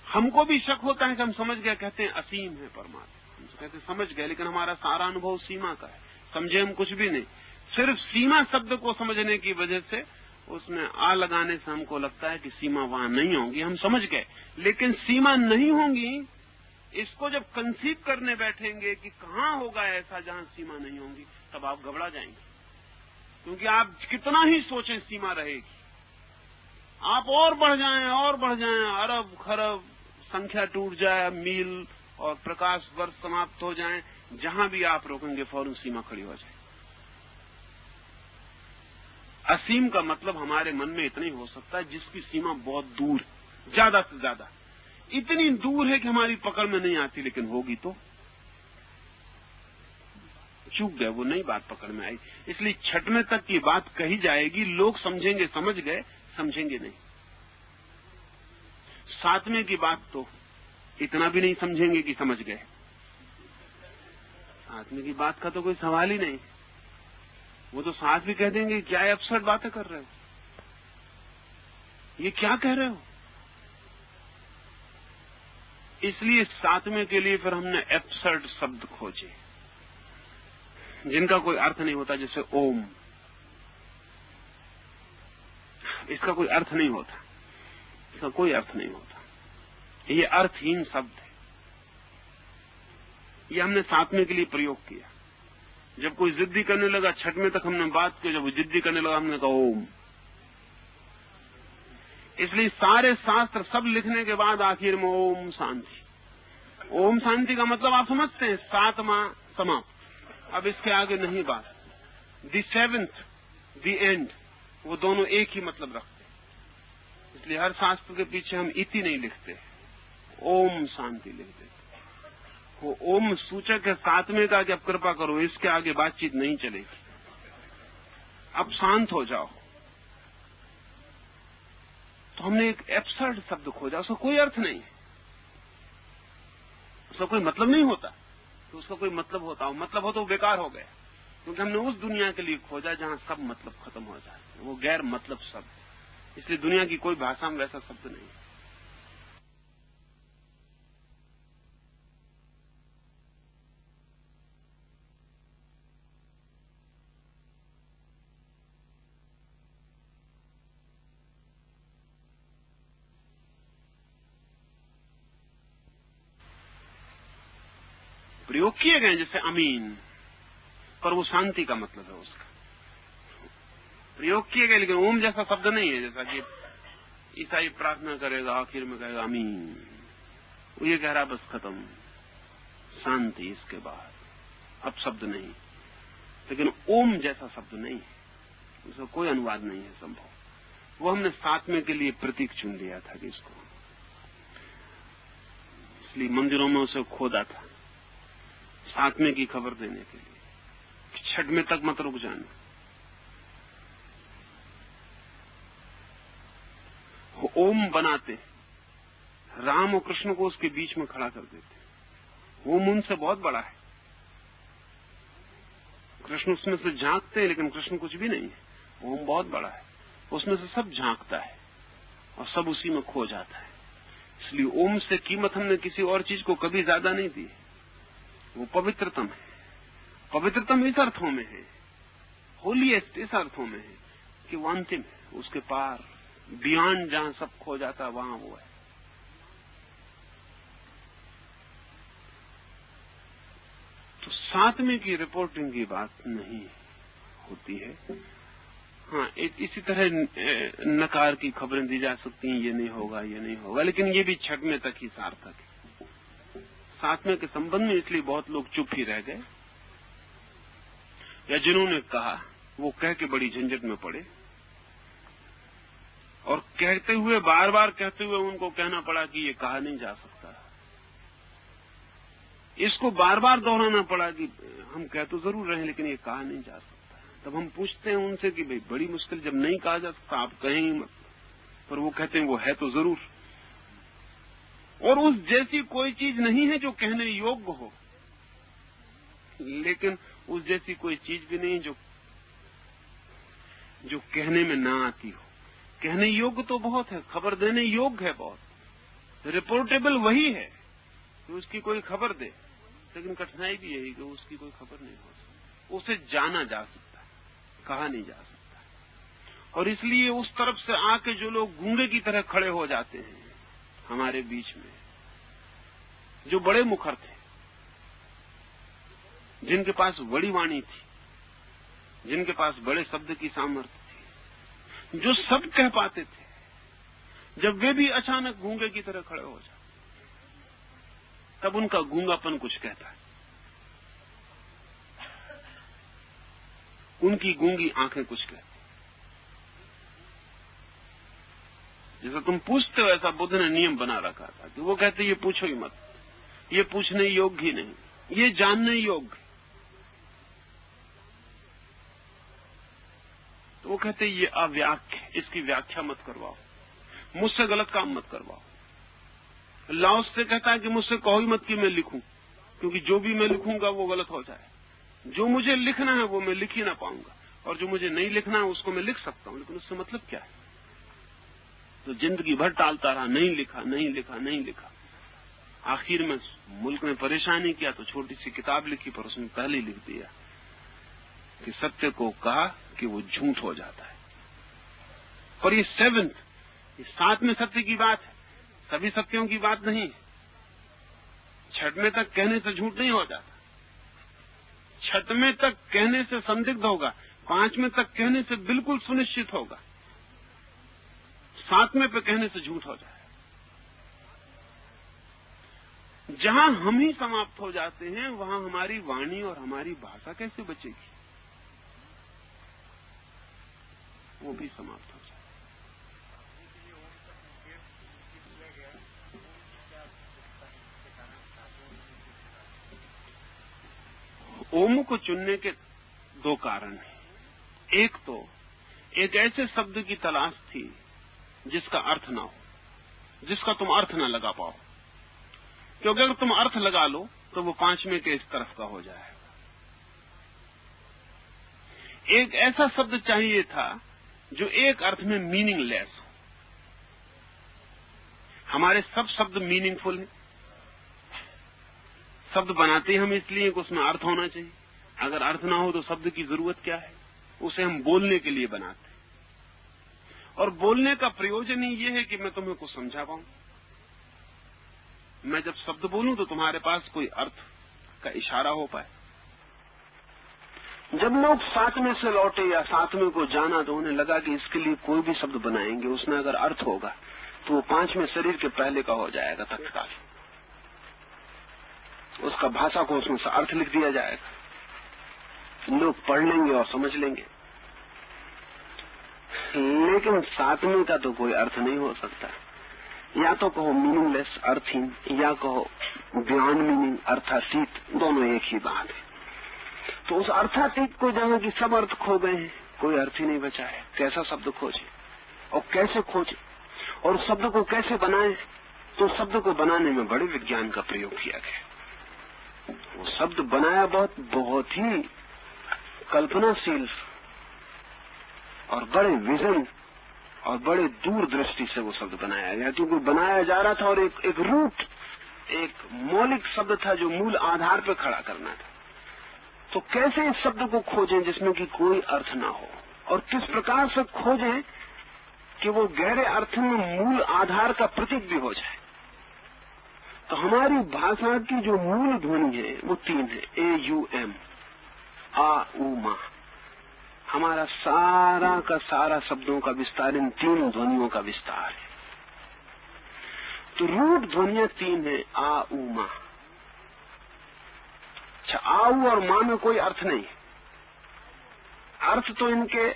हमको भी शक होता है कि हम समझ गए, कहते हैं असीम है परमात्मा, हम कहते हैं समझ गए, लेकिन हमारा सारा अनुभव सीमा का है, समझे हम कुछ भी नहीं। सिर्फ सीमा शब्द को समझने की वजह से, उसमें आ लगाने से हमको लगता है कि सीमा वहां नहीं होंगी, हम समझ गए, लेकिन सीमा नहीं होंगी। इसको जब कंसीव करने बैठेंगे कि कहाँ होगा ऐसा जहां सीमा नहीं होंगी, तब आप घबरा जाएंगे, क्योंकि आप कितना ही सोचें सीमा रहेगी। आप और बढ़ जाएं, अरब खरब संख्या टूट जाए, मील और प्रकाश वर्ष समाप्त हो जाएं, जहां भी आप रोकेंगे फौरन सीमा खड़ी हो जाए। असीम का मतलब हमारे मन में इतना ही हो सकता है जिसकी सीमा बहुत दूर है, ज्यादा से ज्यादा इतनी दूर है कि हमारी पकड़ में नहीं आती, लेकिन होगी तो। चूक गए, वो नई बात पकड़ में आई। इसलिए छठवें तक की बात कही जाएगी, लोग समझेंगे, समझ गए, समझेंगे नहीं। सातवें की बात तो इतना भी नहीं समझेंगे कि समझ गए। सातवें की बात का तो कोई सवाल ही नहीं। वो तो साथ भी कह देंगे क्या एब्सर्ड बातें कर रहे हो, ये क्या कह रहे हो। इसलिए सातवें के लिए फिर हमने एब्सर्ड शब्द खोजे जिनका कोई अर्थ नहीं होता, जैसे ओम। इसका कोई अर्थ नहीं होता, इसका कोई अर्थ नहीं होता, ये अर्थहीन शब्द है। ये हमने सातवें के लिए प्रयोग किया। जब कोई जिद्दी करने लगा, छठवें तक हमने बात की, जब वो जिद्दी करने लगा हमने कहा ओम। इसलिए सारे शास्त्र सब लिखने के बाद आखिर में ओम शांति। ओम शांति का मतलब आप समझते हैं, सातवां समाप्त, अब इसके आगे नहीं बात। द सेवेंथ, द एंड, वो दोनों एक ही मतलब रखते हैं। इसलिए हर शास्त्र के पीछे हम इति नहीं लिखते, ओम शांति लिख देते। वो ओम सूचक है सातवें का कि अब कृपा करो, इसके आगे बातचीत नहीं चलेगी, अब शांत हो जाओ। तो हमने एक एब्सर्ड शब्द खोजा, उसका कोई अर्थ नहीं, उसका कोई मतलब नहीं होता। तो उसका कोई मतलब होता हो, मतलब हो तो बेकार हो गया, क्योंकि हमने उस दुनिया के लिए खोजा जहां सब मतलब खत्म हो जाते हैं, वो गैर मतलब शब्द। इसलिए दुनिया की कोई भाषा में वैसा शब्द नहीं। प्रयोग किए गए जैसे अमीन, पर वो शांति का मतलब है उसका प्रयोग किए गए, लेकिन ओम जैसा शब्द नहीं है। जैसा कि ईसाई प्रार्थना करेगा, आखिर में कहेगा अमीन, वो ये कह रहा बस खत्म, शांति, इसके बाद अब शब्द नहीं। लेकिन ओम जैसा शब्द नहीं है, उसका कोई अनुवाद नहीं है संभव। वो हमने सातवें के लिए प्रतीक चुन लिया था इसको, इसलिए मंदिरों में उसे खोदा था सातवें की खबर देने के लिए, छठवें तक मत रुक जाना। ओम बनाते, राम और कृष्ण को उसके बीच में खड़ा कर देते। ओम उनसे बहुत बड़ा है, कृष्ण उसमें से झांकते हैं, लेकिन कृष्ण कुछ भी नहीं है। ओम बहुत बड़ा है, उसमें से सब झांकता है और सब उसी में खो जाता है। इसलिए ओम से कीमत हमने किसी और चीज को कभी ज्यादा नहीं दी। वो पवित्रतम है, पवित्रतम इस अर्थों में है, होलीएस्ट इस अर्थों में है कि वो अंतिम है, उसके पार, बियॉन्ड, जहां सब खो जाता है वहां वो है। तो सातवें की रिपोर्टिंग की बात नहीं होती है। हाँ, इसी तरह नकार की खबरें दी जा सकती हैं, ये नहीं होगा, ये नहीं होगा, लेकिन ये भी छठवें तक ही सार्थक है। सातवें के संबंध में इसलिए बहुत लोग चुप ही रह गए, या जिन्होंने कहा वो कह के बड़ी झंझट में पड़े, और कहते हुए, बार बार कहते हुए उनको कहना पड़ा कि ये कहा नहीं जा सकता। इसको बार बार दोहराना पड़ा कि हम कह तो जरूर रहे हैं लेकिन ये कहा नहीं जा सकता। तब हम पूछते हैं उनसे कि भाई बड़ी मुश्किल, जब नहीं कहा जा सकता आप कहें ही मत, पर वो कहते हैं वो है तो जरूर। और उस जैसी कोई चीज नहीं है जो कहने योग्य हो, लेकिन उस जैसी कोई चीज भी नहीं जो कहने में ना आती हो। कहने योग्य तो बहुत है, खबर देने योग्य है बहुत, रिपोर्टेबल वही है कि उसकी कोई खबर दे, लेकिन कठिनाई भी यही कि उसकी कोई खबर नहीं हो सकती। उसे जाना जा सकता है, कहा नहीं जा सकता। और इसलिए उस तरफ से आके जो लोग गूंगे की तरह खड़े हो जाते हैं हमारे बीच में, जो बड़े मुखर थे, जिनके पास बड़ी वाणी थी, जिनके पास बड़े शब्द की सामर्थ्य थी, जो सब कह पाते थे, जब वे भी अचानक गूंगे की तरह खड़े हो जाते, तब उनका गूंगापन कुछ कहता है। उनकी गूंगी आंखें कुछ कहती। जैसा तुम पूछते हो, ऐसा बुद्ध ने नियम बना रखा था कि वो कहते ये पूछो ही मत, ये पूछने योग्य ही नहीं, ये जानने योग्य। तो वो कहते ये अव्याख्या, इसकी व्याख्या मत करवाओ, मुझसे गलत काम मत करवाओ। लाओस से कहता है कि मुझसे कहो ही मत कि मैं लिखूं, क्योंकि जो भी मैं लिखूंगा वो गलत हो जाए। जो मुझे लिखना है वो मैं लिख ही ना पाऊंगा, और जो मुझे नहीं लिखना है उसको मैं लिख सकता हूं, लेकिन उससे मतलब क्या है। तो जिंदगी भर टालता रहा, नहीं लिखा नहीं लिखा नहीं लिखा। आखिर में मुल्क में परेशानी किया तो छोटी सी किताब लिखी, पर उसने पहले ही लिख दिया कि सत्य को कहा कि वो झूठ हो जाता है। पर ये सातवें सत्य की बात है, सभी सत्यों की बात नहीं। छठवें तक कहने से झूठ नहीं हो जाता, छठवें तक कहने से संदिग्ध होगा, पांचवें तक कहने से बिल्कुल सुनिश्चित होगा, सातवें पे कहने से झूठ हो जाए। जहां हम ही समाप्त हो जाते हैं वहां हमारी वाणी और हमारी भाषा कैसे बचेगी, वो भी समाप्त हो जाए। ओम को चुनने के दो कारण हैं। एक तो एक ऐसे शब्द की तलाश थी जिसका अर्थ ना हो, जिसका तुम अर्थ ना लगा पाओ, क्योंकि अगर तुम अर्थ लगा लो तो वो पांचवें के इस तरफ का हो जाएगा। एक ऐसा शब्द चाहिए था जो एक अर्थ में मीनिंगलेस हो। हमारे सब शब्द मीनिंगफुल हैं, शब्द बनाते हम इसलिए कि उसमें अर्थ होना चाहिए। अगर अर्थ ना हो तो शब्द की जरूरत क्या है, उसे हम बोलने के लिए बनाते हैं। और बोलने का प्रयोजन ही ये है कि मैं तुम्हें कुछ समझा पाऊं। मैं जब शब्द बोलूं तो तुम्हारे पास कोई अर्थ का इशारा हो पाए। जब लोग सातवें से लौटे या सातवें को जाना तो उन्हें लगा कि इसके लिए कोई भी शब्द बनाएंगे, उसमें अगर अर्थ होगा तो वो पांचवें शरीर के पहले का हो जाएगा तत्काल। उसका भाषा को उसमें से अर्थ लिख दिया जाएगा, लोग पढ़ लेंगे और समझ लेंगे। लेकिन सातवें का तो कोई अर्थ नहीं हो सकता। या तो कहो मीनिंगलेस, अर्थहीन, या कहो बियॉन्ड मीनिंग, अर्थातीत, दोनों एक ही बात है। तो उस अर्थातीत को जहां की सब अर्थ खो गए हैं, कोई अर्थ ही नहीं बचा है। कैसा शब्द खोजे और कैसे खोजे और शब्द को कैसे बनाए? तो शब्द को बनाने में बड़े विज्ञान का प्रयोग किया गया। वो शब्द बनाया बहुत ही कल्पनाशील और बड़े विजन और बड़े दूरदृष्टि से वो शब्द बनाया गया, क्योंकि बनाया जा रहा था और एक रूट, एक मौलिक शब्द था जो मूल आधार पर खड़ा करना था। तो कैसे इस शब्द को खोजें जिसमें कि कोई अर्थ ना हो, और किस प्रकार से खोजें कि वो गहरे अर्थ में मूल आधार का प्रतीक भी हो जाए। तो हमारी भाषा की जो मूल ध्वनि है वो तीन है, AUM, आ उ मा। हमारा सारा का सारा शब्दों का विस्तार इन तीन ध्वनियों का विस्तार है। तो रूट ध्वनियां तीन है, आ उ मा। अच्छा, आऊ और मां में कोई अर्थ नहीं, अर्थ तो इनके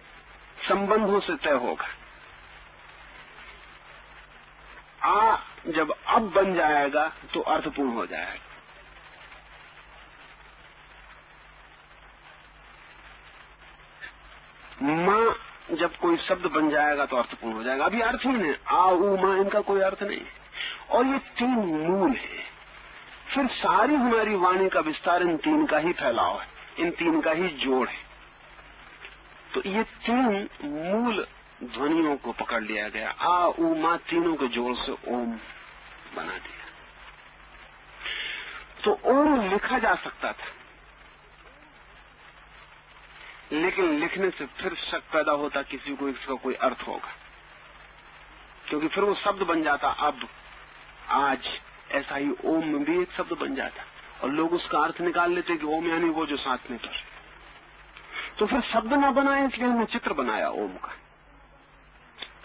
संबंधों से तय होगा। आ जब अब बन जाएगा तो अर्थपूर्ण हो जाएगा। मां जब कोई शब्द बन जाएगा तो अर्थपूर्ण हो जाएगा। अभी अर्थ ही नहीं, आ उ मां, इनका कोई अर्थ नहीं। और ये तीन मूल है। फिर सारी हमारी वाणी का विस्तार इन तीन का ही फैलाव है, इन तीन का ही जोड़ है। तो ये तीन मूल ध्वनियों को पकड़ लिया गया, आ उ मा, तीनों के जोड़ से ओम बना दिया। तो ओम लिखा जा सकता था, लेकिन लिखने से फिर शक पैदा होता किसी को इसका कोई अर्थ होगा, क्योंकि फिर वो शब्द बन जाता अब, आज। ऐसा ही ओम में भी एक शब्द बन जाता और लोग उसका अर्थ निकाल लेते कि ओम यानी वो जो साथ में कर। तो फिर शब्द ना बनाए, इसलिए हमने चित्र बनाया ओम का,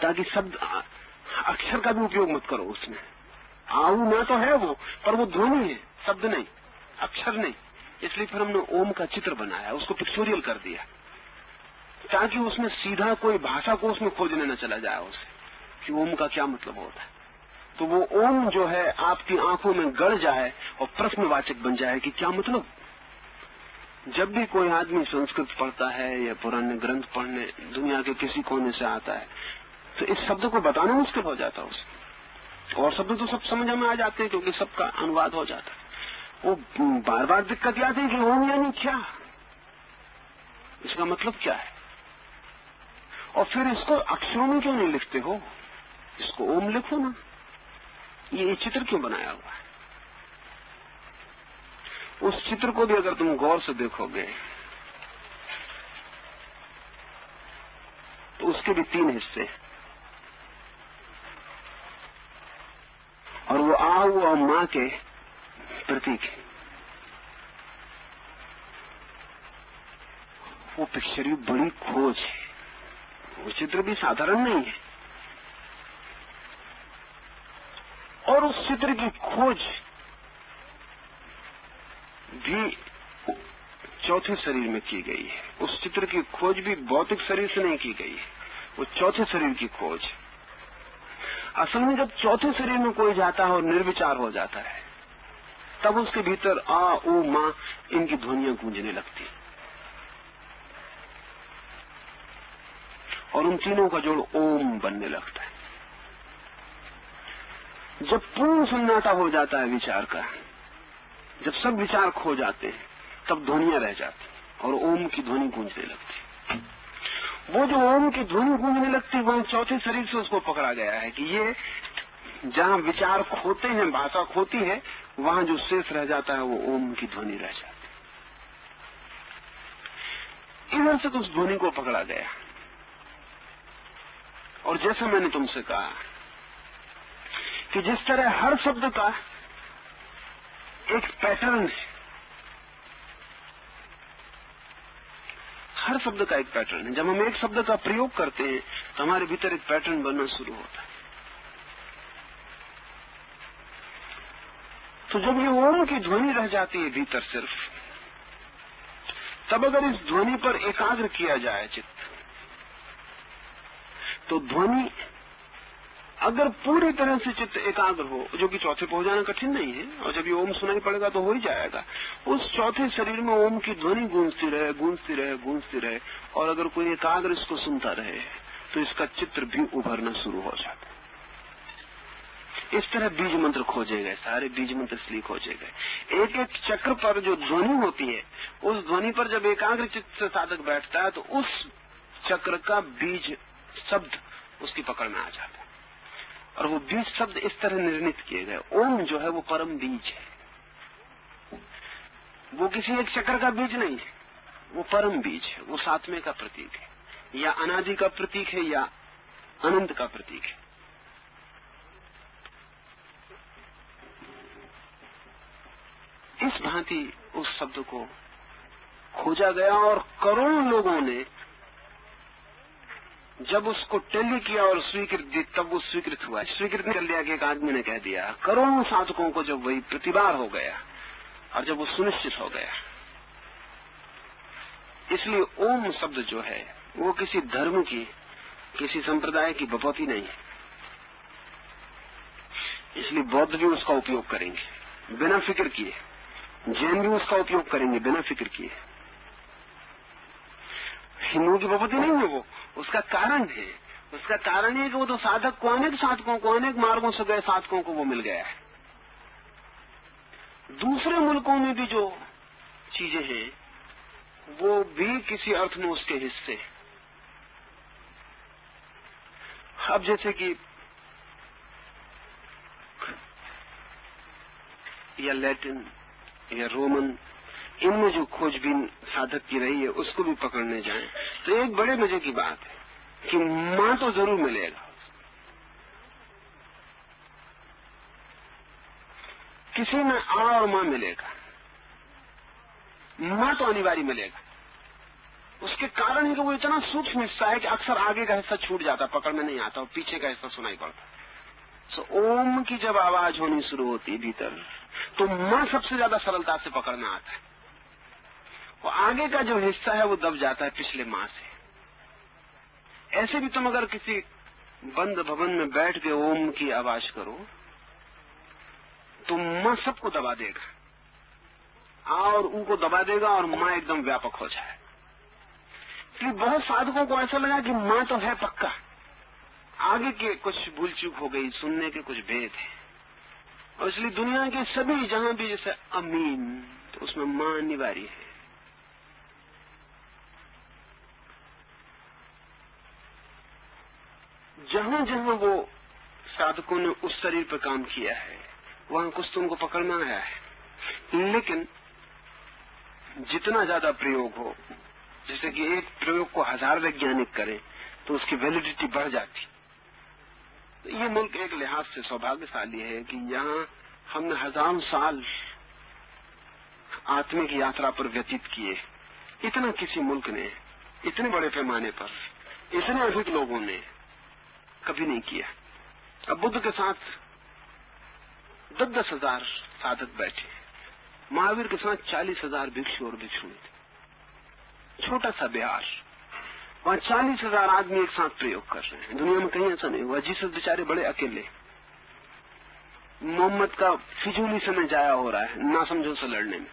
ताकि शब्द अक्षर का भी उपयोग मत करो उसमें। आऊ ना तो है वो, पर वो ध्वनि है, शब्द नहीं, अक्षर नहीं। इसलिए फिर हमने ओम का चित्र बनाया, उसको पिक्चोरियल कर दिया, ताकि उसमें सीधा कोई भाषा को उसमें खोजने न चला जाए उसे कि ओम का क्या मतलब होता है। तो वो ओम जो है आपकी आंखों में गड़ जाए और प्रश्नवाचक बन जाए कि क्या मतलब। जब भी कोई आदमी संस्कृत पढ़ता है या पुराने ग्रंथ पढ़ने दुनिया के किसी कोने से आता है तो इस शब्द को बताना मुश्किल हो जाता है उसे। और शब्द तो सब समझ में आ जाते हैं क्योंकि सबका अनुवाद हो जाता है। वो बार बार दिक्कत आती है कि ओम यानी क्या, इसका मतलब क्या है, और फिर इसको अक्षरों में क्यों नहीं लिखते हो, इसको ओम लिखो ना, ये चित्र क्यों बनाया हुआ है। उस चित्र को भी अगर तुम गौर से देखोगे तो उसके भी 3 हिस्से और वो आ हुआ मां के प्रतीक है। वो पिक्चर भी बड़ी खोज है, वो चित्र भी साधारण नहीं है। और उस चित्र की खोज भी चौथे शरीर में की गई है। उस चित्र की खोज भी भौतिक शरीर से नहीं की गई है, वो चौथे शरीर की खोज। असल में जब चौथे शरीर में कोई जाता है और निर्विचार हो जाता है तब उसके भीतर आ ऊ मां इनकी ध्वनियां गूंजने लगती और उन तीनों का जोड़ ओम बनने लगता है। जब पूर्ण सन्नाटा हो जाता है विचार का, जब सब विचार खो जाते हैं तब ध्वनियां रह जाती और ओम की ध्वनि गूंजने लगती। वो जो ओम की ध्वनि गूंजने लगती वहां चौथे शरीर से उसको पकड़ा गया है कि ये जहां विचार खोते हैं, भाषा खोती है, वहां जो शेष रह जाता है वो ओम की ध्वनि रह जाती। इधर से तो उस ध्वनि को पकड़ा गया। और जैसा मैंने तुमसे कहा कि जिस तरह हर शब्द का एक पैटर्न है, हर शब्द का एक पैटर्न है। जब हम एक शब्द का प्रयोग करते हैं तो हमारे भीतर एक पैटर्न बनना शुरू होता है। तो जब ये ओम की ध्वनि रह जाती है भीतर सिर्फ, तब अगर इस ध्वनि पर एकाग्र किया जाए चित्त, तो ध्वनि अगर पूरी तरह से चित्त एकाग्र हो, जो कि चौथे पे हो जाना कठिन नहीं है, और जब ये ओम सुनाई पड़ेगा तो हो ही जाएगा, उस चौथे शरीर में ओम की ध्वनि गूंजती रहे, गूंजती रहे, गूंजती रहे, और अगर कोई एकाग्र इसको सुनता रहे तो इसका चित्र भी उभरना शुरू हो जाता है। इस तरह बीज मंत्र खोजे गए, सारे बीज मंत्र इसलिए खोजे गए। एक एक चक्र पर जो ध्वनि होती है, उस ध्वनि पर जब एकाग्र चित्त से साधक बैठता है तो उस चक्र का बीज शब्द उसकी पकड़ में आ जाता है। और वो बीज शब्द इस तरह निर्णित किए गए। ओम जो है वो परम बीज है, वो किसी एक चक्र का बीज नहीं है, वो परम बीज है, वो सात्मे का प्रतीक है, या अनादि का प्रतीक है, या अनंत का प्रतीक है। इस भांति उस शब्द को खोजा गया और करोड़ों लोगों ने जब उसको टेली किया और स्वीकृत दी, तब वो स्वीकृत हुआ। स्वीकृत कर लिया कि एक आदमी ने कह दिया। करोड़ों साधकों को जब वही प्रतिबार हो गया और जब वो सुनिश्चित हो गया, इसलिए ओम शब्द जो है वो किसी धर्म की, किसी संप्रदाय की बपौती नहीं है। इसलिए बौद्ध भी उसका उपयोग करेंगे बिना फिक्र किए, जैन भी उसका उपयोग करेंगे बिना फिक्र किए। हिंदुओं की बपौती नहीं है वो, उसका कारण है। उसका कारण ये कि वो तो साधक को, अनेक साधकों को, अनेक मार्गों से गए साधकों को वो मिल गया है। दूसरे मुल्कों में भी जो चीजें हैं वो भी किसी अर्थ में उसके हिस्से। अब जैसे कि या लैटिन या रोमन, इनमें जो खोजबीन साधक की रही है उसको भी पकड़ने जाएं तो एक बड़े मजे की बात है कि मां तो जरूर मिलेगा, किसी में आ और मां मिलेगा, मां तो अनिवार्य मिलेगा। उसके कारण ही कि वो इतना सूक्ष्म हिस्सा है कि अक्सर आगे का हिस्सा छूट जाता, पकड़ में नहीं आता, और पीछे का हिस्सा सुनाई पड़ता। तो ओम की जब आवाज होनी शुरू होती है भीतर, तो मां सबसे ज्यादा सरलता से पकड़ में आता है, और आगे का जो हिस्सा है वो दब जाता है पिछले मां से। ऐसे भी तुम अगर किसी बंद भवन में बैठ के ओम की आवाज करो तो मां सबको दबा देगा, और उनको दबा देगा और माँ एकदम व्यापक हो जाए। कि बहुत साधकों को ऐसा लगा कि माँ तो है पक्का, आगे के कुछ भूल चूक हो गई, सुनने के कुछ भेद है, और इसलिए दुनिया के सभी जहां भी जैसे अमीन, तो उसमें माँ अनिवार्य है। जहां जहां वो साधकों ने उस शरीर पर काम किया है वहां कुछ तो उनको पकड़ में आया है, लेकिन जितना ज्यादा प्रयोग हो, जैसे कि एक प्रयोग को 1000 वैज्ञानिक करें तो उसकी वैलिडिटी बढ़ जाती। तो ये मुल्क एक लिहाज से सौभाग्यशाली है कि यहाँ हमने 1000 साल आत्मिक यात्रा पर व्यतीत किए। इतना किसी मुल्क ने इतने बड़े पैमाने पर इतने अधिक लोगों ने कभी नहीं किया। अब बुद्ध के साथ 10-10 हजार साधक बैठे, महावीर के साथ 40,000 भिक्षु और भिक्षुणी थे। छोटा सा बिहार, वहां 40,000 आदमी एक साथ प्रयोग कर रहे हैं। दुनिया में कहीं ऐसा नहीं हुआ। जीसस बेचारे बड़े अकेले, मोहम्मद का फिजूली समय जाया हो रहा है ना समझो से लड़ने में।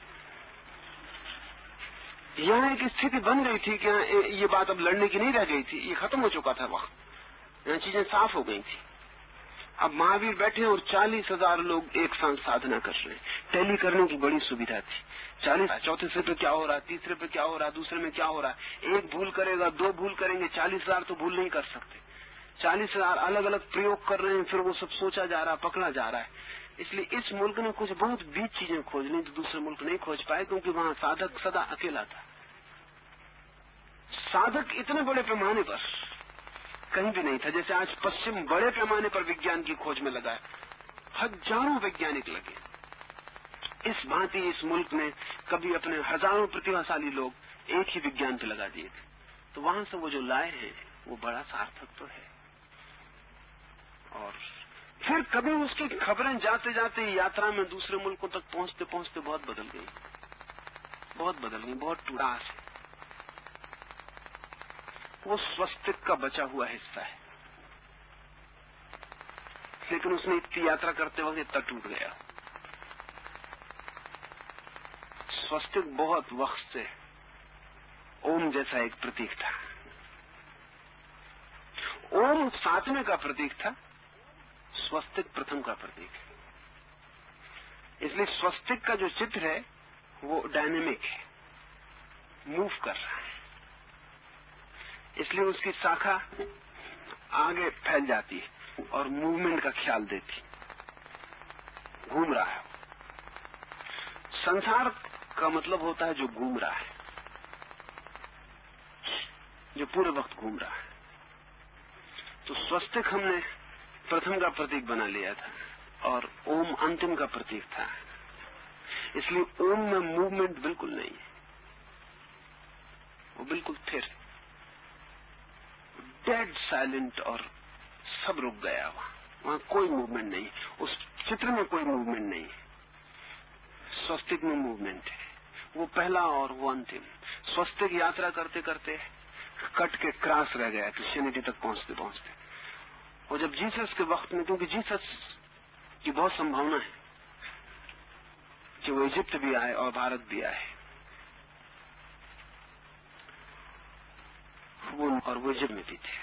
यहाँ एक स्थिति बन गई थी कि ये बात अब लड़ने की नहीं रह गई थी, ये खत्म हो चुका था। वहां यहाँ चीजें साफ हो गई थी। अब महावीर बैठे और 40,000 लोग एक साथ साधना कर रहे हैं। टैली करने की बड़ी सुविधा थी। 40 चौथे सिर पे क्या हो रहा है, तीसरे पे क्या हो रहा है, दूसरे में क्या हो रहा है, एक भूल करेगा, 2 भूल करेंगे, 40,000 तो भूल नहीं कर सकते। 40,000 अलग अलग प्रयोग कर रहे हैं, फिर वो सब सोचा जा रहा है, पकड़ा जा रहा है। इसलिए इस मुल्क ने कुछ बहुत बीच चीजें खोज ली तो दूसरे मुल्क नहीं खोज पाए, क्योंकि वहां साधक सदा अकेला था। साधक इतने बड़े पैमाने पर कहीं भी नहीं था। जैसे आज पश्चिम बड़े पैमाने पर विज्ञान की खोज में लगा है, हजारों वैज्ञानिक लगे। इस भांति इस मुल्क ने कभी अपने हजारों प्रतिभाशाली लोग एक ही विज्ञान पे लगा दिए थे। तो वहां से वो जो लाए हैं वो बड़ा सार्थक तो है। और फिर कभी उसकी खबरें जाते जाते यात्रा में दूसरे मुल्कों तक पहुंचते पहुंचते बहुत बदल गई, बहुत टुड़ास है। वो स्वस्तिक का बचा हुआ हिस्सा है, लेकिन उसने इतनी यात्रा करते वक्त इतना टूट गया। स्वस्तिक बहुत वक्त से ओम जैसा एक प्रतीक था। ओम 7वें का प्रतीक था, स्वस्तिक प्रथम का प्रतीक है। इसलिए स्वस्तिक का जो चित्र है वो डायनेमिक है, मूव कर रहा है। इसलिए उसकी शाखा आगे फैल जाती है और मूवमेंट का ख्याल देती, घूम रहा है। संसार का मतलब होता है जो घूम रहा है, जो पूरे वक्त घूम रहा है। तो स्वस्तिक हमने प्रथम का प्रतीक बना लिया था और ओम अंतिम का प्रतीक था। इसलिए ओम में मूवमेंट बिल्कुल नहीं है, वो बिल्कुल स्थिर है, डेड साइलेंट, और सब रुक गया। वहां कोई मूवमेंट नहीं, उस चित्र में कोई मूवमेंट नहीं है। स्वस्तिक में मूवमेंट है, वो पहला और वो अंतिम। स्वस्तिक यात्रा करते करते कट के क्रॉस रह गया क्रिश्चियनिटी तक पहुंचते पहुंचते। और जब जीसस के वक्त में, क्योंकि जीसस की बहुत संभावना है कि वो इजिप्ट भी आए और भारत भी आए, वो इजिप्ट में भी थे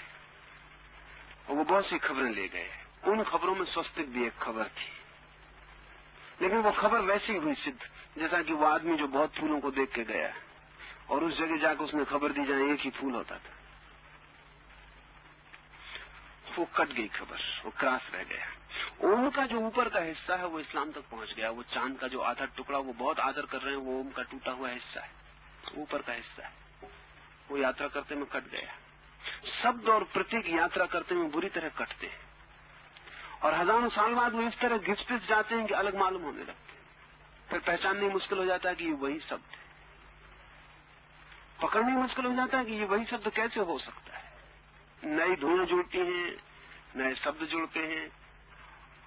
और वो बहुत सी खबरें ले गए। उन खबरों में स्वस्तिक भी एक खबर थी, लेकिन वो खबर वैसी हुई सिद्ध जैसा कि वो आदमी जो बहुत फूलों को देख के गया और उस जगह जाकर उसने खबर दी जहां एक ही फूल होता था। वो कट गई खबर, वो क्रॉस रह गया। ओम का जो ऊपर का हिस्सा है वो इस्लाम तक पहुंच गया। वो चांद का जो आधा टुकड़ा वो बहुत आदर कर रहे हैं, वो ओम का टूटा हुआ हिस्सा है, ऊपर का हिस्सा है। वो यात्रा करते में कट गया। शब्द और प्रतीक यात्रा करते में बुरी तरह कटते हैं और हजारों साल बाद वो इस तरह घिस-पिस जाते हैं कि अलग मालूम होने लगते हैं। फिर पहचानने मुश्किल हो जाता है कि ये वही शब्द है, पकड़ने मुश्किल हो जाता है कि ये वही शब्द कैसे हो सकता है। नई धुएं जुड़ती हैं, नए शब्द जुड़ते हैं,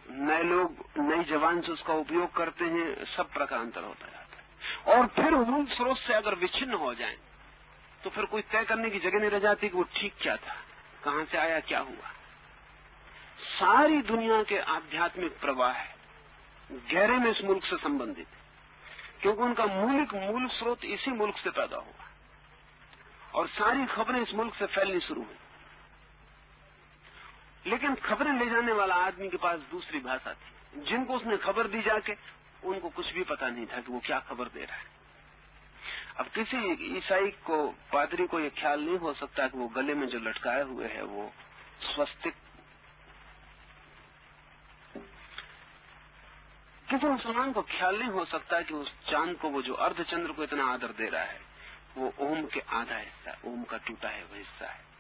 नए लोग नई जबान से उसका उपयोग करते हैं, सब प्रकार अंतर होता जाता है। और फिर मूल स्रोत से अगर विच्छिन्न हो जाए तो फिर कोई तय करने की जगह नहीं रह जाती कि वो ठीक क्या था, कहां से आया, क्या हुआ। सारी दुनिया के आध्यात्मिक प्रवाह गहरे में इस मुल्क से संबंधित, क्योंकि उनका मूल स्रोत इसी मुल्क से पैदा हुआ और सारी खबरें इस मुल्क से फैलनी शुरू हुई। लेकिन खबरें ले जाने वाला आदमी के पास दूसरी भाषा थी। जिनको उसने खबर दी जाके उनको कुछ भी पता नहीं था कि वो क्या खबर दे रहा है। अब किसी ईसाई को, पादरी को, यह ख्याल नहीं हो सकता कि वो गले में जो लटकाए हुए है वो स्वस्तिक। किसी मुसलमान को ख्याल नहीं हो सकता कि उस चांद को, वो जो अर्धचंद्र को इतना आदर दे रहा है, वो ओम के आधा हिस्सा, ओम का टूटा है वो हिस्सा है।